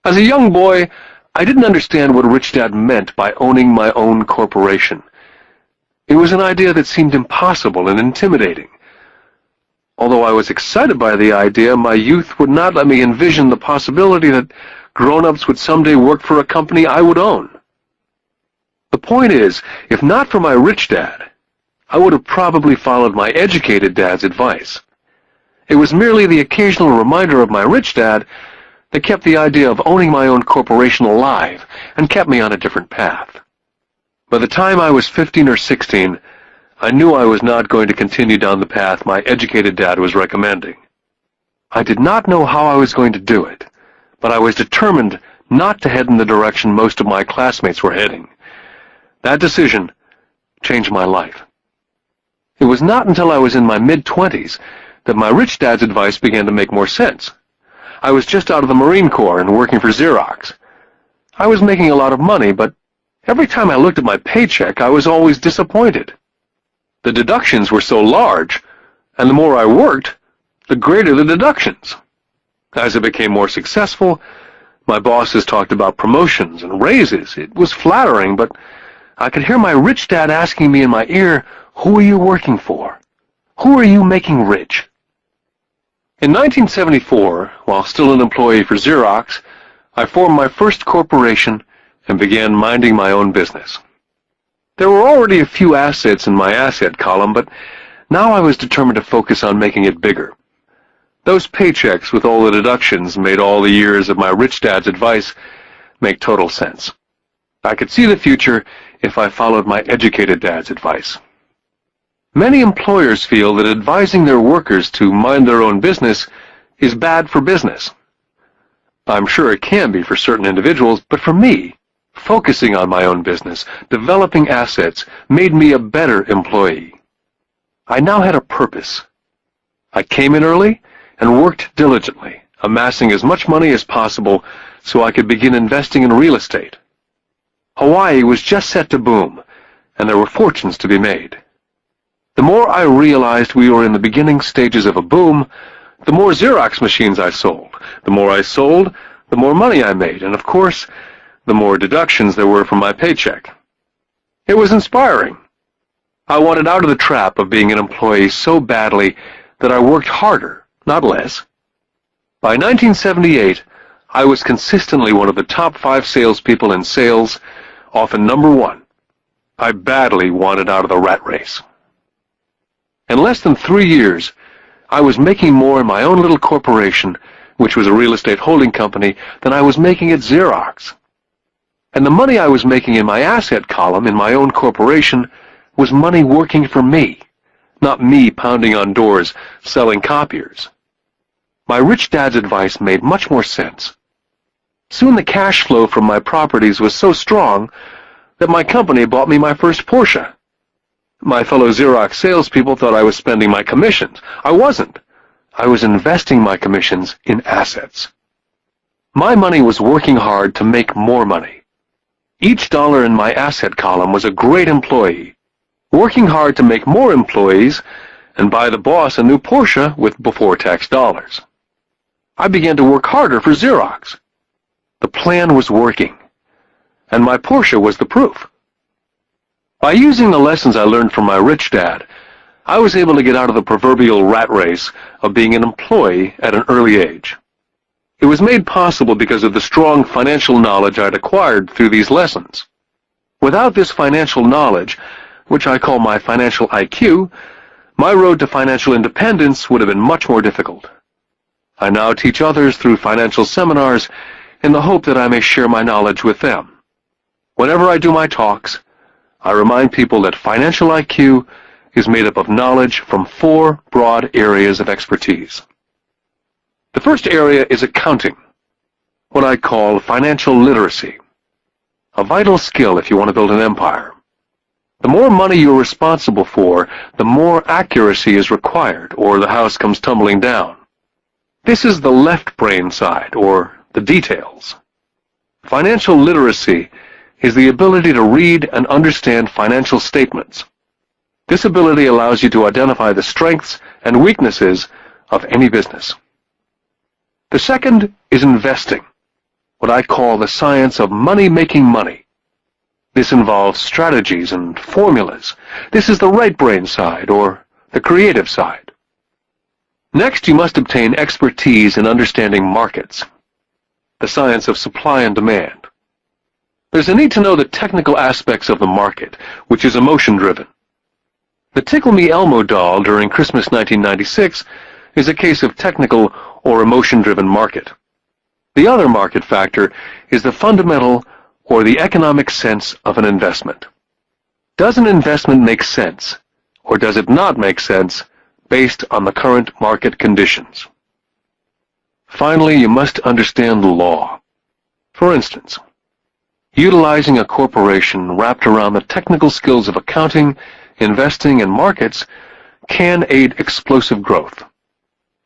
As a young boy, I didn't understand what Rich Dad meant by owning my own corporation. It was an idea that seemed impossible and intimidating. Although I was excited by the idea, my youth would not let me envision the possibility that grown-ups would someday work for a company I would own. The point is, if not for my rich dad, I would have probably followed my educated dad's advice. It was merely the occasional reminder of my rich dad that kept the idea of owning my own corporation alive and kept me on a different path. By the time I was 15 or 16, I knew I was not going to continue down the path my educated dad was recommending. I did not know how I was going to do it, but I was determined not to head in the direction most of my classmates were heading. That decision changed my life. It was not until I was in my mid-20s that my rich dad's advice began to make more sense. I was just out of the Marine Corps and working for Xerox. I was making a lot of money, but every time I looked at my paycheck, I was always disappointed. The deductions were so large, and the more I worked, the greater the deductions. As I became more successful, my bosses talked about promotions and raises. It was flattering, but I could hear my rich dad asking me in my ear, "Who are you working for? Who are you making rich?" In 1974, while still an employee for Xerox, I formed my first corporation and began minding my own business. There were already a few assets in my asset column, but now I was determined to focus on making it bigger. Those paychecks with all the deductions made all the years of my rich dad's advice make total sense. I could see the future if I followed my educated dad's advice. Many employers feel that advising their workers to mind their own business is bad for business. I'm sure it can be for certain individuals, but for me, focusing on my own business, developing assets, made me a better employee. I now had a purpose. I came in early and worked diligently, amassing as much money as possible so I could begin investing in real estate. Hawaii was just set to boom, and there were fortunes to be made. The more I realized we were in the beginning stages of a boom, the more Xerox machines I sold. The more I sold, the more money I made, and of course, the more deductions there were from my paycheck. It was inspiring. I wanted out of the trap of being an employee so badly that I worked harder, not less. By 1978, I was consistently one of the top 5 salespeople in sales, often number 1. I badly wanted out of the rat race. In less than 3 years, I was making more in my own little corporation, which was a real estate holding company, than I was making at Xerox. And the money I was making in my asset column in my own corporation was money working for me, not me pounding on doors selling copiers. My rich dad's advice made much more sense. Soon the cash flow from my properties was so strong that my company bought me my first Porsche. My fellow Xerox salespeople thought I was spending my commissions. I wasn't. I was investing my commissions in assets. My money was working hard to make more money. Each dollar in my asset column was a great employee, working hard to make more employees and buy the boss a new Porsche with before-tax dollars. I began to work harder for Xerox. The plan was working, and my Porsche was the proof. By using the lessons I learned from my rich dad, I was able to get out of the proverbial rat race of being an employee at an early age. It was made possible because of the strong financial knowledge I'd acquired through these lessons. Without this financial knowledge, which I call my financial IQ, my road to financial independence would have been much more difficult. I now teach others through financial seminars in the hope that I may share my knowledge with them. Whenever I do my talks, I remind people that financial IQ is made up of knowledge from 4 broad areas of expertise. The first area is accounting, what I call financial literacy, a vital skill if you want to build an empire. The more money you're responsible for, the more accuracy is required, or the house comes tumbling down. This is the left brain side, or the details. Financial literacy is the ability to read and understand financial statements. This ability allows you to identify the strengths and weaknesses of any business. The second is investing, what I call the science of making money. This involves strategies and formulas. This is the right brain side, or the creative side. Next, you must obtain expertise in understanding markets, the science of supply and demand. There's a need to know the technical aspects of the market, which is emotion-driven. The Tickle Me Elmo doll during Christmas 1996 is a case of technical or emotion-driven market. The other market factor is the fundamental or the economic sense of an investment. Does an investment make sense, or does it not make sense based on the current market conditions? Finally, you must understand the law. For instance, utilizing a corporation wrapped around the technical skills of accounting, investing, and markets can aid explosive growth.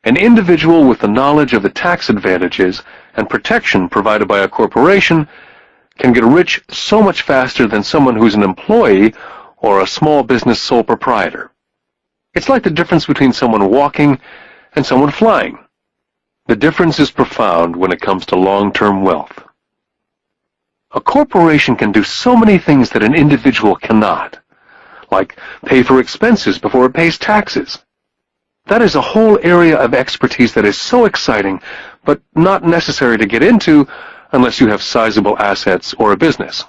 An individual with the knowledge of the tax advantages and protection provided by a corporation can get rich so much faster than someone who's an employee or a small business sole proprietor. It's like the difference between someone walking and someone flying. The difference is profound when it comes to long-term wealth. A corporation can do so many things that an individual cannot, like pay for expenses before it pays taxes. That is a whole area of expertise that is so exciting, but not necessary to get into unless you have sizable assets or a business.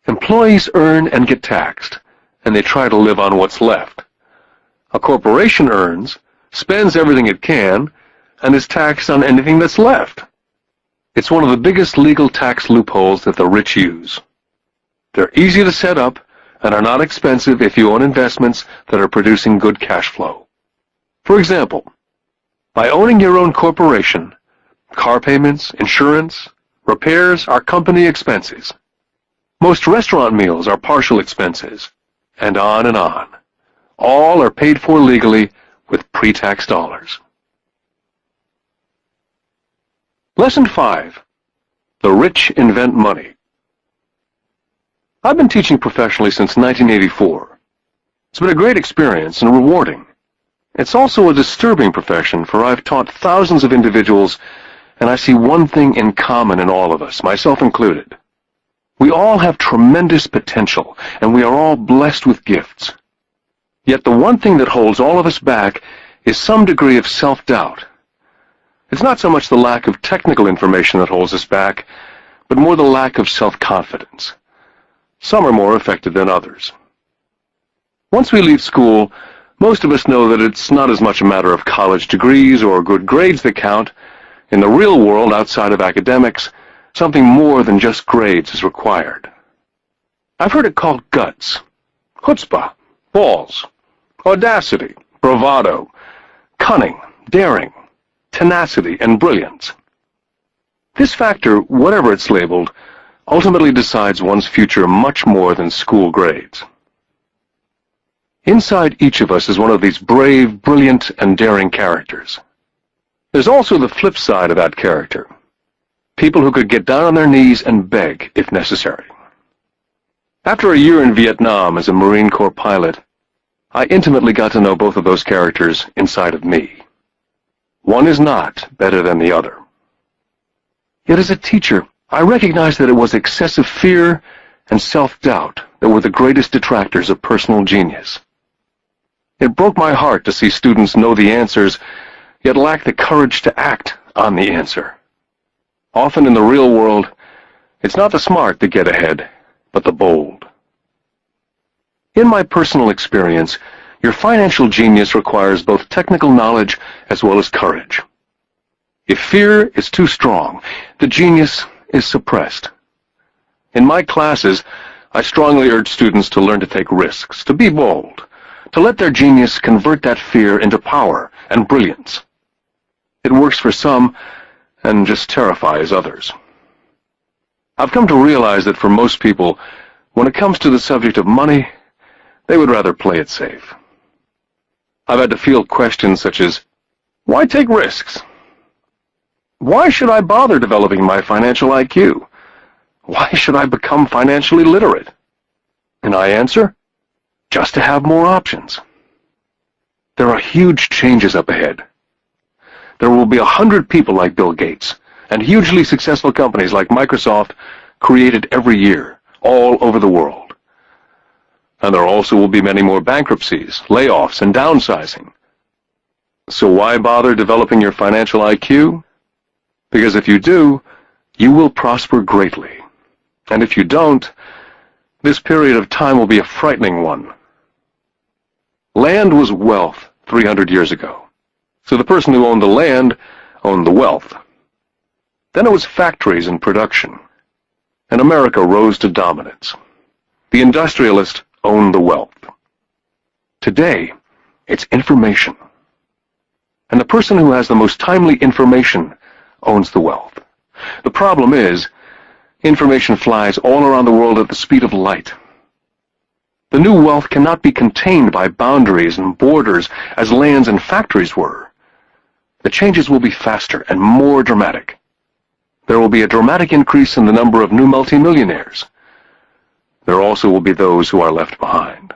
Employees earn and get taxed, and they try to live on what's left. A corporation earns, spends everything it can, and is taxed on anything that's left. It's one of the biggest legal tax loopholes that the rich use. They're easy to set up and are not expensive if you own investments that are producing good cash flow. For example, by owning your own corporation, car payments, insurance, repairs are company expenses. Most restaurant meals are partial expenses, and on and on. All are paid for legally with pre-tax dollars. Lesson 5. The rich invent money. I've been teaching professionally since 1984. It's been a great experience and rewarding. It's also a disturbing profession, for I've taught thousands of individuals, and I see one thing in common in all of us, myself included. We all have tremendous potential, and we are all blessed with gifts. Yet the one thing that holds all of us back is some degree of self-doubt. It's not so much the lack of technical information that holds us back, but more the lack of self-confidence. Some are more affected than others. Once we leave school, most of us know that it's not as much a matter of college degrees or good grades that count. In the real world, outside of academics, something more than just grades is required. I've heard it called guts, chutzpah, balls, audacity, bravado, cunning, daring, tenacity, and brilliance. This factor, whatever it's labeled, ultimately decides one's future much more than school grades. Inside each of us is one of these brave, brilliant, and daring characters. There's also the flip side of that character. People who could get down on their knees and beg if necessary. After a year in Vietnam as a Marine Corps pilot, I intimately got to know both of those characters inside of me. One is not better than the other. Yet as a teacher, I recognized that it was excessive fear and self-doubt that were the greatest detractors of personal genius. It broke my heart to see students know the answers, yet lack the courage to act on the answer. Often in the real world, it's not the smart that get ahead, but the bold. In my personal experience, your financial genius requires both technical knowledge as well as courage. If fear is too strong, the genius is suppressed. In my classes, I strongly urge students to learn to take risks, to be bold, to let their genius convert that fear into power and brilliance. It works for some and just terrifies others. I've come to realize that for most people, when it comes to the subject of money, they would rather play it safe. I've had to field questions such as, why take risks? Why should I bother developing my financial IQ? Why should I become financially literate? And I answer, just to have more options. There are huge changes up ahead. There will be 100 people like Bill Gates, and hugely successful companies like Microsoft created every year, all over the world. And there also will be many more bankruptcies, layoffs, and downsizing. So why bother developing your financial IQ? Because if you do, you will prosper greatly. And if you don't, this period of time will be a frightening one. Land was wealth 300 years ago. So the person who owned the land owned the wealth. Then it was factories and production. And America rose to dominance. The industrialist owned the wealth. Today, it's information. And the person who has the most timely information owns the wealth. The problem is, information flies all around the world at the speed of light. The new wealth cannot be contained by boundaries and borders as lands and factories were. The changes will be faster and more dramatic. There will be a dramatic increase in the number of new multimillionaires. There also will be those who are left behind.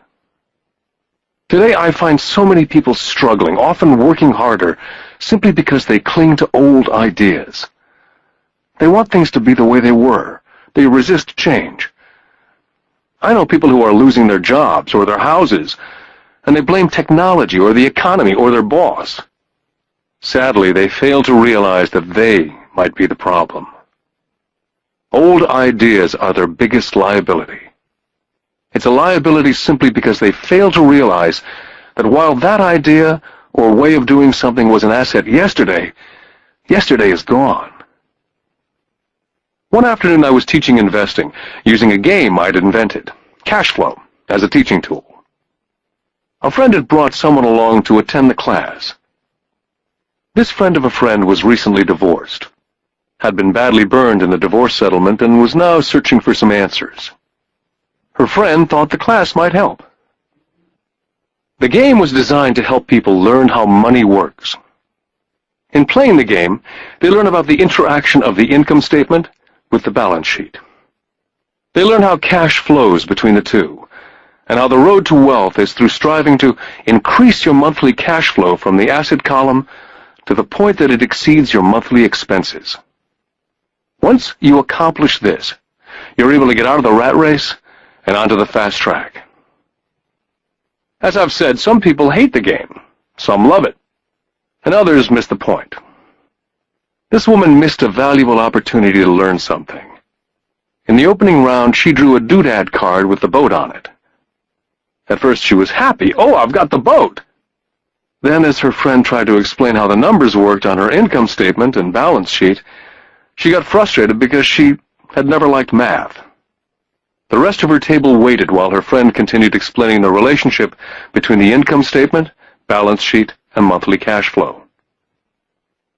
Today I find so many people struggling, often working harder, simply because they cling to old ideas. They want things to be the way they were. They resist change. I know people who are losing their jobs or their houses, and they blame technology or the economy or their boss. Sadly, they fail to realize that they might be the problem. Old ideas are their biggest liability. It's a liability simply because they fail to realize that while that idea or way of doing something was an asset yesterday, yesterday is gone. One afternoon I was teaching investing, using a game I'd invented, cash flow, as a teaching tool. A friend had brought someone along to attend the class. This friend of a friend was recently divorced, had been badly burned in the divorce settlement, and was now searching for some answers. Her friend thought the class might help. The game was designed to help people learn how money works. In playing the game, they learn about the interaction of the income statement with the balance sheet. They learn how cash flows between the two, and how the road to wealth is through striving to increase your monthly cash flow from the asset column to the point that it exceeds your monthly expenses. Once you accomplish this, you're able to get out of the rat race and onto the fast track. As I've said, some people hate the game, some love it, and others miss the point. This woman missed a valuable opportunity to learn something. In the opening round, she drew a doodad card with the boat on it. At first she was happy. Oh, I've got the boat! Then, as her friend tried to explain how the numbers worked on her income statement and balance sheet, she got frustrated because she had never liked math. The rest of her table waited while her friend continued explaining the relationship between the income statement, balance sheet, and monthly cash flow.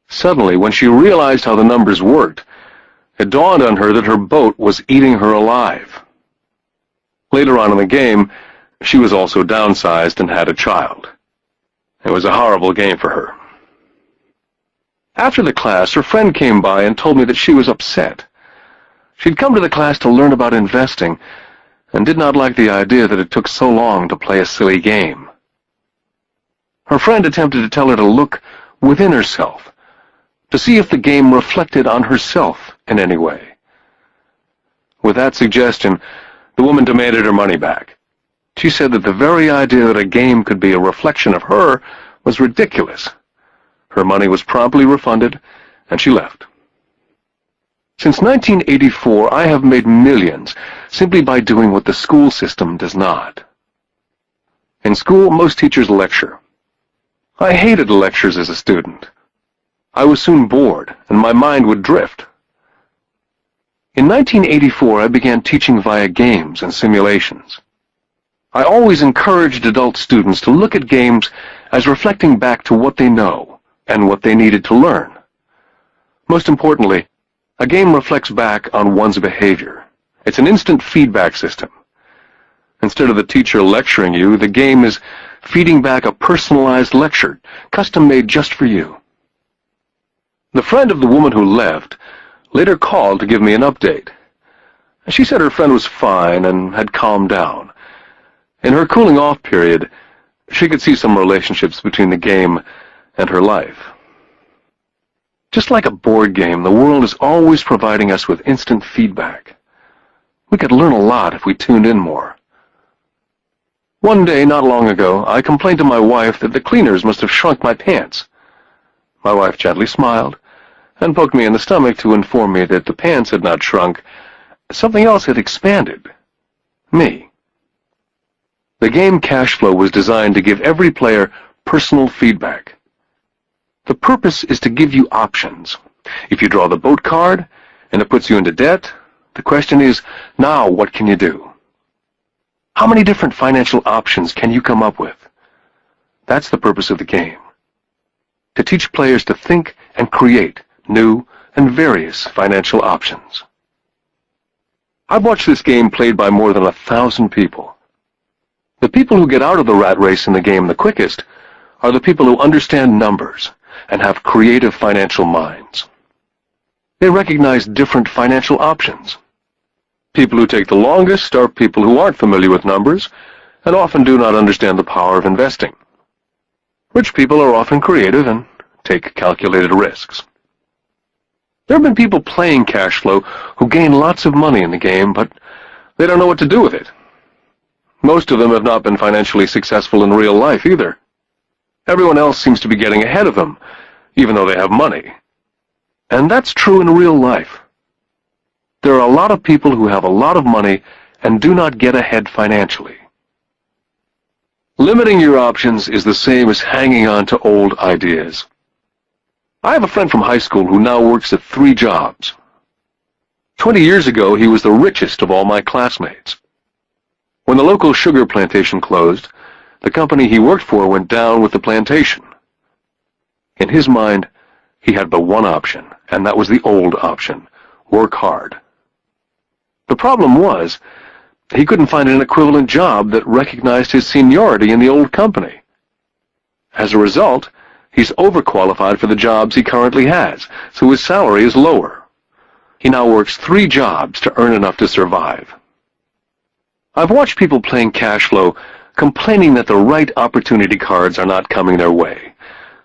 Suddenly, when she realized how the numbers worked, it dawned on her that her boat was eating her alive. Later on in the game, she was also downsized and had a child. It was a horrible game for her. After the class, her friend came by and told me that she was upset. She'd come to the class to learn about investing and did not like the idea that it took so long to play a silly game. Her friend attempted to tell her to look within herself to see if the game reflected on herself in any way. With that suggestion, the woman demanded her money back. She said that the very idea that a game could be a reflection of her was ridiculous. Her money was promptly refunded, and she left. Since 1984, I have made millions simply by doing what the school system does not. In school, most teachers lecture. I hated lectures as a student. I was soon bored, and my mind would drift. In 1984, I began teaching via games and simulations. I always encouraged adult students to look at games as reflecting back to what they know and what they needed to learn. Most importantly, a game reflects back on one's behavior. It's an instant feedback system. Instead of the teacher lecturing you, the game is feeding back a personalized lecture, custom-made just for you. The friend of the woman who left later called to give me an update. She said her friend was fine and had calmed down. In her cooling-off period, she could see some relationships between the game and her life. Just like a board game, the world is always providing us with instant feedback. We could learn a lot if we tuned in more. One day, not long ago, I complained to my wife that the cleaners must have shrunk my pants. My wife gently smiled and poked me in the stomach to inform me that the pants had not shrunk. Something else had expanded. Me. The game Cash Flow was designed to give every player personal feedback. The purpose is to give you options. If you draw the boat card and it puts you into debt, the question is, now what can you do? How many different financial options can you come up with? That's the purpose of the game. To teach players to think and create new and various financial options. I've watched this game played by more than 1,000 people. The people who get out of the rat race in the game the quickest are the people who understand numbers and have creative financial minds. They recognize different financial options. People who take the longest are people who aren't familiar with numbers and often do not understand the power of investing. Rich people are often creative and take calculated risks. There have been people playing Cash Flow who gain lots of money in the game, but they don't know what to do with it. Most of them have not been financially successful in real life either. Everyone else seems to be getting ahead of them, even though they have money. And that's true in real life. There are a lot of people who have a lot of money and do not get ahead financially. Limiting your options is the same as hanging on to old ideas. I have a friend from high school who now works at 3 jobs. 20 years ago, he was the richest of all my classmates. When the local sugar plantation closed, the company he worked for went down with the plantation. In his mind, he had but one option, and that was the old option: work hard. The problem was, he couldn't find an equivalent job that recognized his seniority in the old company. As a result, he's overqualified for the jobs he currently has, so his salary is lower. He now works 3 jobs to earn enough to survive. I've watched people playing Cash Flow complaining that the right opportunity cards are not coming their way,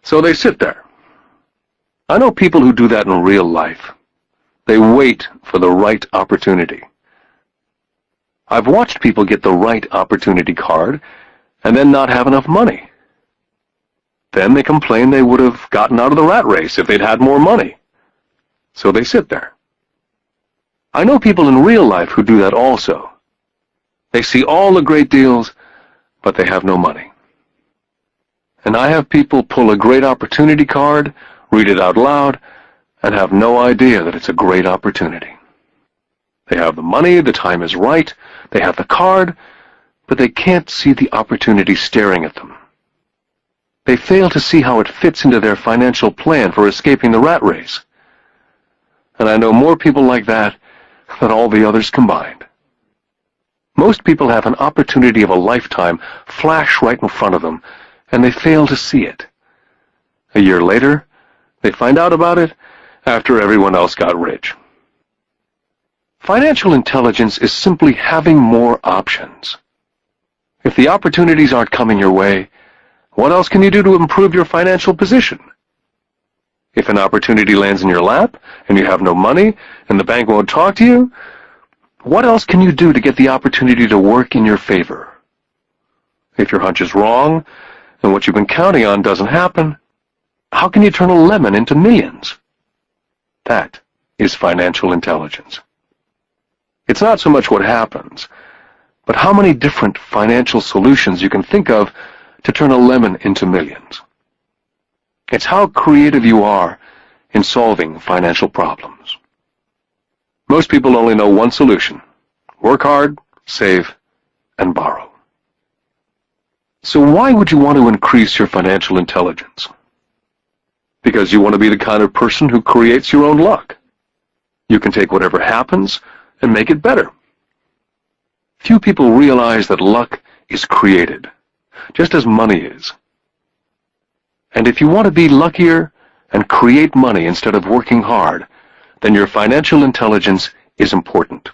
so they sit there. I know people who do that in real life. They wait for the right opportunity. I've watched people get the right opportunity card and then not have enough money. Then they complain they would have gotten out of the rat race if they'd had more money. So they sit there. I know people in real life who do that also. They see all the great deals, but they have no money. And I have people pull a great opportunity card, read it out loud, and have no idea that it's a great opportunity. They have the money, the time is right, they have the card, but they can't see the opportunity staring at them. They fail to see how it fits into their financial plan for escaping the rat race. And I know more people like that than all the others combined. Most people have an opportunity of a lifetime flash right in front of them, and they fail to see it. A year later, they find out about it after everyone else got rich. Financial intelligence is simply having more options. If the opportunities aren't coming your way, what else can you do to improve your financial position? If an opportunity lands in your lap and you have no money and the bank won't talk to you, what else can you do to get the opportunity to work in your favor? If your hunch is wrong and what you've been counting on doesn't happen, how can you turn a lemon into millions? That is financial intelligence. It's not so much what happens, but how many different financial solutions you can think of to turn a lemon into millions. It's how creative you are in solving financial problems. Most people only know one solution: work hard, save, and borrow. So why would you want to increase your financial intelligence? Because you want to be the kind of person who creates your own luck. You can take whatever happens and make it better. Few people realize that luck is created, just as money is. And if you want to be luckier and create money instead of working hard, then your financial intelligence is important.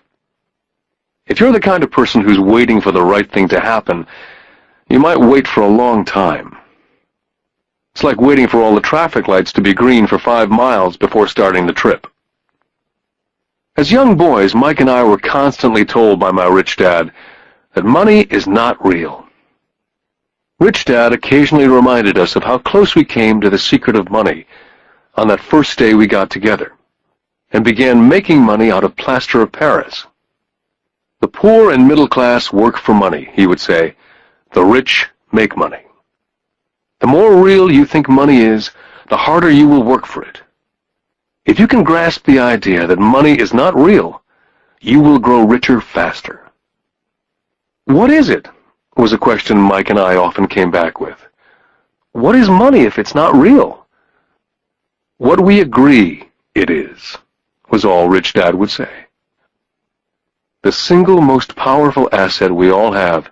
If you're the kind of person who's waiting for the right thing to happen, you might wait for a long time. It's like waiting for all the traffic lights to be green for 5 miles before starting the trip. As young boys, Mike and I were constantly told by my rich dad that money is not real. Rich Dad occasionally reminded us of how close we came to the secret of money on that first day we got together and began making money out of plaster of Paris. The poor and middle class work for money, he would say. The rich make money. The more real you think money is, the harder you will work for it. If you can grasp the idea that money is not real, you will grow richer faster. What is it? Was a question Mike and I often came back with. What is money if it's not real? What we agree it is, was all Rich Dad would say. The single most powerful asset we all have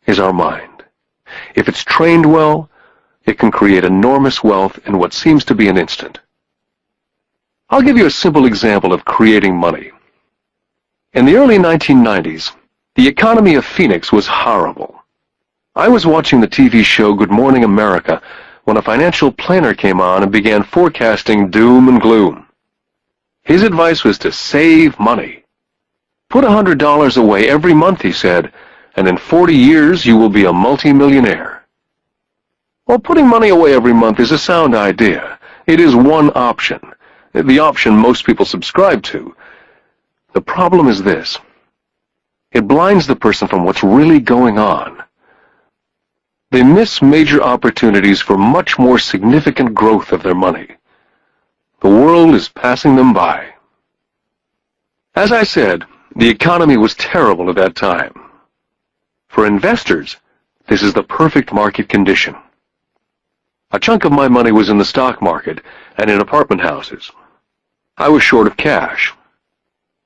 is our mind. If it's trained well, it can create enormous wealth in what seems to be an instant. I'll give you a simple example of creating money. In the early 1990s, the economy of Phoenix was horrible. I was watching the TV show Good Morning America when a financial planner came on and began forecasting doom and gloom. His advice was to save money. Put $100 away every month, he said, and in 40 years you will be a multimillionaire. Well, putting money away every month is a sound idea. It is one option, the option most people subscribe to. The problem is this: it blinds the person from what's really going on. They miss major opportunities for much more significant growth of their money. The world is passing them by. As I said, the economy was terrible at that time. For investors, this is the perfect market condition. A chunk of my money was in the stock market and in apartment houses. I was short of cash.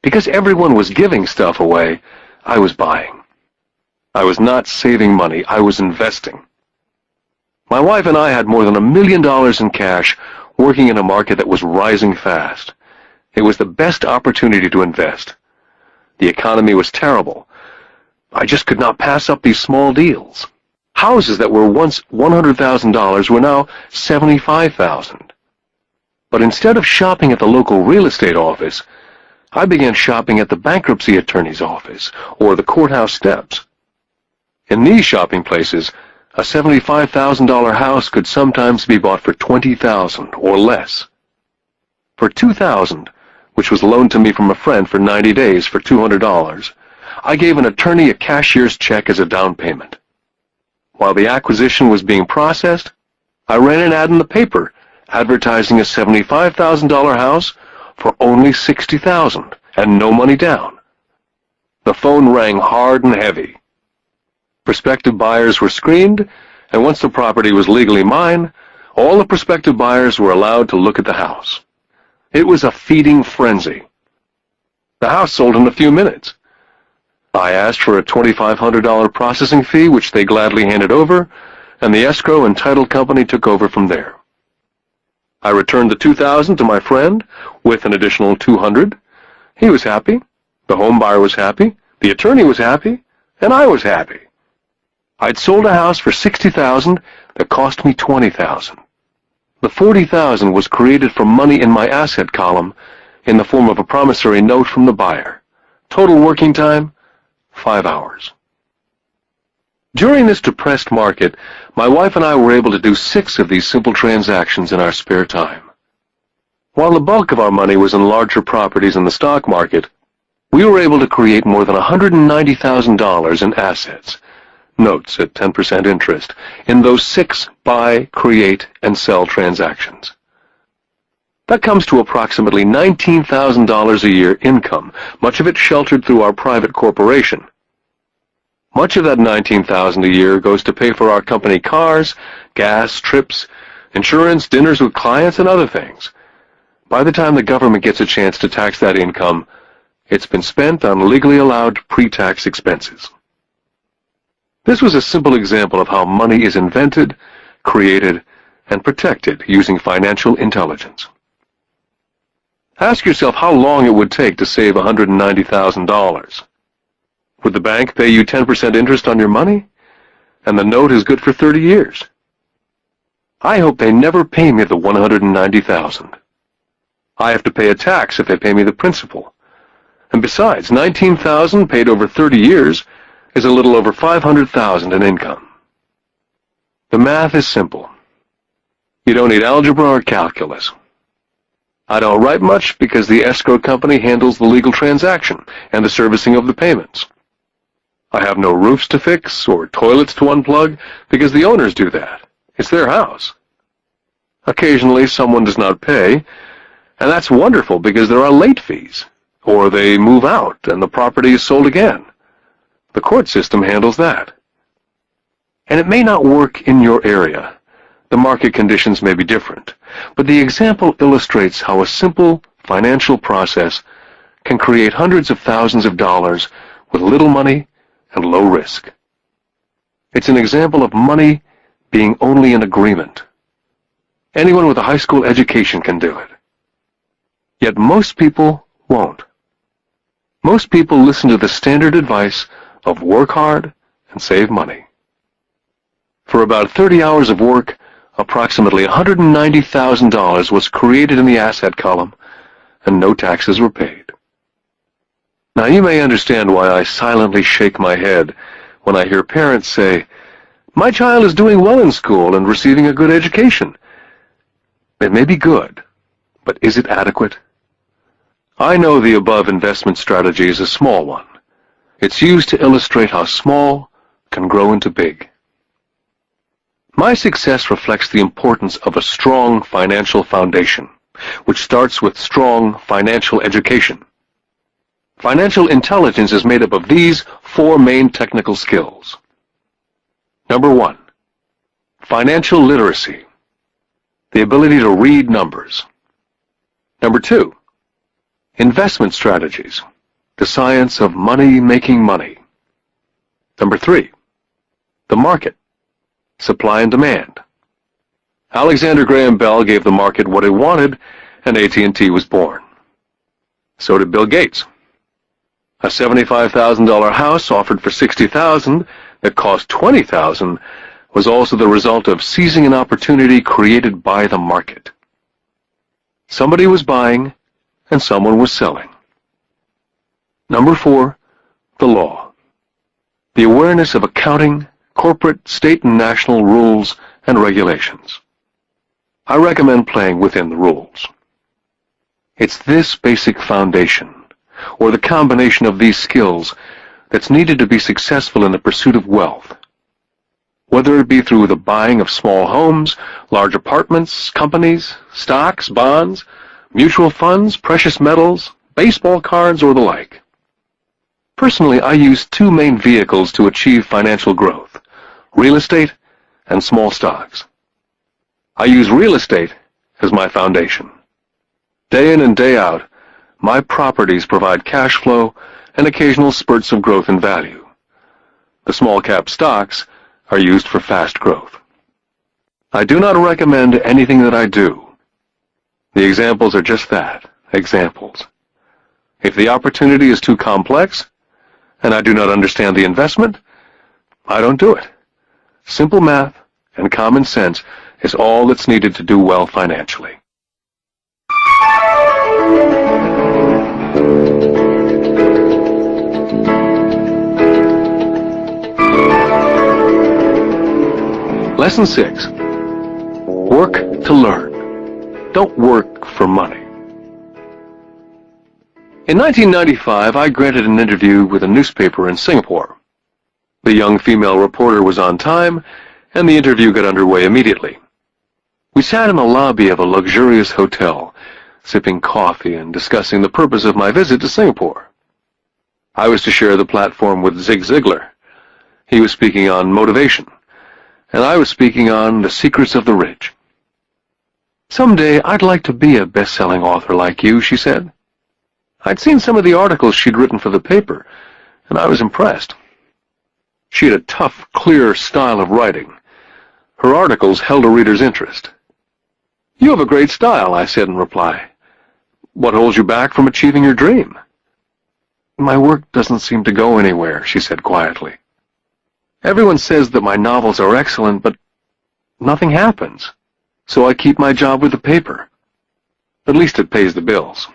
Because everyone was giving stuff away, I was buying. I was not saving money, I was investing. My wife and I had more than $1 million in cash working in a market that was rising fast. It was the best opportunity to invest. The economy was terrible. I just could not pass up these small deals. Houses that were once $100,000 were now $75,000. But instead of shopping at the local real estate office, I began shopping at the bankruptcy attorney's office or the courthouse steps. In these shopping places, a $75,000 house could sometimes be bought for $20,000 or less. For $2,000, which was loaned to me from a friend for 90 days for $200, I gave an attorney a cashier's check as a down payment. While the acquisition was being processed, I ran an ad in the paper advertising a $75,000 house for only $60,000 and no money down. The phone rang hard and heavy. Prospective buyers were screened, and once the property was legally mine, all the prospective buyers were allowed to look at the house. It was a feeding frenzy. The house sold in a few minutes. I asked for a $2,500 processing fee, which they gladly handed over, and the escrow and title company took over from there. I returned the $2,000 to my friend with an additional $200. He was happy, the home buyer was happy, the attorney was happy, and I was happy. I'd sold a house for $60,000 that cost me $20,000. The $40,000 was created from money in my asset column in the form of a promissory note from the buyer. Total working time, 5 hours. During this depressed market, my wife and I were able to do 6 of these simple transactions in our spare time. While the bulk of our money was in larger properties in the stock market, we were able to create more than $190,000 in assets, notes at 10% interest, in those 6 buy, create, and sell transactions. That comes to approximately $19,000 a year income, much of it sheltered through our private corporation. Much of that $19,000 a year goes to pay for our company cars, gas, trips, insurance, dinners with clients, and other things. By the time the government gets a chance to tax that income, it's been spent on legally allowed pre-tax expenses. This was a simple example of how money is invented, created, and protected using financial intelligence. Ask yourself how long it would take to save $190,000. Would the bank pay you 10% interest on your money? And the note is good for 30 years. I hope they never pay me the $190,000. I have to pay a tax if they pay me the principal. And besides, $19,000 paid over 30 years is a little over $500,000 in income. The math is simple. You don't need algebra or calculus. I don't write much because the escrow company handles the legal transaction and the servicing of the payments. I have no roofs to fix or toilets to unplug because the owners do that. It's their house. Occasionally someone does not pay, and that's wonderful because there are late fees, or they move out and the property is sold again. The court system handles that. And it may not work in your area. The market conditions may be different, but the example illustrates how a simple financial process can create hundreds of thousands of dollars with little money and low risk. It's an example of money being only an agreement. Anyone with a high school education can do it. Yet most people won't. Most people listen to the standard advice of work hard and save money. For about 30 hours of work, approximately $190,000 was created in the asset column, and no taxes were paid. Now you may understand why I silently shake my head when I hear parents say, "My child is doing well in school and receiving a good education." It may be good, but is it adequate? I know the above investment strategy is a small one. It's used to illustrate how small can grow into big. My success reflects the importance of a strong financial foundation, which starts with strong financial education. Financial intelligence is made up of these 4 main technical skills. Number 1, financial literacy, the ability to read numbers. Number 2, investment strategies, the science of making money. Number 3, the market, supply and demand. Alexander Graham Bell gave the market what it wanted, and AT&T was born. So did Bill Gates. A $75,000 house offered for $60,000 that cost $20,000 was also the result of seizing an opportunity created by the market. Somebody was buying and someone was selling. Number 4, the law. The awareness of accounting, corporate, state, and national rules and regulations. I recommend playing within the rules. It's this basic foundation, or the combination of these skills, that's needed to be successful in the pursuit of wealth. Whether it be through the buying of small homes, large apartments, companies, stocks, bonds, mutual funds, precious metals, baseball cards, or the like. Personally, I use 2 main vehicles to achieve financial growth: real estate and small stocks. I use real estate as my foundation. Day in and day out, my properties provide cash flow and occasional spurts of growth in value. The small-cap stocks are used for fast growth. I do not recommend anything that I do. The examples are just that, examples. If the opportunity is too complex, and I do not understand the investment, I don't do it. Simple math and common sense is all that's needed to do well financially. Lesson 6. Work to learn. Don't work for money. In 1995, I granted an interview with a newspaper in Singapore. The young female reporter was on time, and the interview got underway immediately. We sat in the lobby of a luxurious hotel, sipping coffee and discussing the purpose of my visit to Singapore. I was to share the platform with Zig Ziglar. He was speaking on motivation, and I was speaking on the secrets of the rich. "Someday I'd like to be a best-selling author like you," she said. I'd seen some of the articles she'd written for the paper, and I was impressed. She had a tough, clear style of writing. Her articles held a reader's interest. "You have a great style," I said in reply. "What holds you back from achieving your dream?" "My work doesn't seem to go anywhere," she said quietly. "Everyone says that my novels are excellent, but nothing happens, so I keep my job with the paper. At least it pays the bills."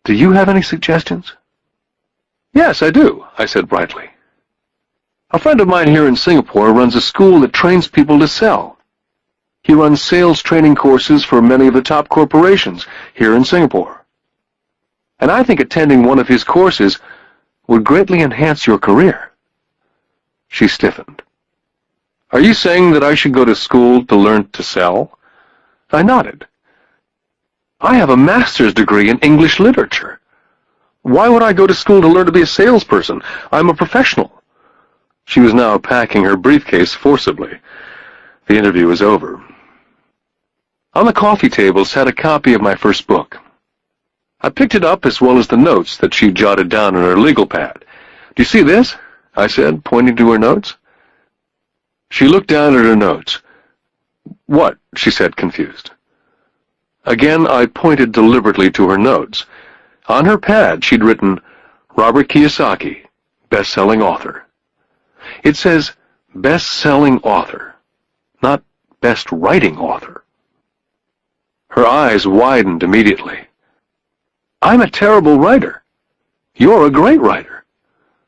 "Do you have any suggestions?" "Yes, I do," I said brightly. "A friend of mine here in Singapore runs a school that trains people to sell. He runs sales training courses for many of the top corporations here in Singapore. And I think attending one of his courses would greatly enhance your career." She stiffened. "Are you saying that I should go to school to learn to sell?" I nodded. "I have a master's degree in English literature. Why would I go to school to learn to be a salesperson? I'm a professional." She was now packing her briefcase forcibly. The interview was over. On the coffee table sat a copy of my first book. I picked it up as well as the notes that she jotted down on her legal pad. "Do you see this?" I said, pointing to her notes. She looked down at her notes. "What?" she said, confused. Again, I pointed deliberately to her notes. On her pad, she'd written, "Robert Kiyosaki, best-selling author." It says, best-selling author, not best-writing author. Her eyes widened immediately. "I'm a terrible writer. You're a great writer.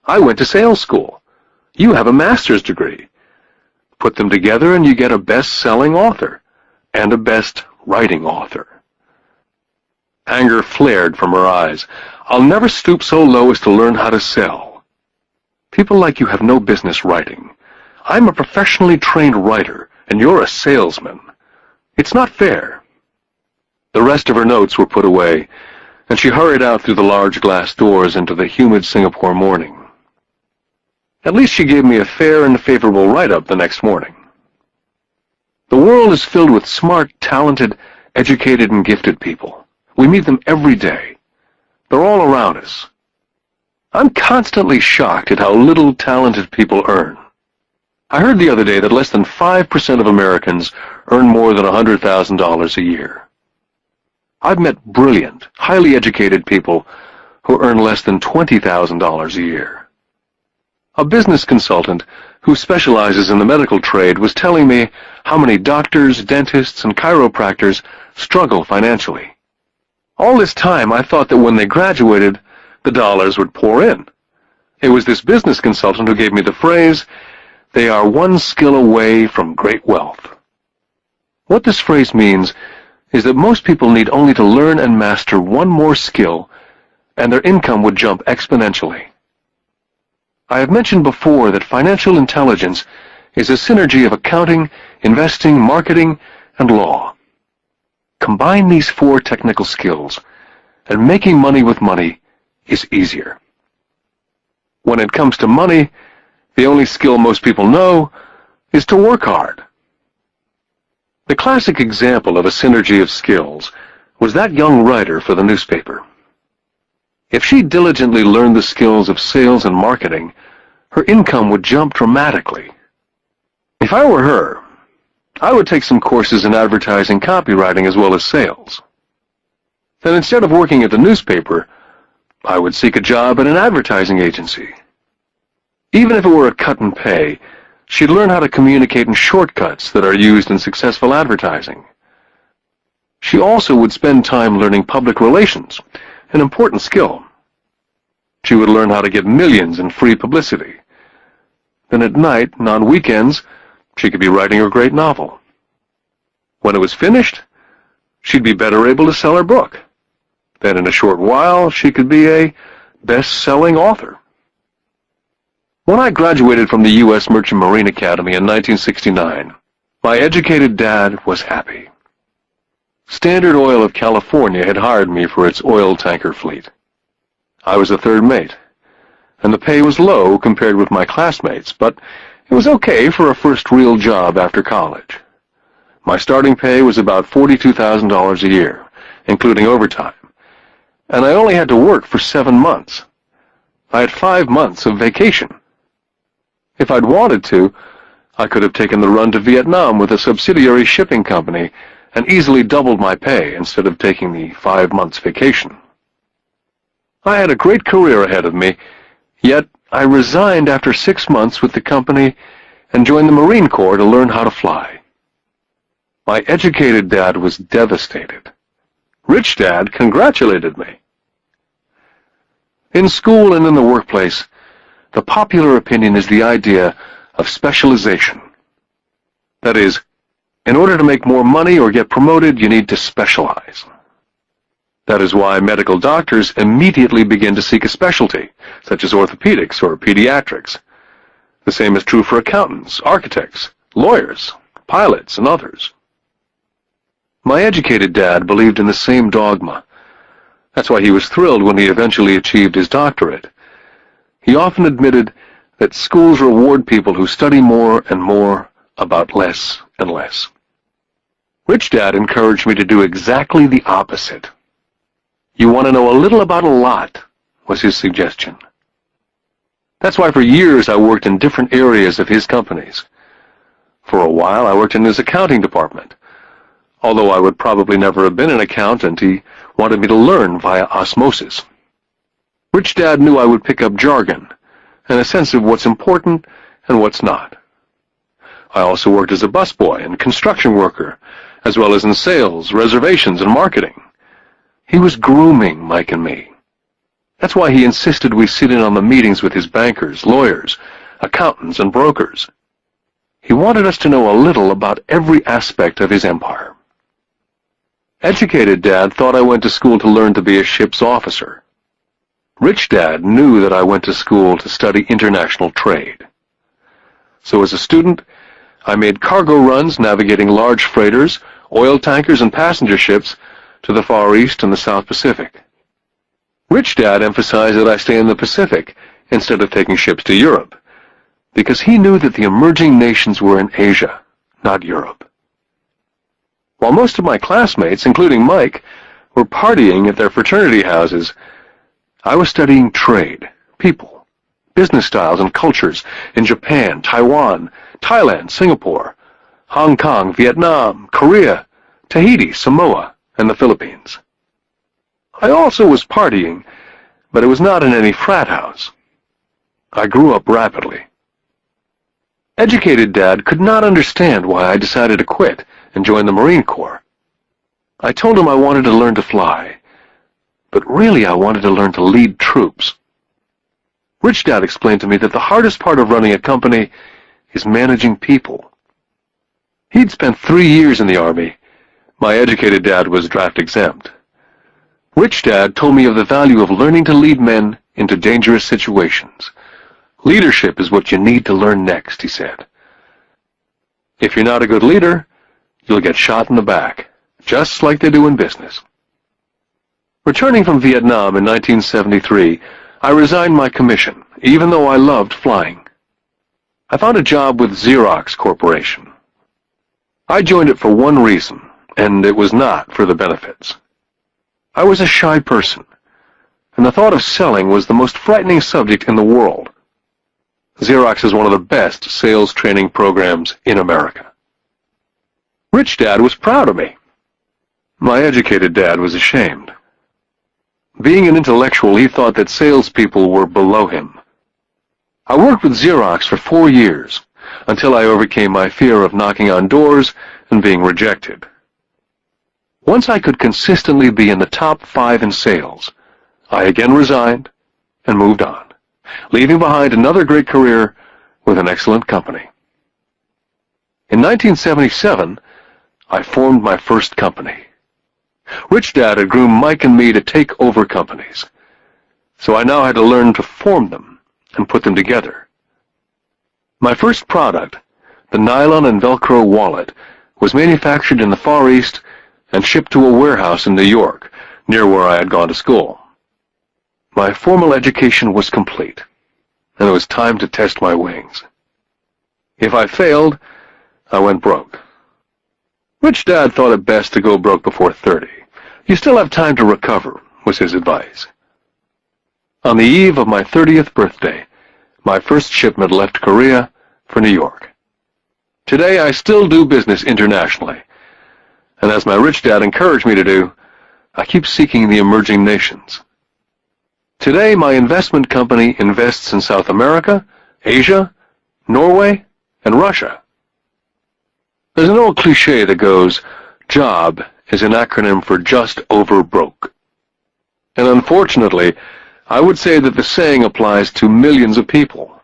I went to sales school. You have a master's degree. Put them together and you get a best-selling author and a best-writing author." Anger flared from her eyes. "I'll never stoop so low as to learn how to sell. People like you have no business writing. I'm a professionally trained writer, and you're a salesman. It's not fair." The rest of her notes were put away, and she hurried out through the large glass doors into the humid Singapore morning. At least she gave me a fair and favorable write-up the next morning. The world is filled with smart, talented, educated, and gifted people. We meet them every day. They're all around us. I'm constantly shocked at how little talented people earn. I heard the other day that less than 5% of Americans earn more than $100,000 a year. I've met brilliant, highly educated people who earn less than $20,000 a year. A business consultant who specializes in the medical trade was telling me how many doctors, dentists, and chiropractors struggle financially. All this time, I thought that when they graduated, the dollars would pour in. It was this business consultant who gave me the phrase, "They are one skill away from great wealth." What this phrase means is that most people need only to learn and master one more skill, and their income would jump exponentially. I have mentioned before that financial intelligence is a synergy of accounting, investing, marketing, and law. Combine these 4 technical skills, and making money with money is easier. When it comes to money, the only skill most people know is to work hard. The classic example of a synergy of skills was that young writer for the newspaper. If she diligently learned the skills of sales and marketing, her income would jump dramatically. If I were her, I would take some courses in advertising, copywriting, as well as sales. Then instead of working at the newspaper, I would seek a job at an advertising agency. Even if it were a cut in pay, She'd learn how to communicate in shortcuts that are used in successful advertising. She also would spend time learning public relations, an important skill. She would learn how to get millions in free publicity. Then at night and on weekends, she could be writing her great novel. When it was finished, she'd be better able to sell her book. Then in a short while, she could be a best-selling author. When I graduated from the U.S. Merchant Marine Academy in 1969, my educated dad was happy. Standard Oil of California had hired me for its oil tanker fleet. I was a third mate, and the pay was low compared with my classmates, but it was okay for a first real job after college. My starting pay was about $42,000 a year, including overtime, and I only had to work for 7 months. I had 5 months of vacation. If I'd wanted to, I could have taken the run to Vietnam with a subsidiary shipping company and easily doubled my pay instead of taking the 5 months vacation. I had a great career ahead of me, yet I resigned after 6 months with the company and joined the Marine Corps to learn how to fly. My educated dad was devastated. Rich Dad congratulated me. In school and in the workplace, the popular opinion is the idea of specialization. That is, in order to make more money or get promoted, you need to specialize. That is why medical doctors immediately begin to seek a specialty, such as orthopedics or pediatrics. The same is true for accountants, architects, lawyers, pilots, and others. My educated dad believed in the same dogma. That's why he was thrilled when he eventually achieved his doctorate. He often admitted that schools reward people who study more and more about less and less. Rich Dad encouraged me to do exactly the opposite. You want to know a little about a lot, was his suggestion. That's why for years I worked in different areas of his companies. For a while I worked in his accounting department. Although I would probably never have been an accountant, he wanted me to learn via osmosis. Rich Dad knew I would pick up jargon and a sense of what's important and what's not. I also worked as a busboy and construction worker, as well as in sales, reservations, and marketing. He was grooming Mike and me. That's why he insisted we sit in on the meetings with his bankers, lawyers, accountants, and brokers. He wanted us to know a little about every aspect of his empire. Educated Dad thought I went to school to learn to be a ship's officer. Rich Dad knew that I went to school to study international trade. So as a student, I made cargo runs navigating large freighters, oil tankers, and passenger ships to the Far East and the South Pacific. Rich Dad emphasized that I stay in the Pacific instead of taking ships to Europe, because he knew that the emerging nations were in Asia, not Europe. While most of my classmates, including Mike, were partying at their fraternity houses, I was studying trade, people, business styles and cultures in Japan, Taiwan, Thailand, Singapore, Hong Kong, Vietnam, Korea, Tahiti, Samoa, and the Philippines. I also was partying, but it was not in any frat house. I grew up rapidly. Educated Dad could not understand why I decided to quit and join the Marine Corps. I told him I wanted to learn to fly, but really I wanted to learn to lead troops. Rich Dad explained to me that the hardest part of running a company is managing people. He'd spent 3 years in the Army. My educated dad was draft exempt. Rich Dad told me of the value of learning to lead men into dangerous situations. Leadership is what you need to learn next, he said. If you're not a good leader, you'll get shot in the back, just like they do in business. Returning from Vietnam in 1973, I resigned my commission, even though I loved flying. I found a job with Xerox Corporation. I joined it for one reason, and it was not for the benefits. I was a shy person, and the thought of selling was the most frightening subject in the world. Xerox is one of the best sales training programs in America. Rich Dad was proud of me. My educated dad was ashamed. Being an intellectual, he thought that salespeople were below him. I worked with Xerox for 4 years, until I overcame my fear of knocking on doors and being rejected. Once I could consistently be in the top 5 in sales, I again resigned and moved on, leaving behind another great career with an excellent company. In 1977, I formed my first company. Rich Dad had groomed Mike and me to take over companies, so I now had to learn to form them and put them together. My first product, the nylon and Velcro wallet, was manufactured in the Far East and shipped to a warehouse in New York, near where I had gone to school. My formal education was complete, and it was time to test my wings. If I failed, I went broke. Rich Dad thought it best to go broke before 30. You still have time to recover, was his advice. On the eve of my 30th birthday, my first shipment left Korea for New York. Today I still do business internationally, and as my rich dad encouraged me to do, I keep seeking the emerging nations. Today my investment company invests in South America, Asia, Norway, and Russia. There's an old cliche that goes, JOB is an acronym for just over broke. And unfortunately, I would say that the saying applies to millions of people.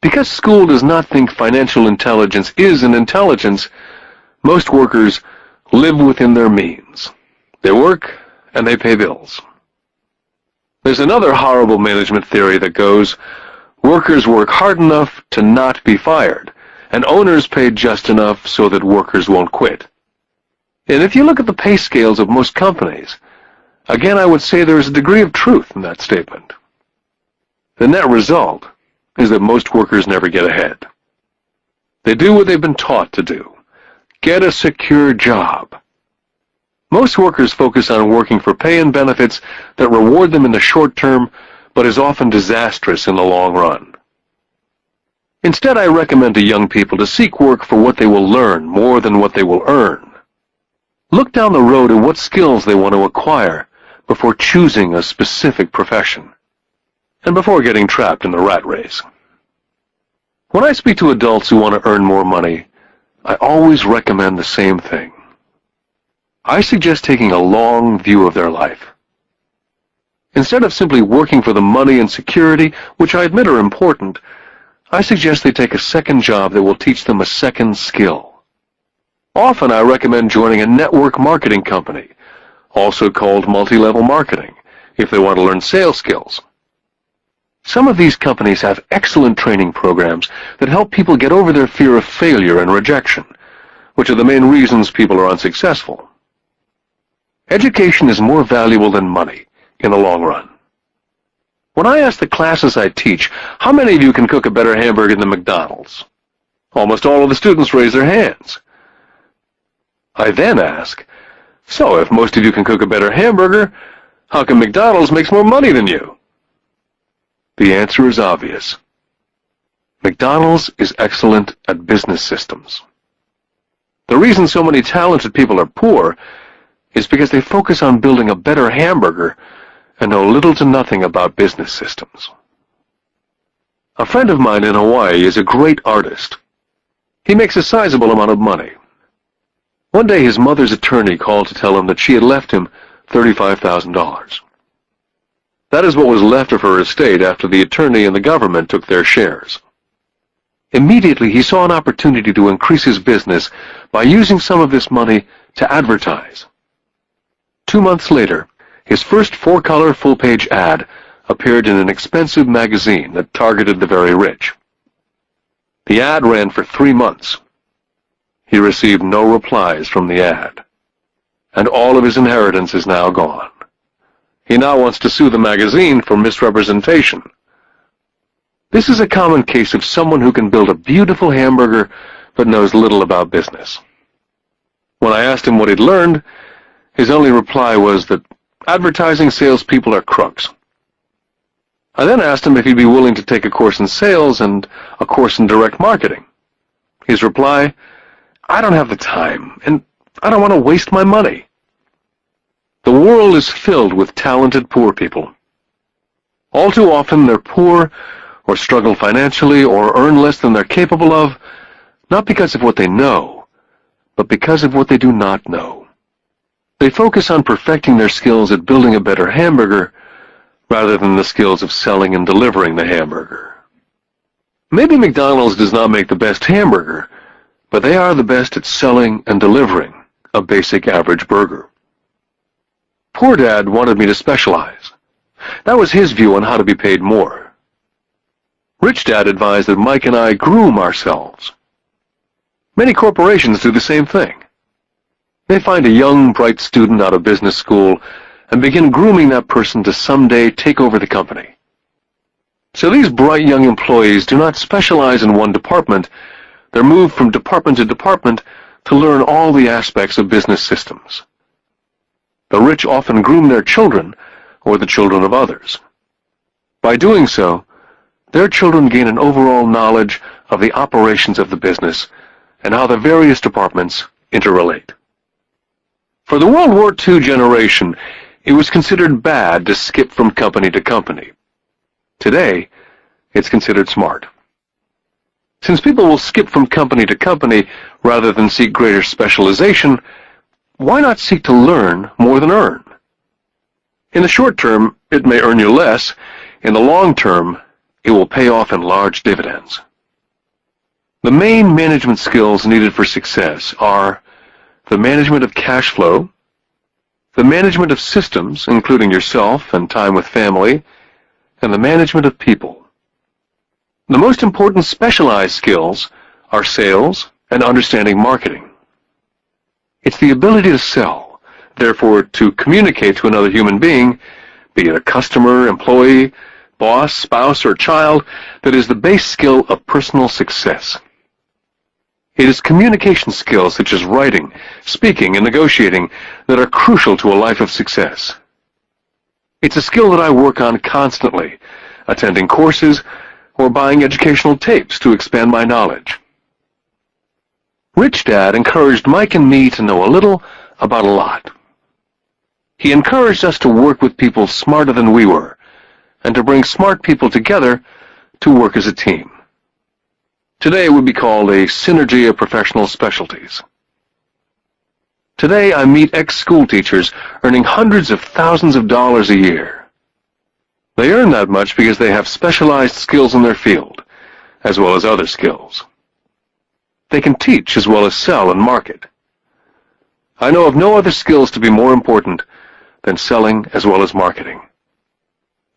Because school does not think financial intelligence is an intelligence, most workers live within their means. They work and they pay bills. There's another horrible management theory that goes, workers work hard enough to not be fired, and owners pay just enough so that workers won't quit. And if you look at the pay scales of most companies, again I would say there is a degree of truth in that statement. The net result is that most workers never get ahead. They do what they've been taught to do. Get a secure job. Most workers focus on working for pay and benefits that reward them in the short term, but is often disastrous in the long run. Instead, I recommend to young people to seek work for what they will learn more than what they will earn. Look down the road at what skills they want to acquire before choosing a specific profession, and before getting trapped in the rat race. When I speak to adults who want to earn more money, I always recommend the same thing. I suggest taking a long view of their life. Instead of simply working for the money and security, which I admit are important, I suggest they take a second job that will teach them a second skill. Often I recommend joining a network marketing company, also called multi-level marketing, if they want to learn sales skills. Some of these companies have excellent training programs that help people get over their fear of failure and rejection, which are the main reasons people are unsuccessful. Education is more valuable than money in the long run. When I ask the classes I teach, how many of you can cook a better hamburger than McDonald's? Almost all of the students raise their hands. I then ask, so if most of you can cook a better hamburger, how come McDonald's makes more money than you? The answer is obvious. McDonald's is excellent at business systems. The reason so many talented people are poor is because they focus on building a better hamburger and know little to nothing about business systems. A friend of mine in Hawaii is a great artist. He makes a sizable amount of money. One day his mother's attorney called to tell him that she had left him $35,000. That is what was left of her estate after the attorney and the government took their shares. Immediately he saw an opportunity to increase his business by using some of this money to advertise. 2 months later, his first 4-color full-page ad appeared in an expensive magazine that targeted the very rich. The ad ran for 3 months. He received no replies from the ad, and all of his inheritance is now gone. He now wants to sue the magazine for misrepresentation. This is a common case of someone who can build a beautiful hamburger but knows little about business. When I asked him what he'd learned, his only reply was that advertising salespeople are crooks. I then asked him if he'd be willing to take a course in sales and a course in direct marketing. His reply, I don't have the time, and I don't want to waste my money. The world is filled with talented poor people. All too often they're poor or struggle financially, or earn less than they're capable of, not because of what they know, but because of what they do not know. They focus on perfecting their skills at building a better hamburger rather than the skills of selling and delivering the hamburger. Maybe McDonald's does not make the best hamburger, but they are the best at selling and delivering a basic average burger. Poor Dad wanted me to specialize. That was his view on how to be paid more. Rich Dad advised that Mike and I groom ourselves. Many corporations do the same thing. They find a young, bright student out of business school and begin grooming that person to someday take over the company. So these bright young employees do not specialize in one department. They're moved from department to department to learn all the aspects of business systems. The rich often groom their children or the children of others. By doing so, their children gain an overall knowledge of the operations of the business and how the various departments interrelate. For the World War II generation, it was considered bad to skip from company to company. Today, it's considered smart. Since people will skip from company to company rather than seek greater specialization, why not seek to learn more than earn? In the short term, it may earn you less. In the long term, it will pay off in large dividends. The main management skills needed for success are the management of cash flow, the management of systems, including yourself and time with family, and the management of people. The most important specialized skills are sales and understanding marketing. It's the ability to sell, therefore to communicate to another human being, be it a customer, employee, boss, spouse, or child, that is the base skill of personal success. It is communication skills such as writing, speaking, and negotiating that are crucial to a life of success. It's a skill that I work on constantly, attending courses or buying educational tapes to expand my knowledge. Rich Dad encouraged Mike and me to know a little about a lot. He encouraged us to work with people smarter than we were, and to bring smart people together to work as a team. Today it would be called a synergy of professional specialties. Today I meet ex-school teachers earning hundreds of thousands of dollars a year. They earn that much because they have specialized skills in their field, as well as other skills. They can teach as well as sell and market. I know of no other skills to be more important than selling as well as marketing.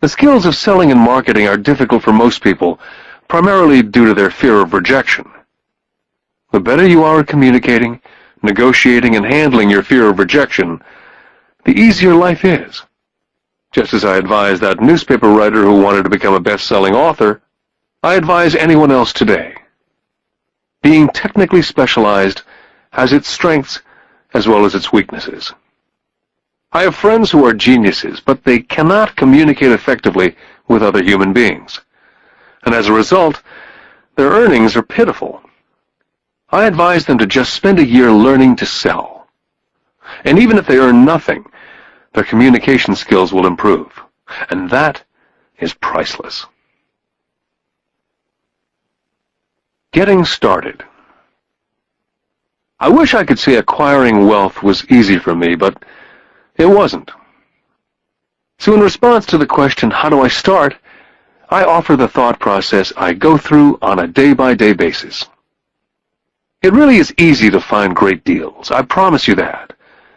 The skills of selling and marketing are difficult for most people, primarily due to their fear of rejection. The better you are at communicating, negotiating, and handling your fear of rejection, the easier life is. Just as I advise that newspaper writer who wanted to become a best-selling author, I advise anyone else today. Being technically specialized has its strengths as well as its weaknesses. I have friends who are geniuses, but they cannot communicate effectively with other human beings. And as a result, their earnings are pitiful. I advise them to just spend a year learning to sell. And even if they earn nothing, their communication skills will improve. And that is priceless. Getting started. I wish I could say acquiring wealth was easy for me, but it wasn't. So in response to the question, how do I start, I offer the thought process I go through on a day-by-day basis. It really is easy to find great deals. I promise you that.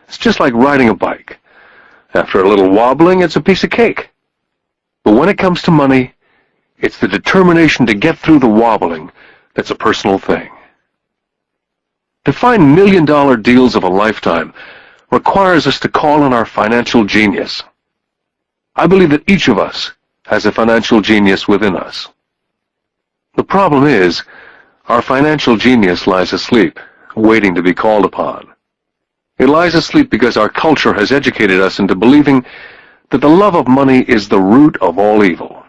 It's just like riding a bike. After a little wobbling, it's a piece of cake. But when it comes to money, it's the determination to get through the wobbling that's a personal thing. To find million-dollar deals of a lifetime requires us to call on our financial genius. I believe that each of us has a financial genius within us. The problem is, our financial genius lies asleep, waiting to be called upon. It lies asleep because our culture has educated us into believing that the love of money is the root of all evil.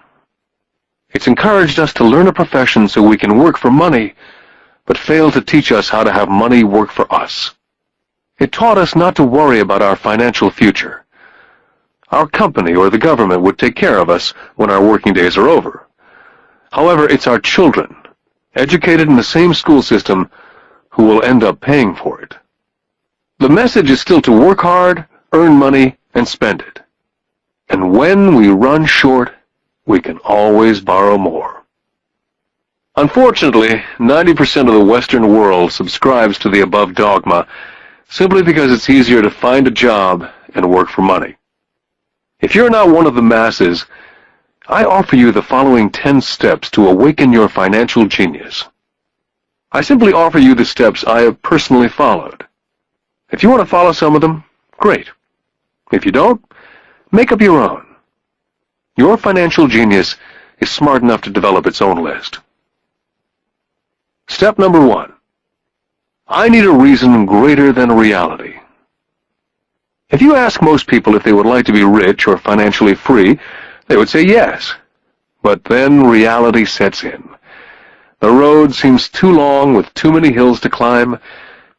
It's encouraged us to learn a profession so we can work for money, but failed to teach us how to have money work for us. It taught us not to worry about our financial future. Our company or the government would take care of us when our working days are over. However, it's our children, educated in the same school system, who will end up paying for it. The message is still to work hard, earn money, and spend it. And when we run short, we can always borrow more. Unfortunately, 90% of the Western world subscribes to the above dogma simply because it's easier to find a job and work for money. If you're not one of the masses, I offer you the following 10 steps to awaken your financial genius. I simply offer you the steps I have personally followed. If you want to follow some of them, great. If you don't, make up your own. Your financial genius is smart enough to develop its own list. Step number 1. I need a reason greater than reality. If you ask most people if they would like to be rich or financially free, they would say yes. But then reality sets in. The road seems too long with too many hills to climb.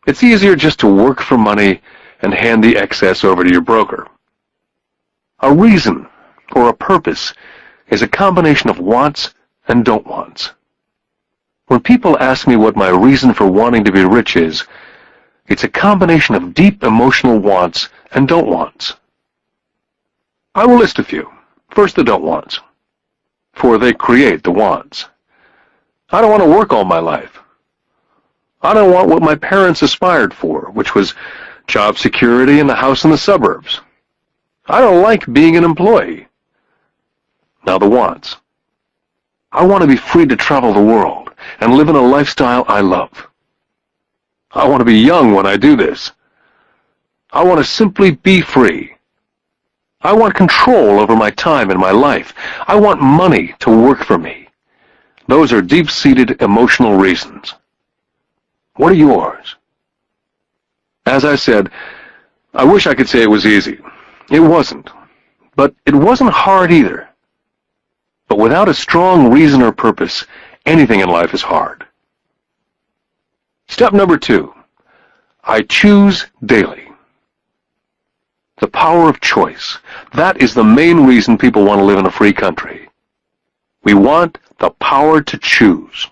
It's easier just to work for money and hand the excess over to your broker. A reason or a purpose is a combination of wants and don't wants. When people ask me what my reason for wanting to be rich is, it's a combination of deep emotional wants and don't wants. I will list a few. First, the don't wants, for they create the wants. I don't want to work all my life. I don't want what my parents aspired for, which was job security and a house in the suburbs. I don't like being an employee. Now the wants. I want to be free to travel the world and live in a lifestyle I love. I want to be young when I do this. I want to simply be free. I want control over my time and my life. I want money to work for me. Those are deep-seated emotional reasons. What are yours? As I said, I wish I could say it was easy. It wasn't. But it wasn't hard either. But without a strong reason or purpose, anything in life is hard. Step number 2. I choose daily. The power of choice. That is the main reason people want to live in a free country. We want the power to choose.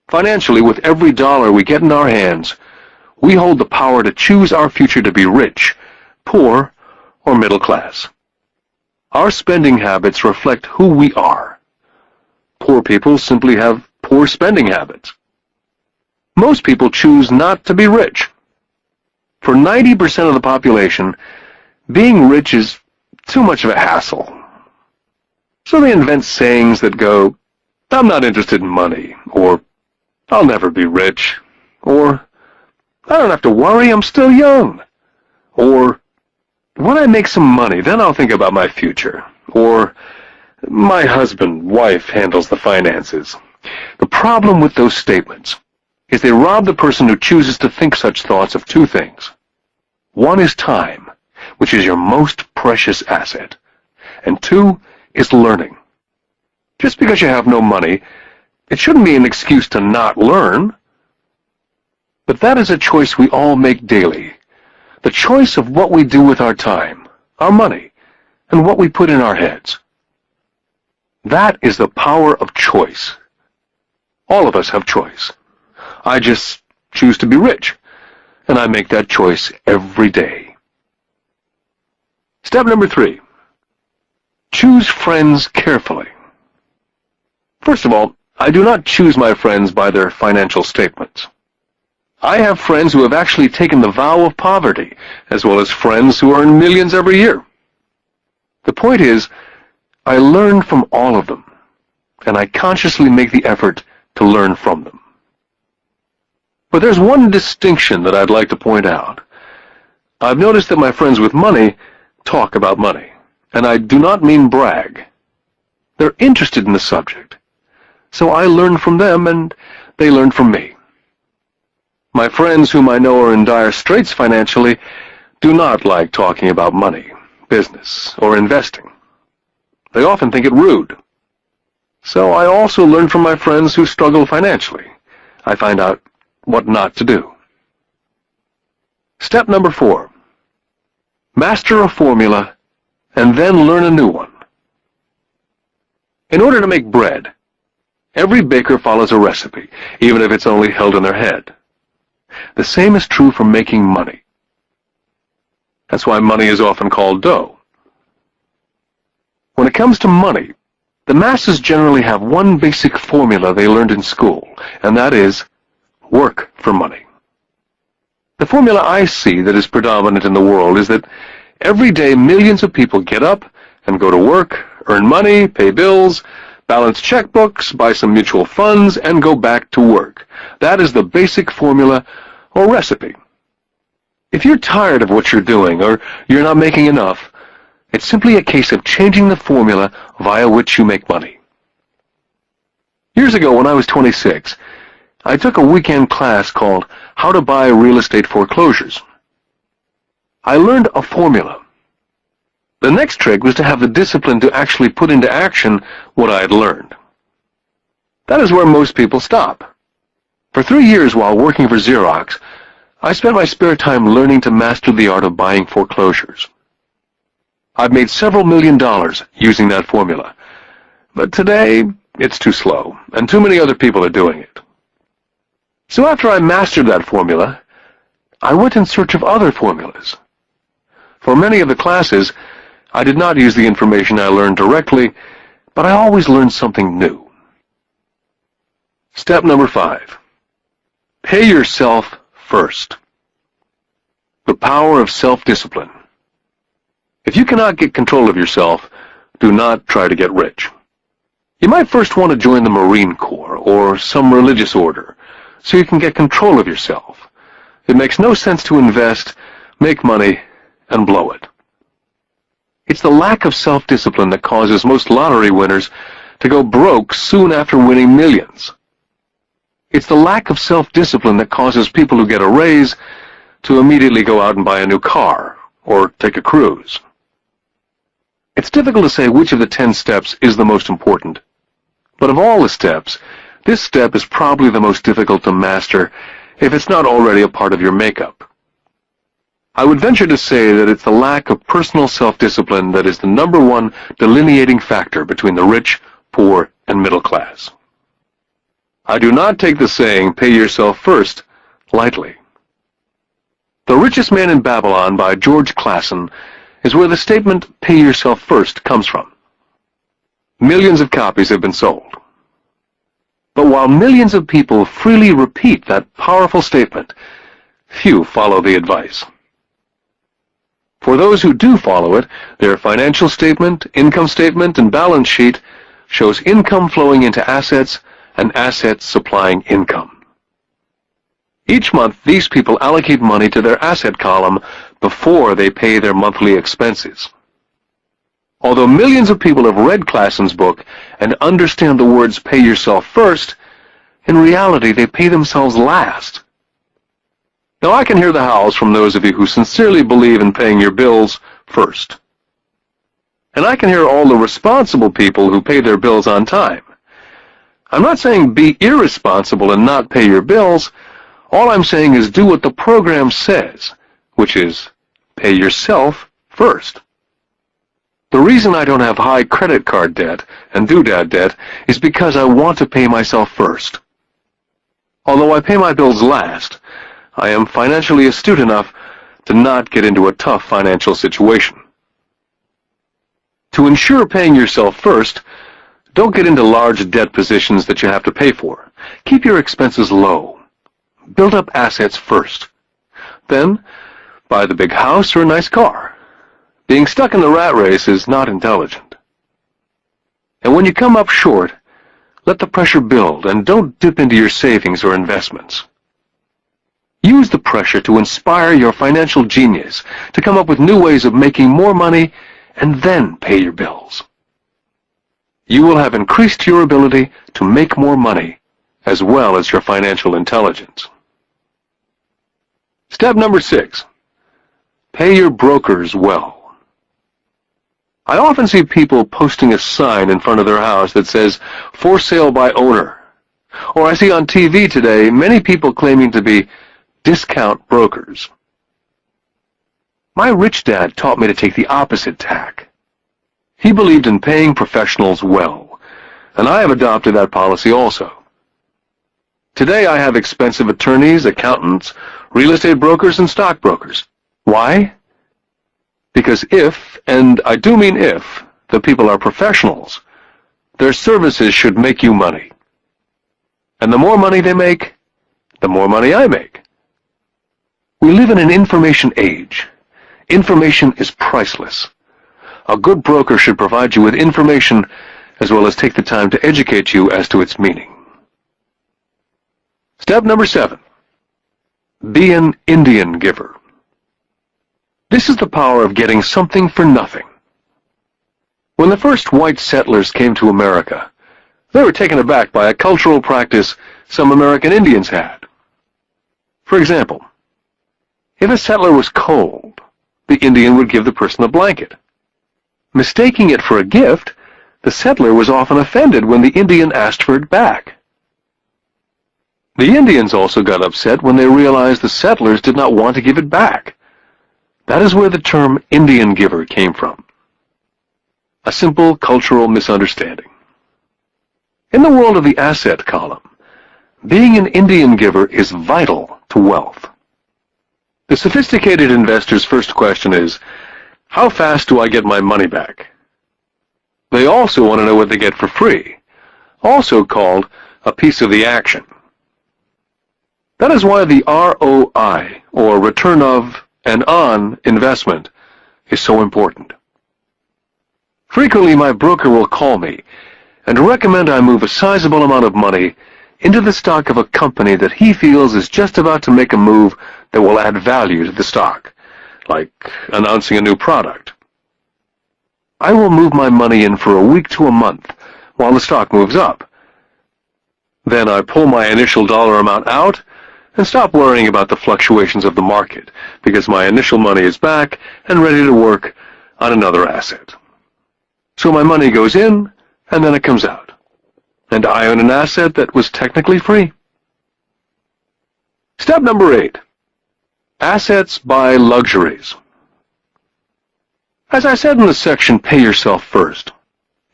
Financially, with every dollar we get in our hands, we hold the power to choose our future to be rich, poor, or middle class. Our spending habits reflect who we are. Poor people simply have poor spending habits. Most people choose not to be rich. For 90% of the population, being rich is too much of a hassle. So they invent sayings that go, I'm not interested in money, or I'll never be rich, or I don't have to worry, I'm still young, or when I make some money, then I'll think about my future, or my husband, wife handles the finances. The problem with those statements is they rob the person who chooses to think such thoughts of two things. One is time, which is your most precious asset, and 2 is learning. Just because you have no money, it shouldn't be an excuse to not learn. But that is a choice we all make daily. The choice of what we do with our time, our money, and what we put in our heads. That is the power of choice. All of us have choice. I just choose to be rich, and I make that choice every day. Step number 3. Choose friends carefully. First of all, I do not choose my friends by their financial statements. I have friends who have actually taken the vow of poverty, as well as friends who earn millions every year. The point is, I learn from all of them, and I consciously make the effort to learn from them. But there's one distinction that I'd like to point out. I've noticed that my friends with money talk about money, and I do not mean brag. They're interested in the subject, so I learn from them and they learn from me. My friends whom I know are in dire straits financially do not like talking about money, business, or investing. They often think it rude. So I also learn from my friends who struggle financially. I find out what not to do. Step number 4. Master a formula and then learn a new one. In order to make bread, Every baker follows a recipe, even if it's only held in their head. The same is true for making money. That's why money is often called dough. When it comes to money, the masses generally have one basic formula they learned in school, and that is work for money. The formula I see that is predominant in the world is that every day millions of people get up and go to work, earn money, pay bills, balance checkbooks, buy some mutual funds, and go back to work. That is the basic formula or recipe. If you're tired of what you're doing or you're not making enough, it's simply a case of changing the formula via which you make money. Years ago, when I was 26, I took a weekend class called How to Buy Real Estate Foreclosures. I learned a formula. The next trick was to have the discipline to actually put into action what I had learned. That is where most people stop. For 3 years while working for Xerox, I spent my spare time learning to master the art of buying foreclosures. I've made several $1 million using that formula, but today it's too slow, and too many other people are doing it. So after I mastered that formula, I went in search of other formulas. For many of the classes, I did not use the information I learned directly, but I always learned something new. Step number 5. Pay yourself first. The power of self-discipline. If you cannot get control of yourself, do not try to get rich. You might first want to join the Marine Corps or some religious order, so you can get control of yourself. It makes no sense to invest, make money, and blow it. It's the lack of self-discipline that causes most lottery winners to go broke soon after winning millions. It's the lack of self-discipline that causes people who get a raise to immediately go out and buy a new car or take a cruise. It's difficult to say which of the 10 steps is the most important, but of all the steps, this step is probably the most difficult to master if it's not already a part of your makeup. I would venture to say that it's the lack of personal self-discipline that is the #1 delineating factor between the rich, poor, and middle class. I do not take the saying, "pay yourself first," lightly. The Richest Man in Babylon by George Clason is where the statement, "pay yourself first," comes from. Millions of copies have been sold. But while millions of people freely repeat that powerful statement, few follow the advice. For those who do follow it, their financial statement, income statement, and balance sheet shows income flowing into assets and assets supplying income. Each month, these people allocate money to their asset column before they pay their monthly expenses. Although millions of people have read Clason's book and understand the words "pay yourself first," in reality they pay themselves last. Now I can hear the howls from those of you who sincerely believe in paying your bills first. And I can hear all the responsible people who pay their bills on time. I'm not saying be irresponsible and not pay your bills. All I'm saying is do what the program says, which is pay yourself first. The reason I don't have high credit card debt and doodad debt is because I want to pay myself first. Although I pay my bills last, I am financially astute enough to not get into a tough financial situation. To ensure paying yourself first, don't get into large debt positions that you have to pay for. Keep your expenses low. Build up assets first. Then, buy the big house or a nice car. Being stuck in the rat race is not intelligent. And when you come up short, let the pressure build and don't dip into your savings or investments. Use the pressure to inspire your financial genius to come up with new ways of making more money and then pay your bills. You will have increased your ability to make more money as well as your financial intelligence. Step number 6. Pay your brokers well. I often see people posting a sign in front of their house that says, "For sale by owner." Or I see on TV today many people claiming to be discount brokers. My rich dad taught me to take the opposite tack. He believed in paying professionals well, and I have adopted that policy also. Today I have expensive attorneys, accountants, real estate brokers, and stockbrokers. Why? Because if, and I do mean if, the people are professionals, their services should make you money. And the more money they make, the more money I make. We live in an information age. Information is priceless. A good broker should provide you with information as well as take the time to educate you as to its meaning. Step number 7. Be an Indian giver. This is the power of getting something for nothing. When the first white settlers came to America, they were taken aback by a cultural practice some American Indians had. For example, if a settler was cold, the Indian would give the person a blanket. Mistaking it for a gift, the settler was often offended when the Indian asked for it back. The Indians also got upset when they realized the settlers did not want to give it back. That is where the term Indian giver came from. A simple cultural misunderstanding. In the world of the asset column, being an Indian giver is vital to wealth. The sophisticated investor's first question is, how fast do I get my money back? They also want to know what they get for free, also called a piece of the action. That is why the ROI, or return of and on investment, is so important. Frequently, my broker will call me and recommend I move a sizable amount of money into the stock of a company that he feels is just about to make a move that will add value to the stock, like announcing a new product. I will move my money in for a week to a month while the stock moves up. Then I pull my initial dollar amount out and stop worrying about the fluctuations of the market, because my initial money is back and ready to work on another asset. So my money goes in, and then it comes out, and I own an asset that was technically free. Step number 8. Assets buy luxuries. As I said in the section, Pay Yourself First,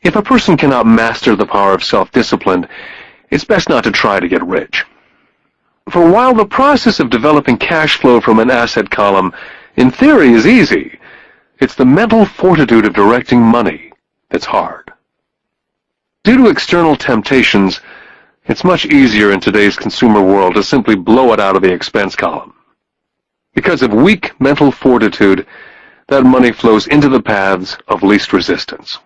if a person cannot master the power of self-discipline, it's best not to try to get rich. For while the process of developing cash flow from an asset column, in theory, is easy, it's the mental fortitude of directing money that's hard. Due to external temptations, it's much easier in today's consumer world to simply blow it out of the expense column. Because of weak mental fortitude, that money flows into the paths of least resistance.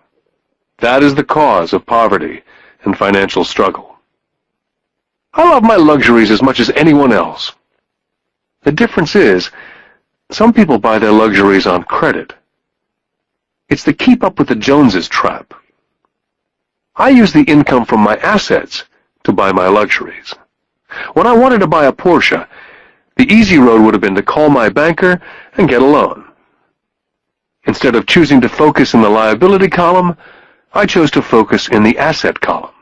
That is the cause of poverty and financial struggle. I love my luxuries as much as anyone else. The difference is, some people buy their luxuries on credit. It's the keep up with the Joneses trap. I use the income from my assets to buy my luxuries. When I wanted to buy a Porsche, the easy road would have been to call my banker and get a loan. Instead of choosing to focus in the liability column, I chose to focus in the asset column.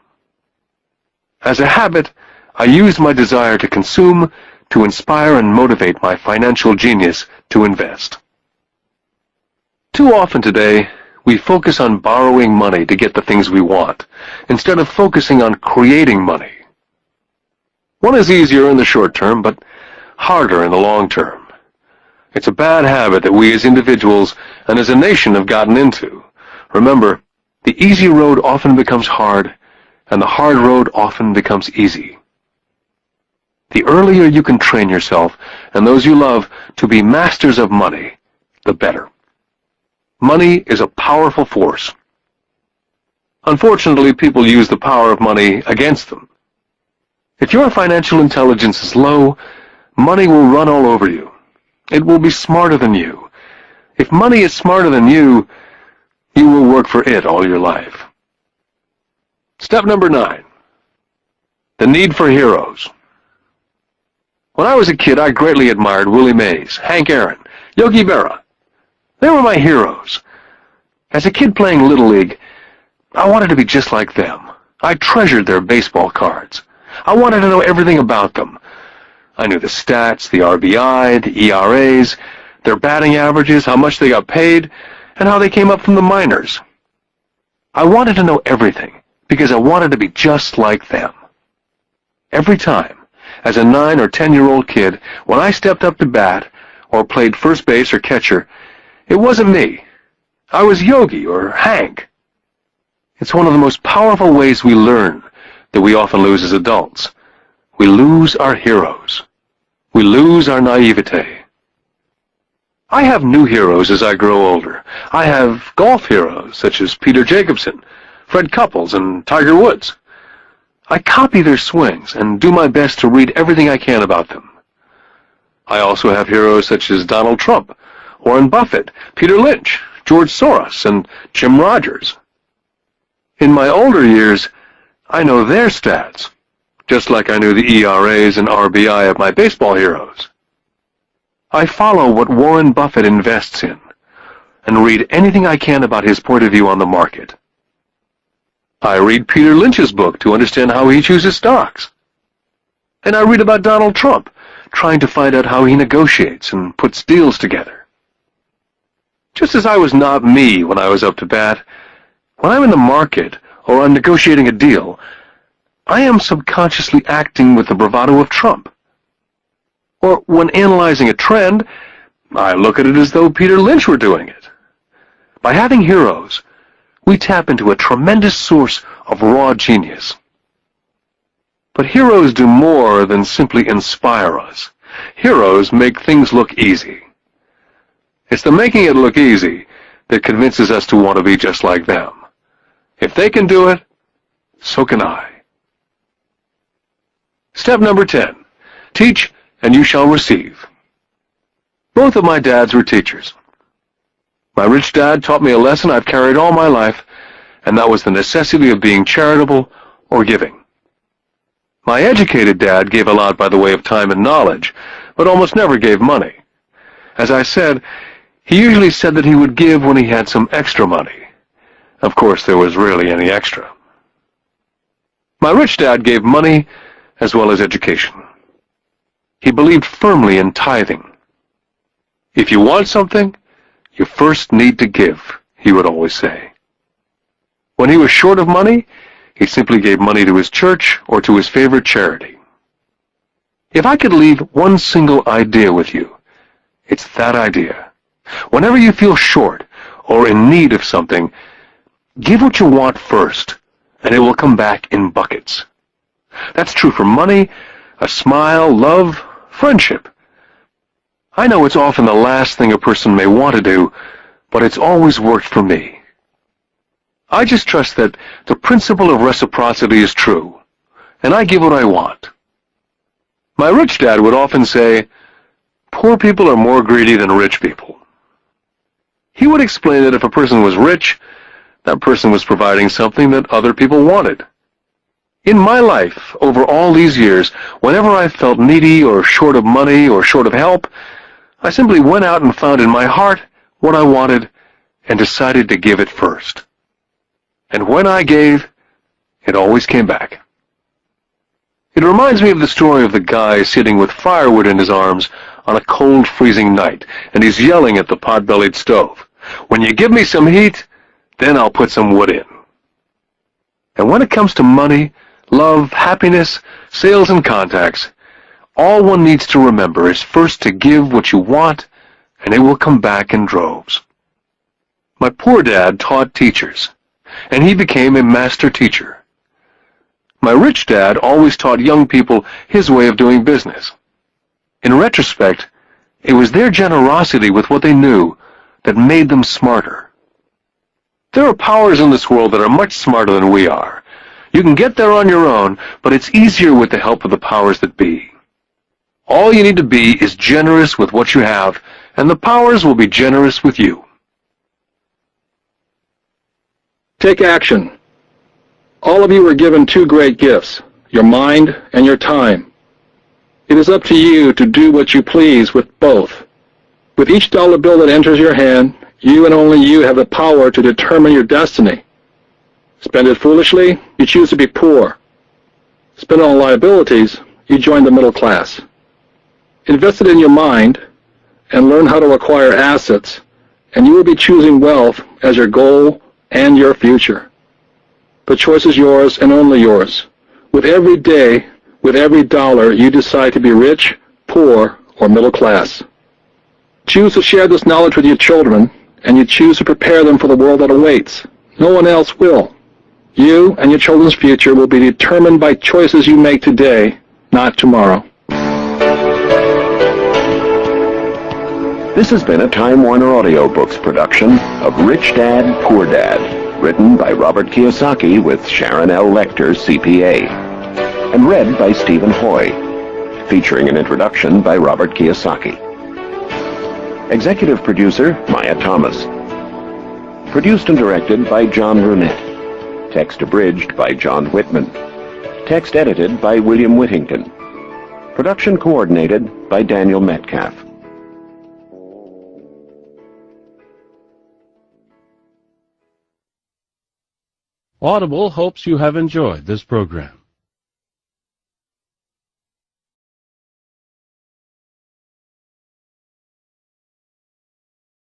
As a habit, I used my desire to consume to inspire and motivate my financial genius to invest. Too often today, we focus on borrowing money to get the things we want, instead of focusing on creating money. One is easier in the short term, but harder in the long term. It's a bad habit that we as individuals and as a nation have gotten into. Remember, the easy road often becomes hard, and the hard road often becomes easy. The earlier you can train yourself and those you love to be masters of money, the better. Money is a powerful force. Unfortunately, people use the power of money against them. If your financial intelligence is low, money will run all over you. It will be smarter than you. If money is smarter than you, you will work for it all your life. Step number 9. The need for heroes. When I was a kid, I greatly admired Willie Mays, Hank Aaron, Yogi Berra. They were my heroes. As a kid playing Little League, I wanted to be just like them. I treasured their baseball cards. I wanted to know everything about them. I knew the stats, the RBI, the ERAs, their batting averages, how much they got paid, and how they came up from the minors. I wanted to know everything because I wanted to be just like them. Every time, as a 9 or 10-year-old kid, when I stepped up to bat or played first base or catcher, it wasn't me. I was Yogi or Hank. It's one of the most powerful ways we learn that we often lose as adults. We lose our heroes. We lose our naivete. I have new heroes as I grow older. I have golf heroes such as Peter Jacobsen, Fred Couples, and Tiger Woods. I copy their swings and do my best to read everything I can about them. I also have heroes such as Donald Trump, Warren Buffett, Peter Lynch, George Soros, and Jim Rogers. In my older years, I know their stats, just like I knew the ERAs and RBI of my baseball heroes. I follow what Warren Buffett invests in and read anything I can about his point of view on the market. I read Peter Lynch's book to understand how he chooses stocks. And I read about Donald Trump, trying to find out how he negotiates and puts deals together. Just as I was not me when I was up to bat, when I'm in the market or I'm negotiating a deal, I am subconsciously acting with the bravado of Trump. Or when analyzing a trend, I look at it as though Peter Lynch were doing it. By having heroes, we tap into a tremendous source of raw genius. But heroes do more than simply inspire us. Heroes make things look easy. It's the making it look easy that convinces us to want to be just like them. If they can do it, so can I. Step number 10. Teach and you shall receive. Both of my dads were teachers. My rich dad taught me a lesson I've carried all my life, and that was the necessity of being charitable or giving. My educated dad gave a lot by the way of time and knowledge, but almost never gave money. As I said, he usually said that he would give when he had some extra money. Of course, there was rarely any extra. My rich dad gave money as well as education. He believed firmly in tithing. If you want something, you first need to give, he would always say. When he was short of money, he simply gave money to his church or to his favorite charity. If I could leave one single idea with you, it's that idea. Whenever you feel short or in need of something, give what you want first, and it will come back in buckets. That's true for money, a smile, love, friendship. I know it's often the last thing a person may want to do, but it's always worked for me. I just trust that the principle of reciprocity is true, and I give what I want. My rich dad would often say, poor people are more greedy than rich people. He would explain that if a person was rich, that person was providing something that other people wanted. In my life, over all these years, whenever I felt needy or short of money or short of help, I simply went out and found in my heart what I wanted and decided to give it first. And when I gave, it always came back. It reminds me of the story of the guy sitting with firewood in his arms on a cold, freezing night, and he's yelling at the pot-bellied stove, "When you give me some heat, then I'll put some wood in." And when it comes to money, love, happiness, sales, and contacts, all one needs to remember is first to give what you want, and it will come back in droves. My poor dad taught teachers, and he became a master teacher. My rich dad always taught young people his way of doing business. In retrospect, it was their generosity with what they knew that made them smarter. There are powers in this world that are much smarter than we are. You can get there on your own, but it's easier with the help of the powers that be. All you need to be is generous with what you have, and the powers will be generous with you. Take action. All of you were given two great gifts, your mind and your time. It is up to you to do what you please with both. With each dollar bill that enters your hand, you and only you have the power to determine your destiny. Spend it foolishly, you choose to be poor. Spend it on liabilities, you join the middle class. Invest it in your mind and learn how to acquire assets, and you will be choosing wealth as your goal and your future. The choice is yours and only yours. With every day, with every dollar, you decide to be rich, poor, or middle class. Choose to share this knowledge with your children, and you choose to prepare them for the world that awaits. No one else will. You and your children's future will be determined by choices you make today, not tomorrow. This has been a Time Warner Audiobooks production of Rich Dad, Poor Dad, written by Robert Kiyosaki with Sharon L. Lecter, CPA, and read by Stephen Hoy, featuring an introduction by Robert Kiyosaki. Executive producer, Maya Thomas. Produced and directed by John Brunette. Text abridged by John Whitman. Text edited by William Whittington. Production coordinated by Daniel Metcalf. Audible hopes you have enjoyed this program.